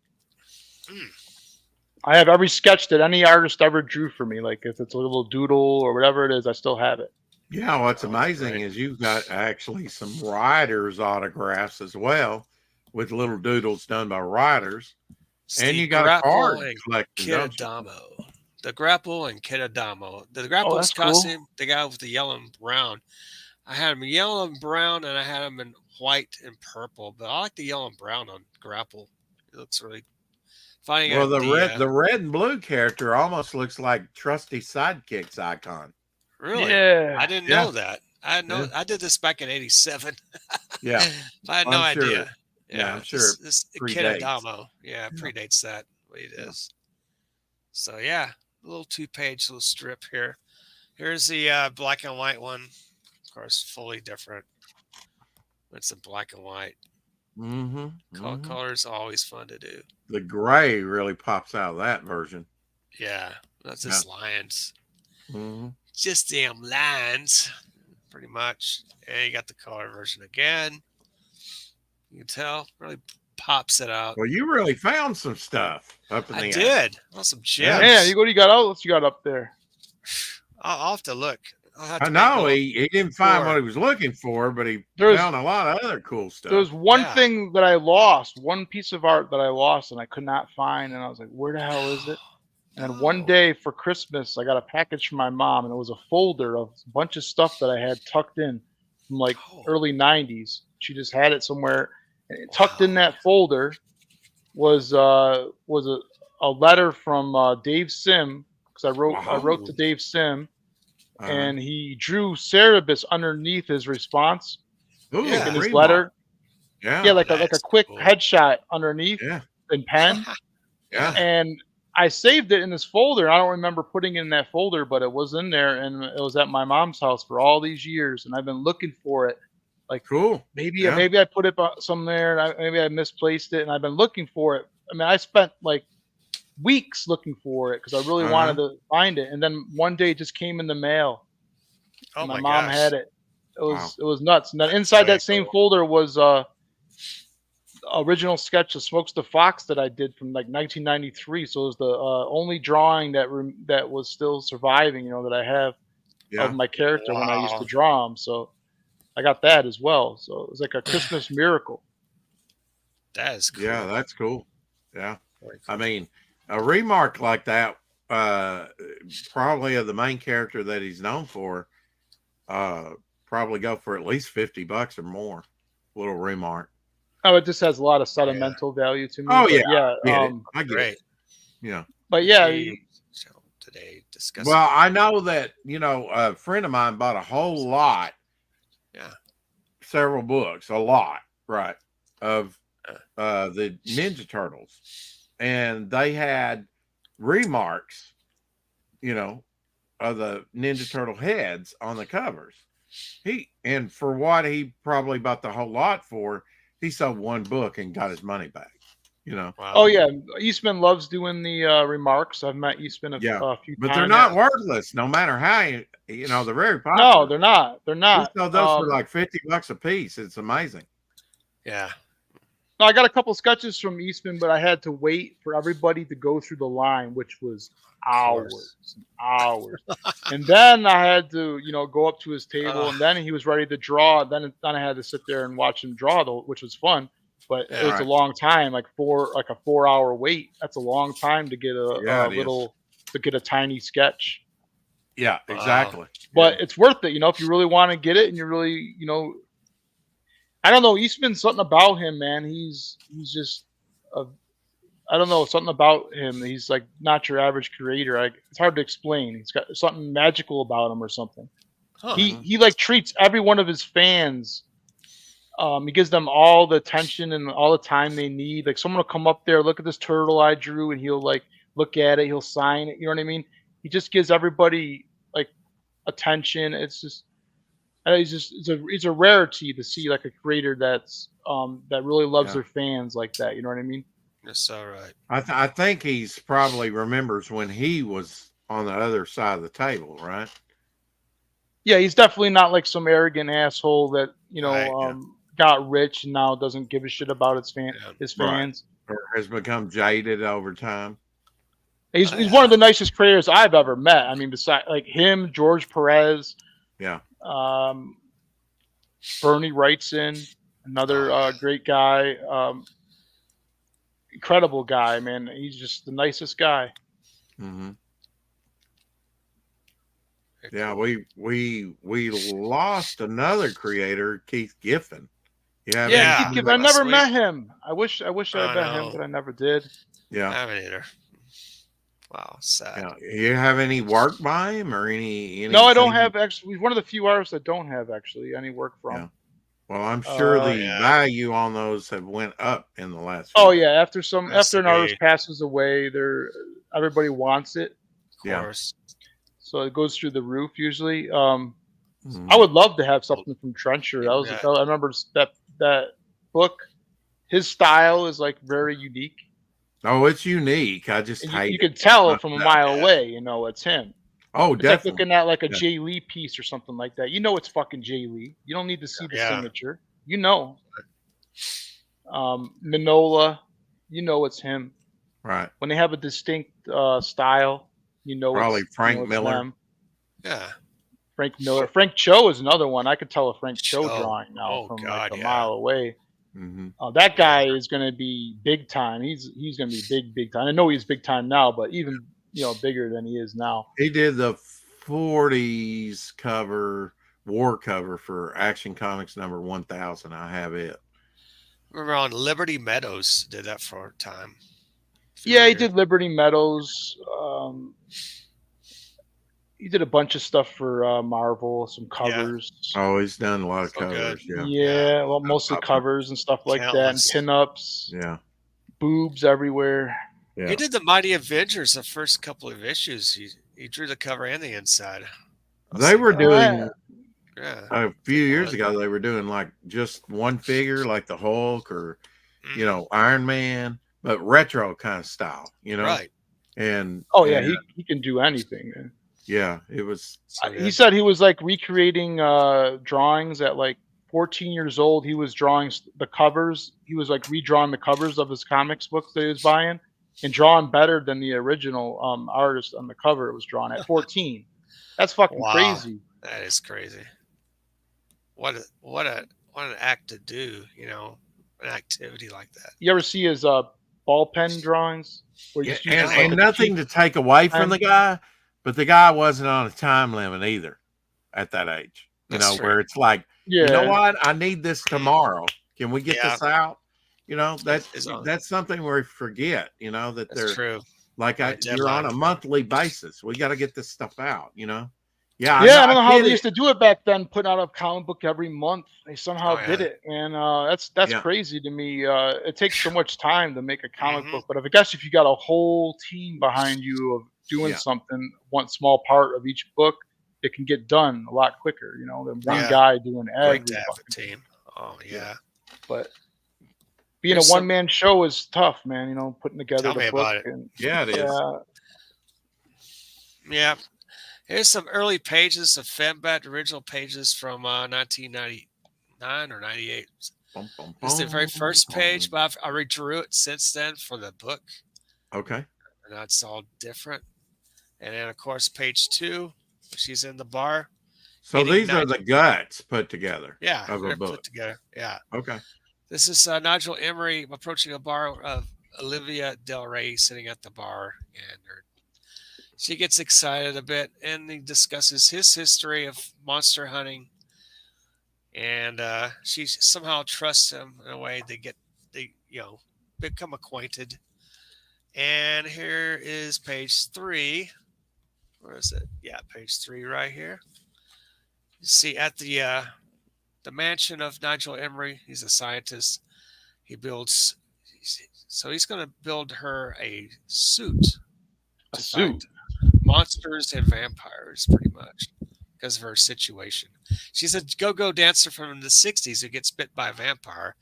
I have every sketch that any artist ever drew for me. Like if it's a little doodle or whatever it is, I still have it. Yeah, what's amazing is you've got actually some writers' autographs as well, with little doodles done by writers. Steve and you got a card collection. Kid Adamo. The Grapple and Kid Adamo. The Grapple's costume, cool. The guy with the yellow and brown. I had him yellow and brown, and I had him in white and purple. But I like the yellow and brown on Grapple. It looks really funny. Well, the red and blue character almost looks like Trusty Sidekick's icon. Really? Yeah. I didn't know that. I did this back in '87. Yeah. I had no idea. Yeah, I'm sure. This Kid Adamo. Yeah, predates that. What it is. So yeah, a little 2-page little strip here. Here's the black and white one. Of course, fully different. It's in black and white. Mm-hmm. Color is always fun to do. The gray really pops out of that version. Yeah, that's just lions. Mm-hmm. Just damn lines, pretty much. And you got the color version again. You can tell, really pops it out. Well, you really found some stuff up in the I did. Oh, some gems. Yeah, what do you got out? What you got up there? I'll have to look. I know he didn't find what he was looking for, but he found a lot of other cool stuff. There was one thing that I lost, one piece of art that I lost, and I could not find, and I was like, where the hell is it? And one day for Christmas, I got a package from my mom, and it was a folder of a bunch of stuff that I had tucked in from like early 90s. She just had it somewhere. And tucked in that folder was a letter from Dave Sim, because I wrote to Dave Sim, and he drew Cerebus underneath his response in his letter. Yeah, like a quick headshot underneath in pen. Yeah, and I saved it in this folder. I don't remember putting it in that folder, but it was in there, and it was at my mom's house for all these years, and I've been looking for it. Like, cool. Maybe I put it somewhere, and maybe I misplaced it, and I've been looking for it. I mean, I spent like weeks looking for it because I really wanted to find it, and then one day it just came in the mail. Oh my mom had it. It was nuts. And then inside that same folder was original sketch of Smokes the Fox that I did from like 1993. So it was the only drawing that was still surviving, that I have of my character when I used to draw him. So I got that as well. So it was like a Christmas miracle. That is cool. Yeah, that's cool. Yeah. Cool. I mean, a remark like that, probably of the main character that he's known for, probably go for at least $50 or more. Little remark. Oh, it just has a lot of sentimental value to me. Oh yeah, yeah. I get it. Yeah. But yeah. So today discussing. Well, I know that a friend of mine bought a whole lot. Yeah. Several books, a lot, right, of the Ninja Turtles, and they had remarks, of the Ninja Turtle heads on the covers. And for what he probably bought the whole lot for, he sold one book and got his money back. Wow. Oh yeah, Eastman loves doing the remarks. I've met Eastman a few times. But they're not worthless, no matter how they're very popular. No, they're not. They're not. We sell those for like $50 a piece. It's amazing. Yeah. No, I got a couple sketches from Eastman, but I had to wait for everybody to go through the line, which was hours and hours. And then I had to, go up to his table, and then he was ready to draw. Then I had to sit there and watch him draw, which was fun. But it was a long time, like a 4-hour wait. That's a long time to get to get a tiny sketch. Yeah, exactly. But it's worth it, if you really want to get it and you really, I don't know. Eastman's something about him, man. He's just, I don't know, something about him. He's like not your average creator. It's hard to explain. He's got something magical about him or something. Huh. He like treats every one of his fans. He gives them all the attention and all the time they need. Like someone will come up there, look at this turtle I drew, and he'll like look at it, he'll sign it. You know what I mean? He just gives everybody like attention. It's just. It's a rarity to see like a creator that's that really loves their fans like that. You know what I mean? That's all right. I think he's probably remembers when he was on the other side of the table, right? Yeah, he's definitely not like some arrogant asshole that got rich and now doesn't give a shit about his fans. Right. Or has become jaded over time. He's one of the nicest creators I've ever met. I mean, besides like him, George Perez. Yeah. Bernie Wrightson, another great guy, incredible guy, man. He's just the nicest guy. Mm-hmm. Yeah, we lost another creator, Keith Giffen. Yeah, Keith Giffen. I never met him. I wish I met him, but I never did. Yeah, I haven't either. Wow, sad. You have any work by him or any? No, I don't have actually. He's one of the few artists that don't have actually any work from. Yeah. Well, I'm sure the value on those have went up in the last. Oh yeah, after an artist passes away, everybody wants it. Of course. So it goes through the roof usually. I would love to have something from Trencher. I remember that book. His style is like very unique. Oh, it's unique. I just hate you can tell it from a mile away. It's him. Oh, it's definitely. Like looking at like a Jay Lee piece or something like that. It's fucking Jay Lee. You don't need to see the signature. Manola, it's him. Right. When they have a distinct style, probably Frank Miller. Them. Yeah. Frank Miller. Frank Cho is another one. I could tell a Frank Cho drawing now from like a mile away. Mm-hmm. That guy is going to be big time. He's going to be big time. I know he's big time now, but even bigger than he is now. He did the 40s war cover for Action Comics number 1000. I have it. We're on Liberty Meadows. Did that for a time. Yeah, he did Liberty Meadows. He did a bunch of stuff for Marvel, some covers. Yeah. Oh, he's done a lot of covers. Good. Yeah. Well, mostly covers and stuff like that, and pinups. Yeah. Boobs everywhere. Yeah. He did the Mighty Avengers, the first couple of issues. He drew the cover and the inside. They were doing a few years ago. They were doing like just one figure, like the Hulk or Iron Man, but retro kind of style. Right. And he can do anything, man. Yeah, it was. He said he was like recreating drawings at like 14 years old, he was drawing the covers. He was like redrawing the covers of his comics books that he was buying and drawing better than the original artist on the cover it was drawn at 14. That's fucking crazy. That is crazy. What an act to do, you know, an activity like that. You ever see his ball pen drawings? Where and nothing to take away from the guy, but the guy wasn't on a time limit either at that age. You know, where it's like, you know what? I need this tomorrow. Can we get this out? You know, that's something we forget, you know, that they're true. Like you're on a monthly basis. We got to get this stuff out, you know? Yeah. I don't know how they used to do it back then, putting out a comic book every month. They somehow did it. And that's crazy to me. It takes so much time to make a comic book. But I guess if you got a whole team behind you of doing something, one small part of each book, it can get done a lot quicker, you know, than one guy doing everything. Team. Oh, yeah. But being a one-man show is tough, man, you know, putting together the book. It is. Yeah. Here's some early pages of Fembat, original pages from 1999 or 98. This is the very first page, but I redrew it since then for the book. Okay. And that's all different. And then, of course, page 2, she's in the bar. So these are the guts put together. Yeah, of a book. Put together. Yeah. Okay. This is Nigel Emery approaching a bar of Olivia Del Rey sitting at the bar, and she gets excited a bit, and he discusses his history of monster hunting, and she somehow trusts him in a way they become acquainted. And here is page 3. Where is it? Yeah, page 3 right here. You see at the mansion of Nigel Emery. He's a scientist. He's going to build her a suit. A suit. Monsters and vampires, pretty much, because of her situation. She's a go-go dancer from the 60s who gets bit by a vampire.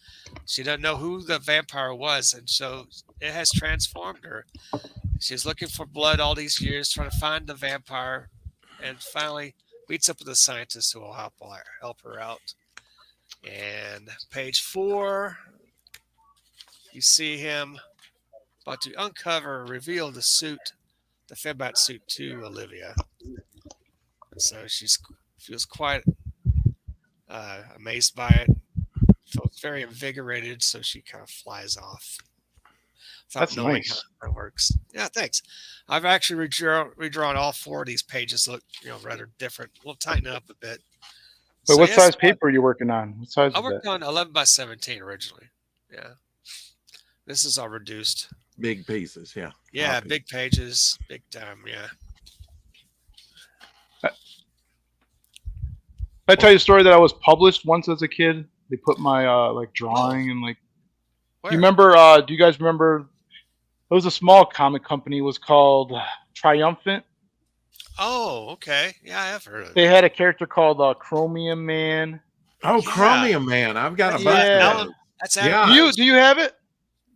She doesn't know who the vampire was, and so it has transformed her. She's looking for blood all these years, trying to find the vampire, and finally meets up with a scientist who will help her out. And page 4, you see him about to uncover, reveal the suit, the Fembat suit to Olivia. And so she feels quite amazed by it. Feels very invigorated, so she kind of flies off. That's nice. How that works. Yeah, thanks. I've actually redrawn all 4 of these pages. Look, rather different. We'll tighten it up a bit. But what size paper are you working on? What size? I worked on 11 by 17 originally. Yeah. This is all reduced. Big pieces, yeah. Yeah, big pages, big time, yeah. I tell you a story that I was published once as a kid. They put my drawing and like. Where? Do you remember? Do you guys remember? It was a small comic company. It was called Triumphant. Oh, okay. Yeah, I have heard of it. They had a character called Chromium Man. Oh, Chromium Man! I've got a bunch of those. That's Do you have it?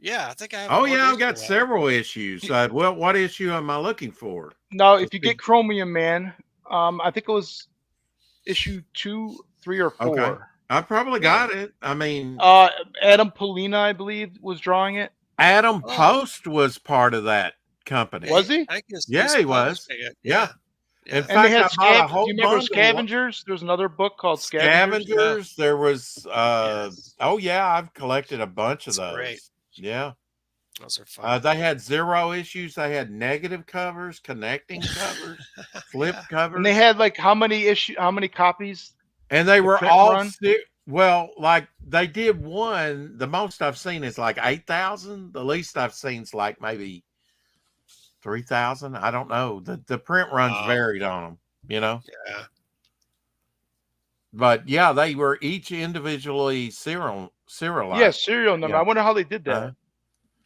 Yeah, I think I have. Oh yeah, I've got several issues. Well, what issue am I looking for? No, if you get Chromium Man, I think it was issue 2, 3, or 4. Okay. I probably got it. I mean, Adam Polina, I believe, was drawing it. Adam Post was part of that company. Was he? Yeah, he was. Yeah. In fact, I bought a whole do you remember Scavengers? There's another book called Scavengers. There was. Oh yeah, I've collected a bunch of those. Great. Yeah. Those are fun. They had 0 issues. They had negative covers, connecting covers, flip covers. And they had like how many copies? And they were all well, like they did one. The most I've seen is like 8,000. The least I've seen is like maybe 3,000. I don't know. The print runs varied on them, Yeah. But yeah, they were each individually serialized. Yeah, serial number. I wonder how they did that.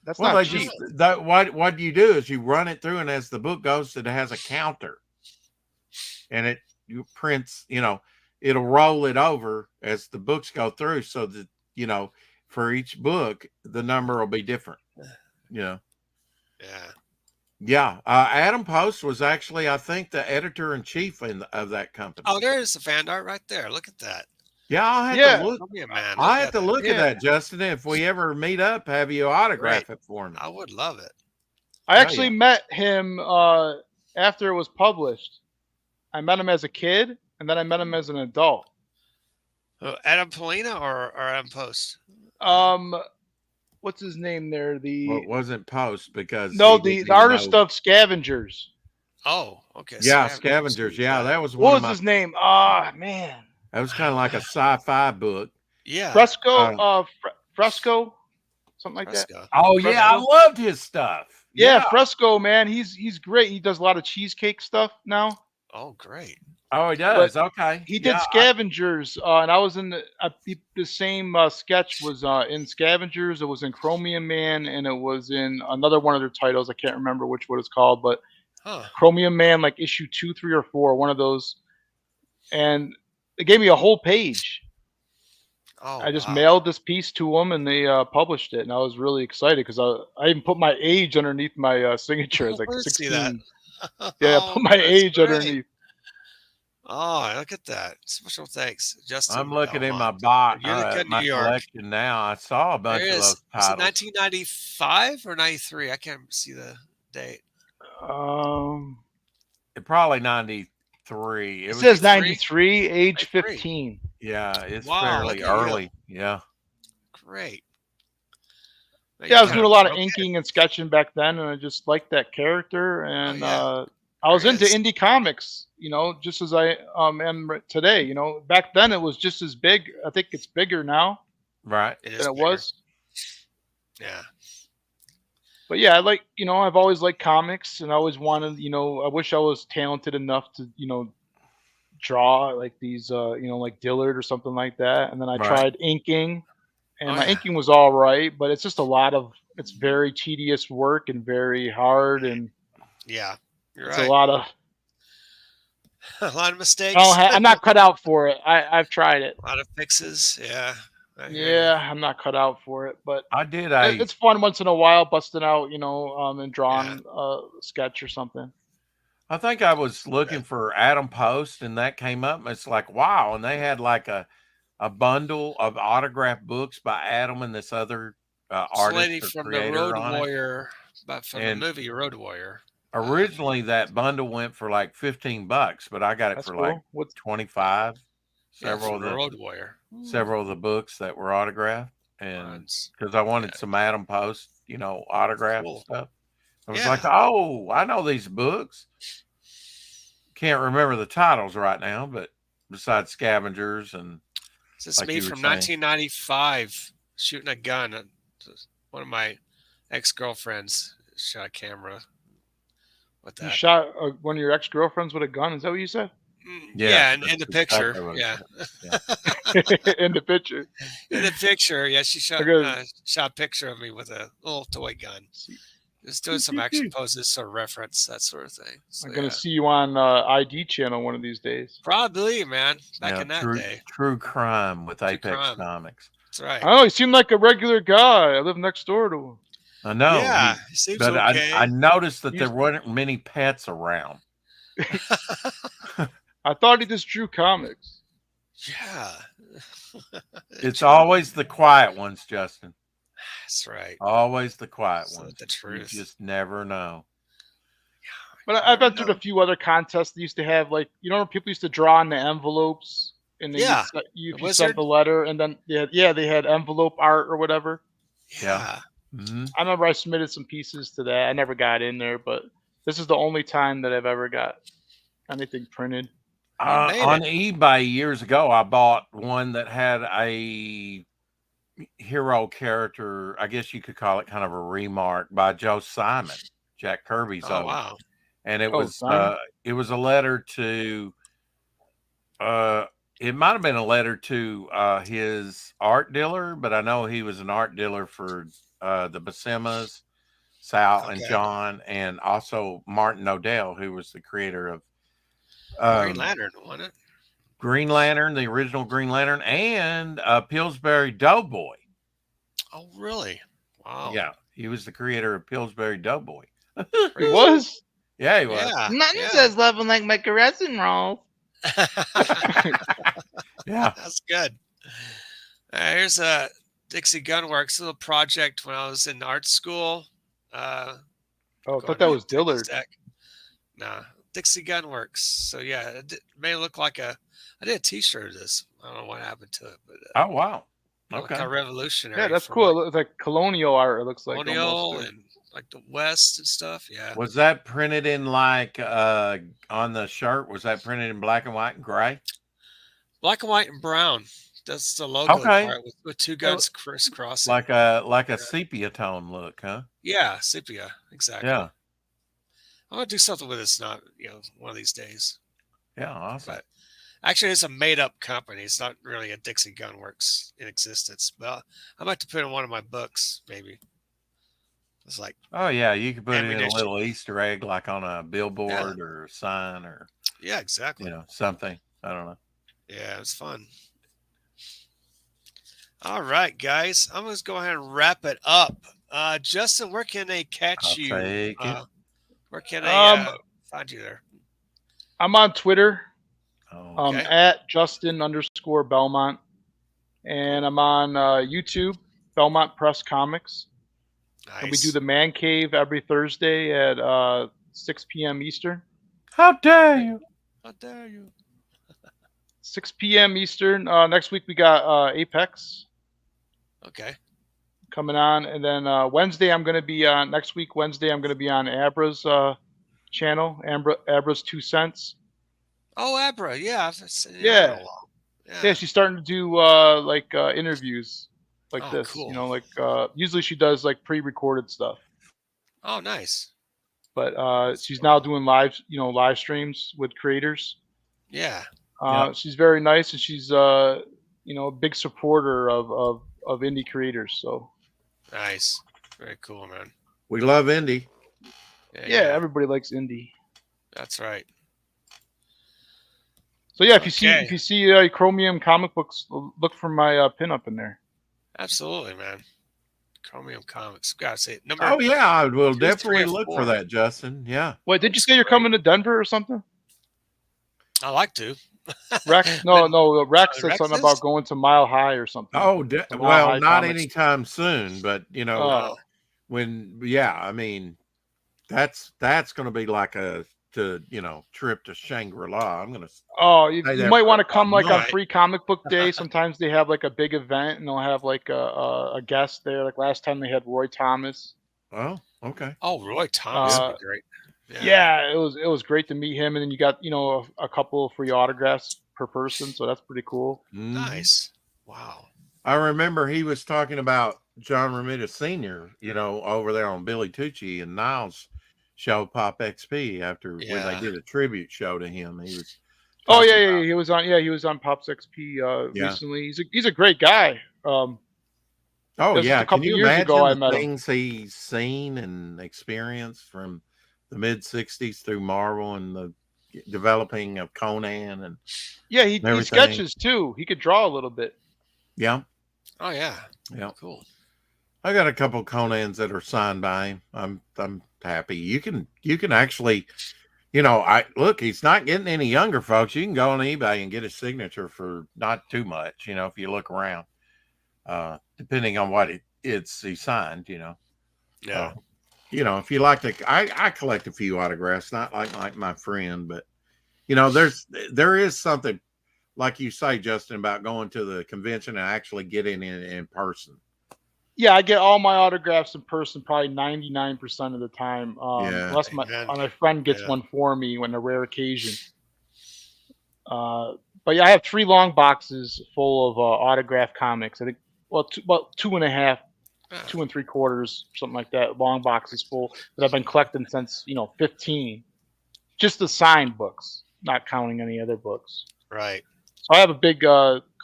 That's not cheap. What you do is you run it through, and as the book goes, it has a counter, and you prints. It'll roll it over as the books go through, so that for each book the number will be different. Yeah. Adam Post was actually, I think, the editor in chief of that company. Oh, there's the fan art right there. Look at that. Yeah, I'll have to look. Chromium Man. I have to at that. look at that, Justin. If we ever meet up, have you autograph it for me. I would love it. I actually met him after it was published. I met him as a kid, and then I met him as an adult. Adam Polina or Adam Post? What's his name there? It wasn't Post because the artist of Scavengers. Oh, okay. Yeah, Scavengers. Yeah, that was what was his name? Oh man, that was kind of like a sci-fi book. Yeah, Fresco, something like that. Oh Fresco. yeah, I loved his stuff. Yeah, Fresco, man, he's great. He does a lot of cheesecake stuff now. Oh, great. Oh, he does. But okay. He did Scavengers, and I was in the same sketch was in Scavengers. It was in Chromium Man, and it was in another one of their titles. I can't remember what it's called, but Chromium Man, like issue 2, 3, or 4, one of those. And they gave me a whole page. Oh, I just mailed this piece to them, and they published it, and I was really excited because I even put my age underneath my signature. It's like 16. Yeah, I put my age underneath. Oh, look at that! Special thanks, Justin. I'm looking in my box, my collection now. I saw a bunch of those titles. Is it 1995 or 93? I can't see the date. It probably 93. It says 93, age 15. Yeah, it's fairly early. Yeah. Great. Yeah, I was doing a lot of inking and sketching back then, and I just liked that character. And I was into indie comics, just as I am today. Back then it was just as big. I think it's bigger now. Right. Than it was. Yeah. But yeah, I've always liked comics, and I always wanted, I wish I was talented enough to, draw like these, like Dillard or something like that. And then I tried inking, and my inking was all right, but it's just it's very tedious work and very hard. And yeah, you're it's right. a lot of mistakes. I'm not cut out for it. I've tried it. A lot of fixes. Yeah. Yeah, I'm not cut out for it, but I did. It's fun once in a while, busting out, and drawing a sketch or something. I think I was looking for Adam Post, and that came up. And it's like, wow! And they had like a bundle of autographed books by Adam and this other artist lady from the Road Warrior, from the movie Road Warrior. Originally, that bundle went for like $15, but I got it for like 25. Several of the Road Warrior. Several of the books that were autographed, and because I wanted some Adam Post, autograph stuff. I was like, oh, I know these books. Can't remember the titles right now, but besides Scavengers and this is me from 1995 shooting a gun. One of my ex-girlfriends shot a camera with that. You shot one of your ex-girlfriends with a gun? Is that what you said? Yeah, in the picture. Yeah. In the picture. In the picture, yeah. She shot a picture of me with a little toy gun. Just doing some action poses, sort of reference, that sort of thing. So, I'm going to see you on ID channel one of these days. Probably, man. Back in that day. True crime with Apex Comics. That's right. I know, he seemed like a regular guy. I live next door to him. I know. Yeah, he seems but okay. I noticed that there weren't many pets around. I thought he just drew comics. Yeah. It's always the quiet ones, Justin. That's right. Always the quiet ones. The truth. You just never know. But I've entered a few other contests that used to have, like, people used to draw in the envelopes, and you sent the letter, and then they had envelope art or whatever. Yeah. Mm-hmm. I remember I submitted some pieces to that. I never got in there, but this is the only time that I've ever got anything printed. On eBay years ago, I bought one that had a hero character. I guess you could call it kind of a remark by Joe Simon, Jack Kirby's own. Wow. And it was a letter to it might have been a letter to his art dealer, but I know he was an art dealer for the Buscema's, Sal and John, and also Martin Odell, who was the creator of Green Lantern, wasn't it? Green Lantern, the original Green Lantern, and Pillsbury Doughboy. Oh, really? Wow. Yeah, he was the creator of Pillsbury Doughboy. He was? Yeah, he was. Yeah. Nothing says loving like my resin rolls. Yeah. That's good. Here's a Dixie Gunworks little project when I was in art school. I Going thought to that was Texas Dillard. Tech. Nah, Dixie Gunworks. So yeah, it made it look like I did a T-shirt of this. I don't know what happened to it, but Oh wow. look Okay. kind of revolutionary. Yeah, that's from like cool. It's like colonial art. It looks like almost. colonial and like the West and stuff. Yeah, Was that printed in like on the shirt? Was that printed in black and white and gray? black and white and brown. That's the logo Okay. part with two guns crisscrossing. Like a Yeah, sepia tone look, huh? yeah, sepia, exactly. Yeah. I'm gonna do something with this, not one of these days. Yeah, awesome. But actually, it's a made-up company. It's not really a Dixie Gunworks in existence. But I might have to put it in one of my books, maybe. It's like Oh yeah, you could put it in a ammunition. little Easter egg, like on a Yeah, billboard or a sign or yeah, exactly. something. I don't know. Yeah, it's fun. All right, guys, I'm gonna go ahead and wrap it up. Justin, where can they catch I'll you? take it. Where can they find you there? I'm on Twitter. Oh, Okay. At Justin_Belmont, and I'm on YouTube, Belmont Press Comics. Nice. And we do the Man Cave every Thursday at 6 p.m. Eastern. how dare you? How dare you? 6 p.m. Eastern. Next week we got Apex Okay. coming on, and then Wednesday I'm going to be on. Next week Wednesday I'm going to be on Abra's channel, Abra's 2 Cents. Oh, Abra, yeah, I've seen her Yeah. in a while. Yeah, she's starting to do interviews like this. Cool. Usually she does like pre-recorded stuff, Oh, nice. but she's now doing live streams with creators. Yeah. She's very nice, and she's a big supporter of indie creators. So Nice. Very cool, man. We love indie. yeah, everybody likes indie. That's right. So yeah, if you see Chromium comic books, look for my pinup in there. Absolutely, man. Chromium Comics. Gotta say it. Number. Oh yeah, I will 2, 3, definitely or look 4. for that, Justin. Yeah. Wait, did you say you're coming to Denver or something? I like to. Rex? No. Rex said Rex something is? about going to Mile High or something. Oh, Mile well, High not Comics. anytime soon, but Oh. I mean, that's going to be like a trip to Shangri-La. I'm going to. Oh, you might want to come like on Right. Free Comic Book Day. Sometimes they have like a big event, and they'll have like a guest there. Like last time they had Roy Thomas. Oh, okay. Oh, Roy Thomas would be great. Yeah, it was great to meet him, and then you got a couple of free autographs per person, so that's pretty cool. Nice. Wow. I remember he was talking about John Romita Sr., over there on Billy Tucci and Niles' show Pop XP after when they did a tribute show to him. He was. Oh yeah, he was on. Yeah, he was on Pops XP recently. He's a great guy. Oh yeah, a couple can you years imagine ago I the met him. things he's seen and experienced from the mid '60s through Marvel and the developing of Conan and he sketches too. He could draw a little bit. Yeah. Oh yeah. Yeah. Cool. I got a couple Conans that are signed by him. I'm happy. You can actually, he's not getting any younger, folks. You can go on eBay and get his signature for not too much, if you look around. Depending on what he signed, Yeah. If you like to, I collect a few autographs, not like my friend, but there is something, like you say, Justin, about going to the convention and actually getting in person. Yeah, I get all my autographs in person probably 99% of the time. Unless my friend gets one for me when a rare occasion. But yeah, I have 3 long boxes full of autographed comics. I think, about 2.5, 2 3/4, something like that. Long boxes full that I've been collecting since 15. Just the signed books, not counting any other books. Right. So I have a big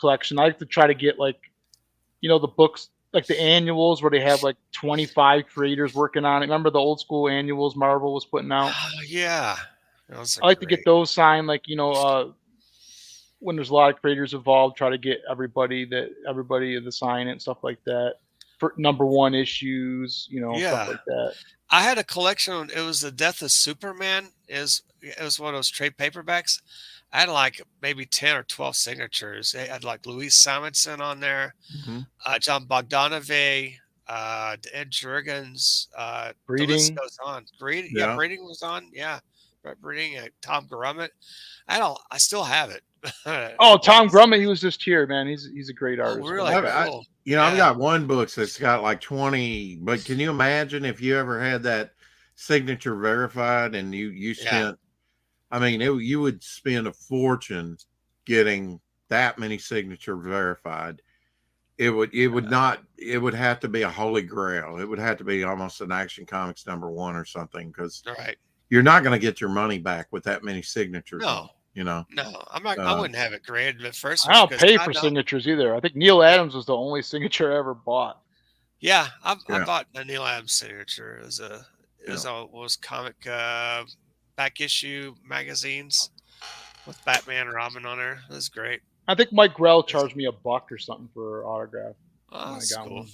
collection. I like to try to get the books, like the annuals where they have like 25 creators working on it. Remember the old school annuals Marvel was putting out? Oh, yeah. I like to get those signed, when there's a lot of creators involved, try to get everybody to sign it and stuff like that. For #1 issues, stuff like that. I had a collection. It was the Death of Superman. It was one of those trade paperbacks. I had like maybe 10 or 12 signatures. They had like Louise Simonson on there, Mm-hmm. John Bogdanove, Ed Jurgens. The list Breeding. goes on. Breeding, yeah, Yeah. Breeding was on. Yeah, Breeding. Tom Grummett. I still have it. Oh, Tom Nice. Grummett, he was just here, man. He's a great Oh, artist. really cool. I've Yeah. got one book that's got like 20, but can you imagine if you ever had that signature verified and you Yeah. spent, I mean, you would spend a fortune getting that many signature verified. It would have to be a holy grail. It would have to be almost an Action Comics #1 or something, because Right. you're not going to get your money back with that many signatures on, No. you know. No, I'm not. I wouldn't have it graded at first I don't because pay God for knows. signatures either. I think Neil Adams was the only signature I ever bought. Yeah, I Yeah. bought a Neil Adams signature. It was what was comic back issue magazines with Batman and Robin on there. It was great. I think Mike Grell charged me $1 or something for autograph. Oh, that's cool. One.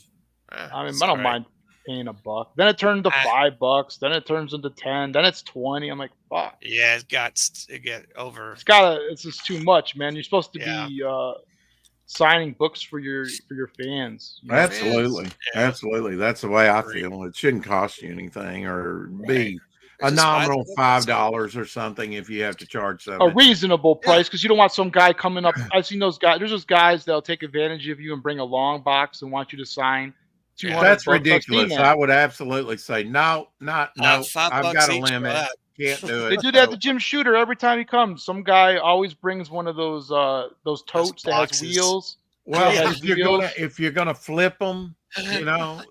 Yeah, I mean, it's I don't all right. mind paying $1. Then it turned to $5. Then it turns into 10. Then it's 20. I'm like, fuck. Yeah, it get over. It's just too much, man. You're supposed to be signing books for your fans. You know? Absolutely. Yeah. Absolutely. That's the way I Agree. feel. It shouldn't cost you anything or Right. be a Just buy the nominal book. $5 or something if you have to charge A something. reasonable price, because you don't want some guy coming up. I've seen those guys. There's those guys that'll take advantage of you and bring a long box and want you to sign 200 That's books. ridiculous. I would absolutely say no. $5 I've got a each for limit. that. Can't do it. They do that to Jim Shooter every time he comes. Some guy always brings one of those totes that has boxes. wheels. Well, Yeah, if you're gonna flip them,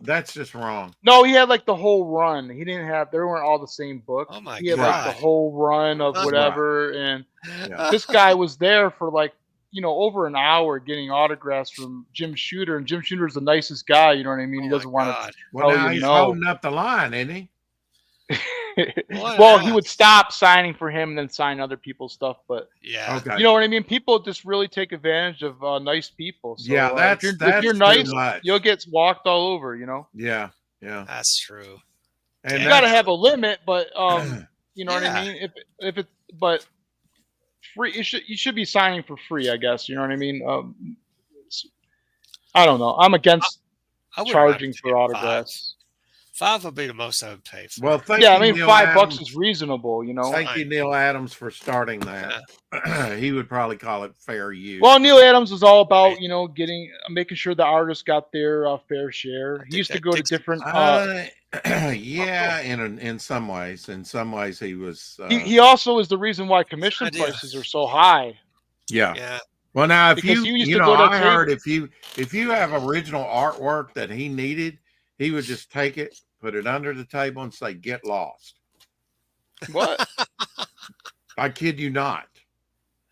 that's just wrong. No, he had like the whole run. He didn't have. They weren't all the same book. Oh my He had god! like the whole run of That's whatever, and Yeah. this guy was there for like over an hour getting autographs from Jim Shooter, and Jim Shooter's the nicest guy. You know what I mean? Oh He doesn't my want God. to. Well, now you he's no. holding up the line, isn't he? Well, he would stop signing for him and then sign other people's stuff, but Yeah. Okay. you know what I mean? People just really take advantage of nice people. So, Yeah, that's if you're too nice, much. you'll get walked all over. You know. Yeah, yeah. That's true. And You got to have a limit, but you know what Yeah. I mean. If it, but free, you should be signing for free, I guess. You know what I mean. I don't know. I'm against I wouldn't charging mind for paying $autographs. $5 would be the most I would pay for. well, thank Yeah, you, I mean, Neil $5 Adams. is reasonable. You know. Thank you, Neil Adams, for starting that. He would probably call it fair use. Well, Neil Adams was all about making sure the artists got their fair share. He used to go to different. Yeah, in some ways. In some ways, he was. He also is the reason why commission prices are so high. Yeah. Yeah. Well, now if Because you you used you to know, go to I heard if you have original artwork that he needed, he would just take it, put it under the table, and say, "Get lost." What? I kid you not.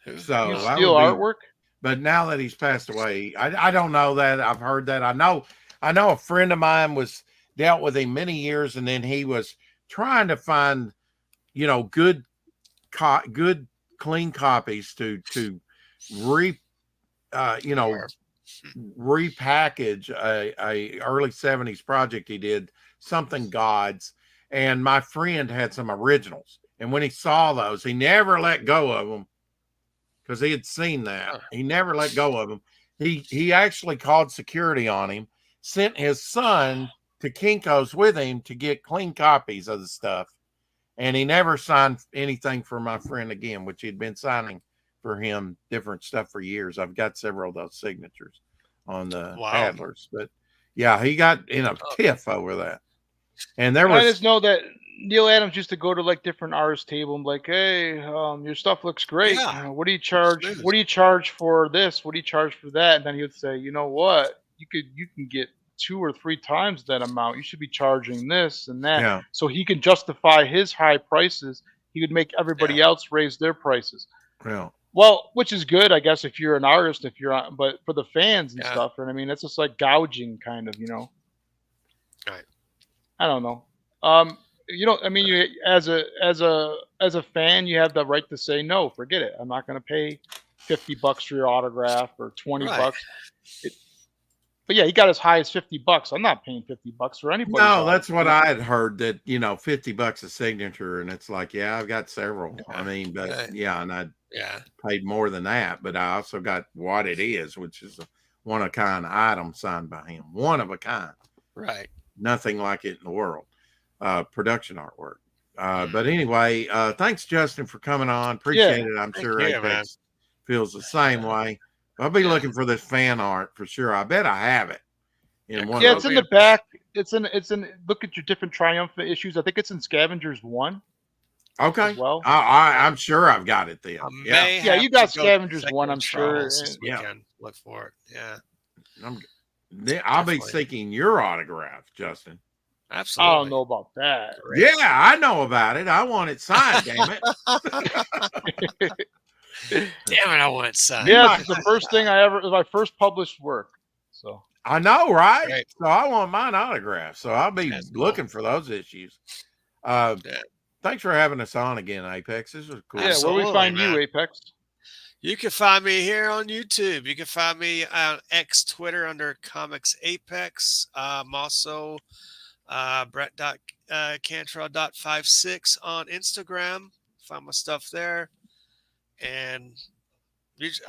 So You that steal would be- artwork? But now that he's passed away, I don't know that. I've heard that. I know a friend of mine was dealt with him many years, and then he was trying to find, good clean copies to repackage a early 70s project he did, something gods. And my friend had some originals. And when he saw those, he never let go of them because he had seen that. He never let go of them. He actually called security on him, sent his son to Kinko's with him to get clean copies of the stuff. And he never signed anything for my friend again, which he'd been signing for him different stuff for years. I've got several of those signatures on the Adlers. But yeah, he got in a tiff over that. And I just know that Neil Adams used to go to like different artists' table and be like, "Hey, your stuff looks great. Yeah. What do you charge? What do you charge for this? What do you charge for that?" And then he would say, "You know what? You can get 2 or 3 times that amount. You should be charging this and that." Yeah. So he can justify his high prices. He would make everybody else raise their prices. Yeah. Well, which is good, I guess, if you're an artist, but for the fans and stuff, and I mean, it's just like gouging, kind of, Right. I don't know. I mean, you as a fan, you have the right to say no. Forget it. I'm not going to pay $50 for your autograph or $20. But yeah, he got as high as $50. I'm not paying $50 for anybody. No, that's what I had heard, that $50 a signature, and it's like, yeah, I've got several. I mean, but yeah, and Yeah. paid more than that, but I also got What It Is, which is a one-of-a-kind item signed by him. One of a kind. Right. Nothing like it in the world. Production artwork. But anyway, thanks, Justin, for coming on. Appreciate it. I'm sure you, Apex feels the same way. I'll be looking for this fan art for sure. I bet I have it. Yeah, it's in the back. It's in. Look at your different Triumphant issues. I think it's in Scavengers 1. Okay. Well, I'm sure I've got it then. Yeah, you got Scavengers 1. I'm sure. This weekend. Look for it. Yeah. I'll be seeking your autograph, Justin. Absolutely. I don't know about that. Great. Yeah, I know about it. I want it signed, damn it. Damn it, I want it signed. Yeah, it's the first thing it was my first published work. So I know, right? So I want mine autographed. So I'll be looking for those issues. Thanks for having us on again, Apex. This was cool. Yeah, where we find you, Apex? You can find me here on YouTube. You can find me on Twitter under Comics Apex. I'm also Brett.Cantrell.56 on Instagram. Find my stuff there. And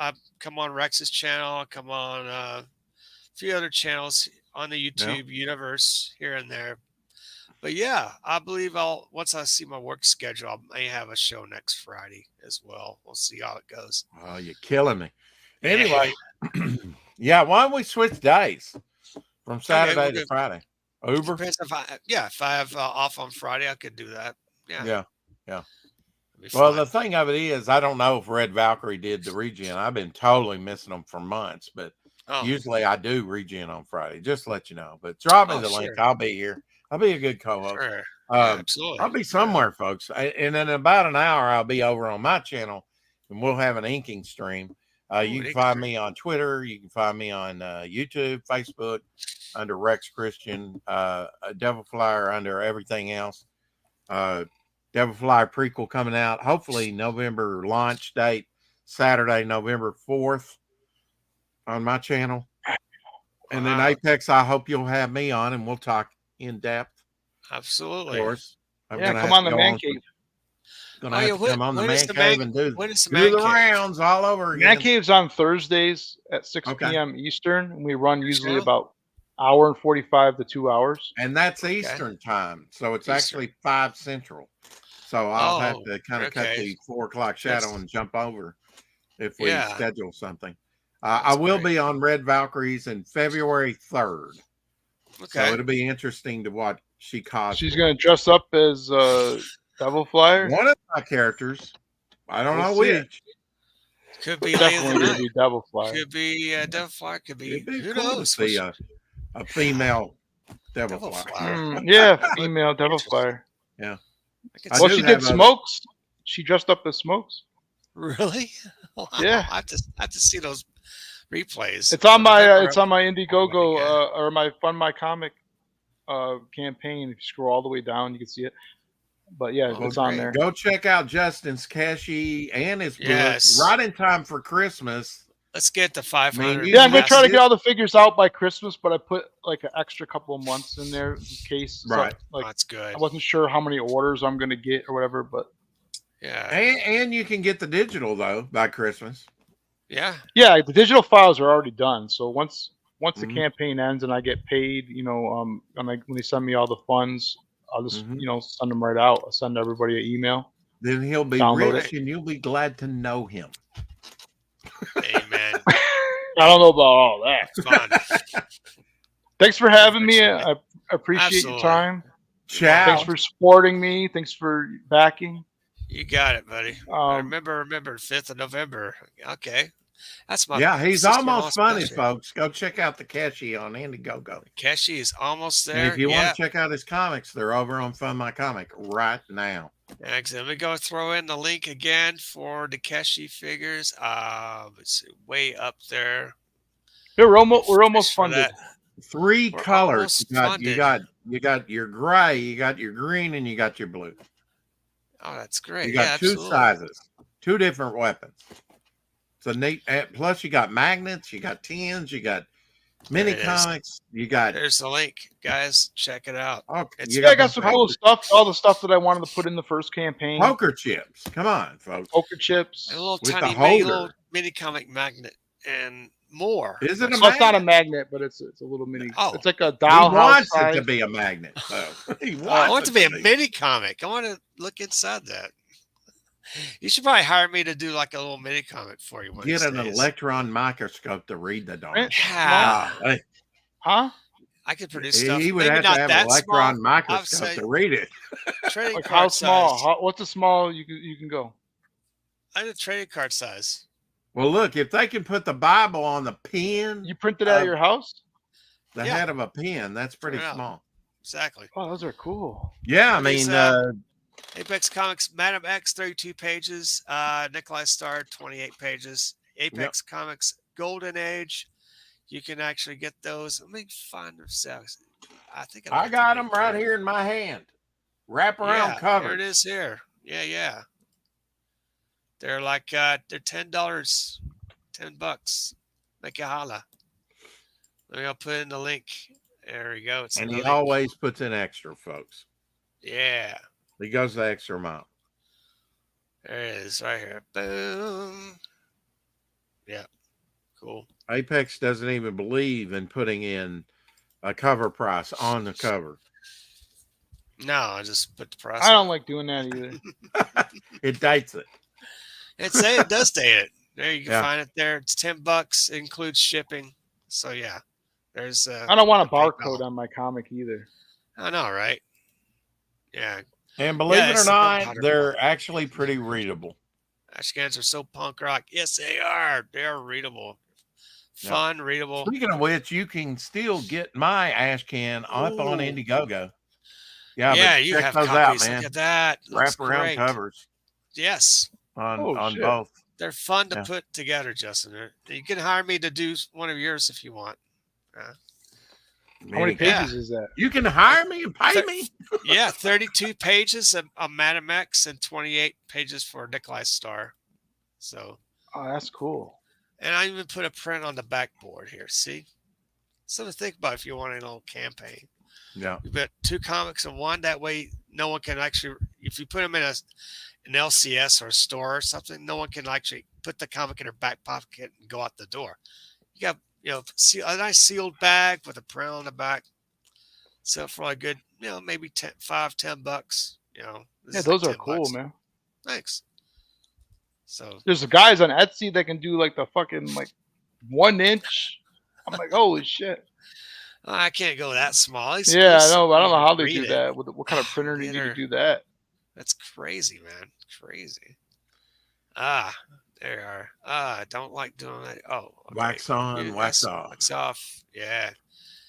I come on Rex's channel. I come on a few other channels on the YouTube universe here and there. But yeah, I believe once I see my work schedule, I may have a show next Friday as well. We'll see how it goes. Oh, you're killing me. Anyway, why don't we switch days from Saturday to Friday? Uber? If I have off on Friday, I could do that. Yeah. Well, the thing of it is, I don't know if Red Valkyrie did the regen. I've been totally missing them for months, but usually I do regen on Friday. Just to let you know. But drop me the link. I'll be here. I'll be a good co-host. Sure. Absolutely. I'll be somewhere, folks. And in about an hour, I'll be over on my channel, and we'll have an inking stream. You can find me on Twitter. You can find me on YouTube, Facebook, under Rex Christian, Devil Flyer under everything else. Devil Flyer prequel coming out, hopefully November launch date, Saturday, November 4th on my channel. And then Apex, I hope you'll have me on and we'll talk in depth. Absolutely. Of course. Come on the Man Cave. Gonna have to come on the Man Cave and do the rounds all over again. Man Cave's on Thursdays at 6 p.m. Eastern, and we run usually about hour and 45 to 2 hours. And that's Eastern time, so it's actually 5 Central. So I'll have to kind of cut the 4 o'clock shadow and jump over if we schedule something. I will be on Red Valkyries in February 3rd. Okay. So it'll be interesting to watch she cosplays. She's going to dress up as Devil Flyer? One of my characters. I don't know which. Could be definitely Devil Flyer. Could be Devil Flyer. Could be who cool knows? To see a female Devil Flyer. Female Devil Flyer. Yeah. Well, she did Smokes. She dressed up as Smokes. Really? Wow. Yeah. I have to see those replays. It's on my Indiegogo or my Fund My Comic campaign. If you scroll all the way down, you can see it. But yeah, it's on there. Go check out Justin's KESHI and his book right in time for Christmas. Let's get to 500. Yeah, I'm gonna try to get all the figures out by Christmas, but I put like an extra couple of months in there in case. Right, that's good. I wasn't sure how many orders I'm gonna get or whatever, but and you can get the digital though by Christmas. Yeah, the digital files are already done. So once the campaign ends and I get paid, when they send me all the funds, I'll just send them right out. I'll send everybody an email. Then he'll be rich, and you'll be glad to know him. Amen. I don't know about all that. Thanks for having me. I appreciate your time. Ciao. Thanks for supporting me. Thanks for backing. You got it, buddy. Remember, 5th of November. Okay. That's my he's almost funny, folks. Go check out the KESHI on Indiegogo. KESHI is almost there. And if you want to check out his comics, they're over on Fund My Comic right now. Excellent. Let me go throw in the link again for the KESHI figures. It's way up there. We're almost funded. 3 colors. You got your gray, you got your green, and you got your blue. Oh, that's great. You got 2 sizes, 2 different weapons. So neat. Plus, you got magnets, you got tins, you got Mini comics. You got. There's the link, guys. Check it out. Oh, I got some cool stuff. All the stuff that I wanted to put in the first campaign. Poker chips. Come on, folks. Poker chips. A little With tiny little mini comic magnet and more. Is it a magnet? It's not a magnet, but it's a little mini. Oh, it's like a dollhouse. He wants size. it to be a magnet. So. I want it to be a mini comic. I want to look inside that. You should probably hire me to do like a little mini comic for you. Get an electron microscope to read the darn. Huh? I could produce stuff. He would Maybe have not to have that an electron small. microscope to read it. Like how small? What's the small you can go? I did trading card size. Well, look, if they can put the Bible on the pen, you print it out of your house. The head of a pen. That's pretty small. Exactly. Oh, those are cool. Yeah, I mean, Apex Comics, Madam X, 32 pages. Nikolai Star, 28 pages. Apex Comics, Golden Age. You can actually get those. Let me find themselves. I think I got them right here in my hand. Wrap around cover. There it is here. Yeah. They're like they're $10, $10. Make a holla. Let me put in the link. There we go. And he always puts in extra, folks. Yeah. He goes the extra mile. There it is right here. Boom. Yeah. Cool. Apex doesn't even believe in putting in a cover price on the cover. No, I just put the price. I don't like doing that either. It dates it. It does date it. There you can find it there. It's $10. It includes shipping. So yeah. There's I don't want a barcode on my comic either. I know, right? Yeah. And believe it or not, they're actually pretty readable. Ashcans are so punk rock. Yes, they are. They are readable. Fun, readable. Speaking of which, you can still get my Ashcan up on Indiegogo. Yeah, you check have those copies. Out, man. Look at that. Wrap around covers. Yes. On both. They're fun to put together, Justin. You can hire me to do one of yours if you want. How many pages is that? You can hire me and pay me. 32 pages of Madam X and 28 pages for Nikolai Star. So. Oh, that's cool. And I even put a print on the backboard here. See? Something to think about if you want a little campaign. Yeah. You put 2 comics in one. That way, no one can actually, if you put them in an LCS or a store or something, no one can actually put the comic in their back pocket and go out the door. You got, a nice sealed bag with a print on the back. So for a good, maybe $5-10. Those are cool, man. Thanks. So there's guys on Etsy that can do like the fucking 1 inch. I'm like, holy shit. I can't go that small. I know, but I don't know how they do that. What kind of printer do you need to do that? That's crazy, man. Crazy. There you are. I don't like doing that. Oh, okay. Wax on, wax off. Wax off. Yeah.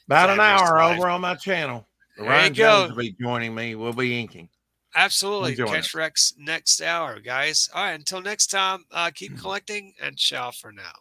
About an hour over on my channel. Ryan go. Jones will be joining me. We'll be inking. Absolutely. Catch Rex next hour, guys. All right. Until next time, keep collecting and ciao for now.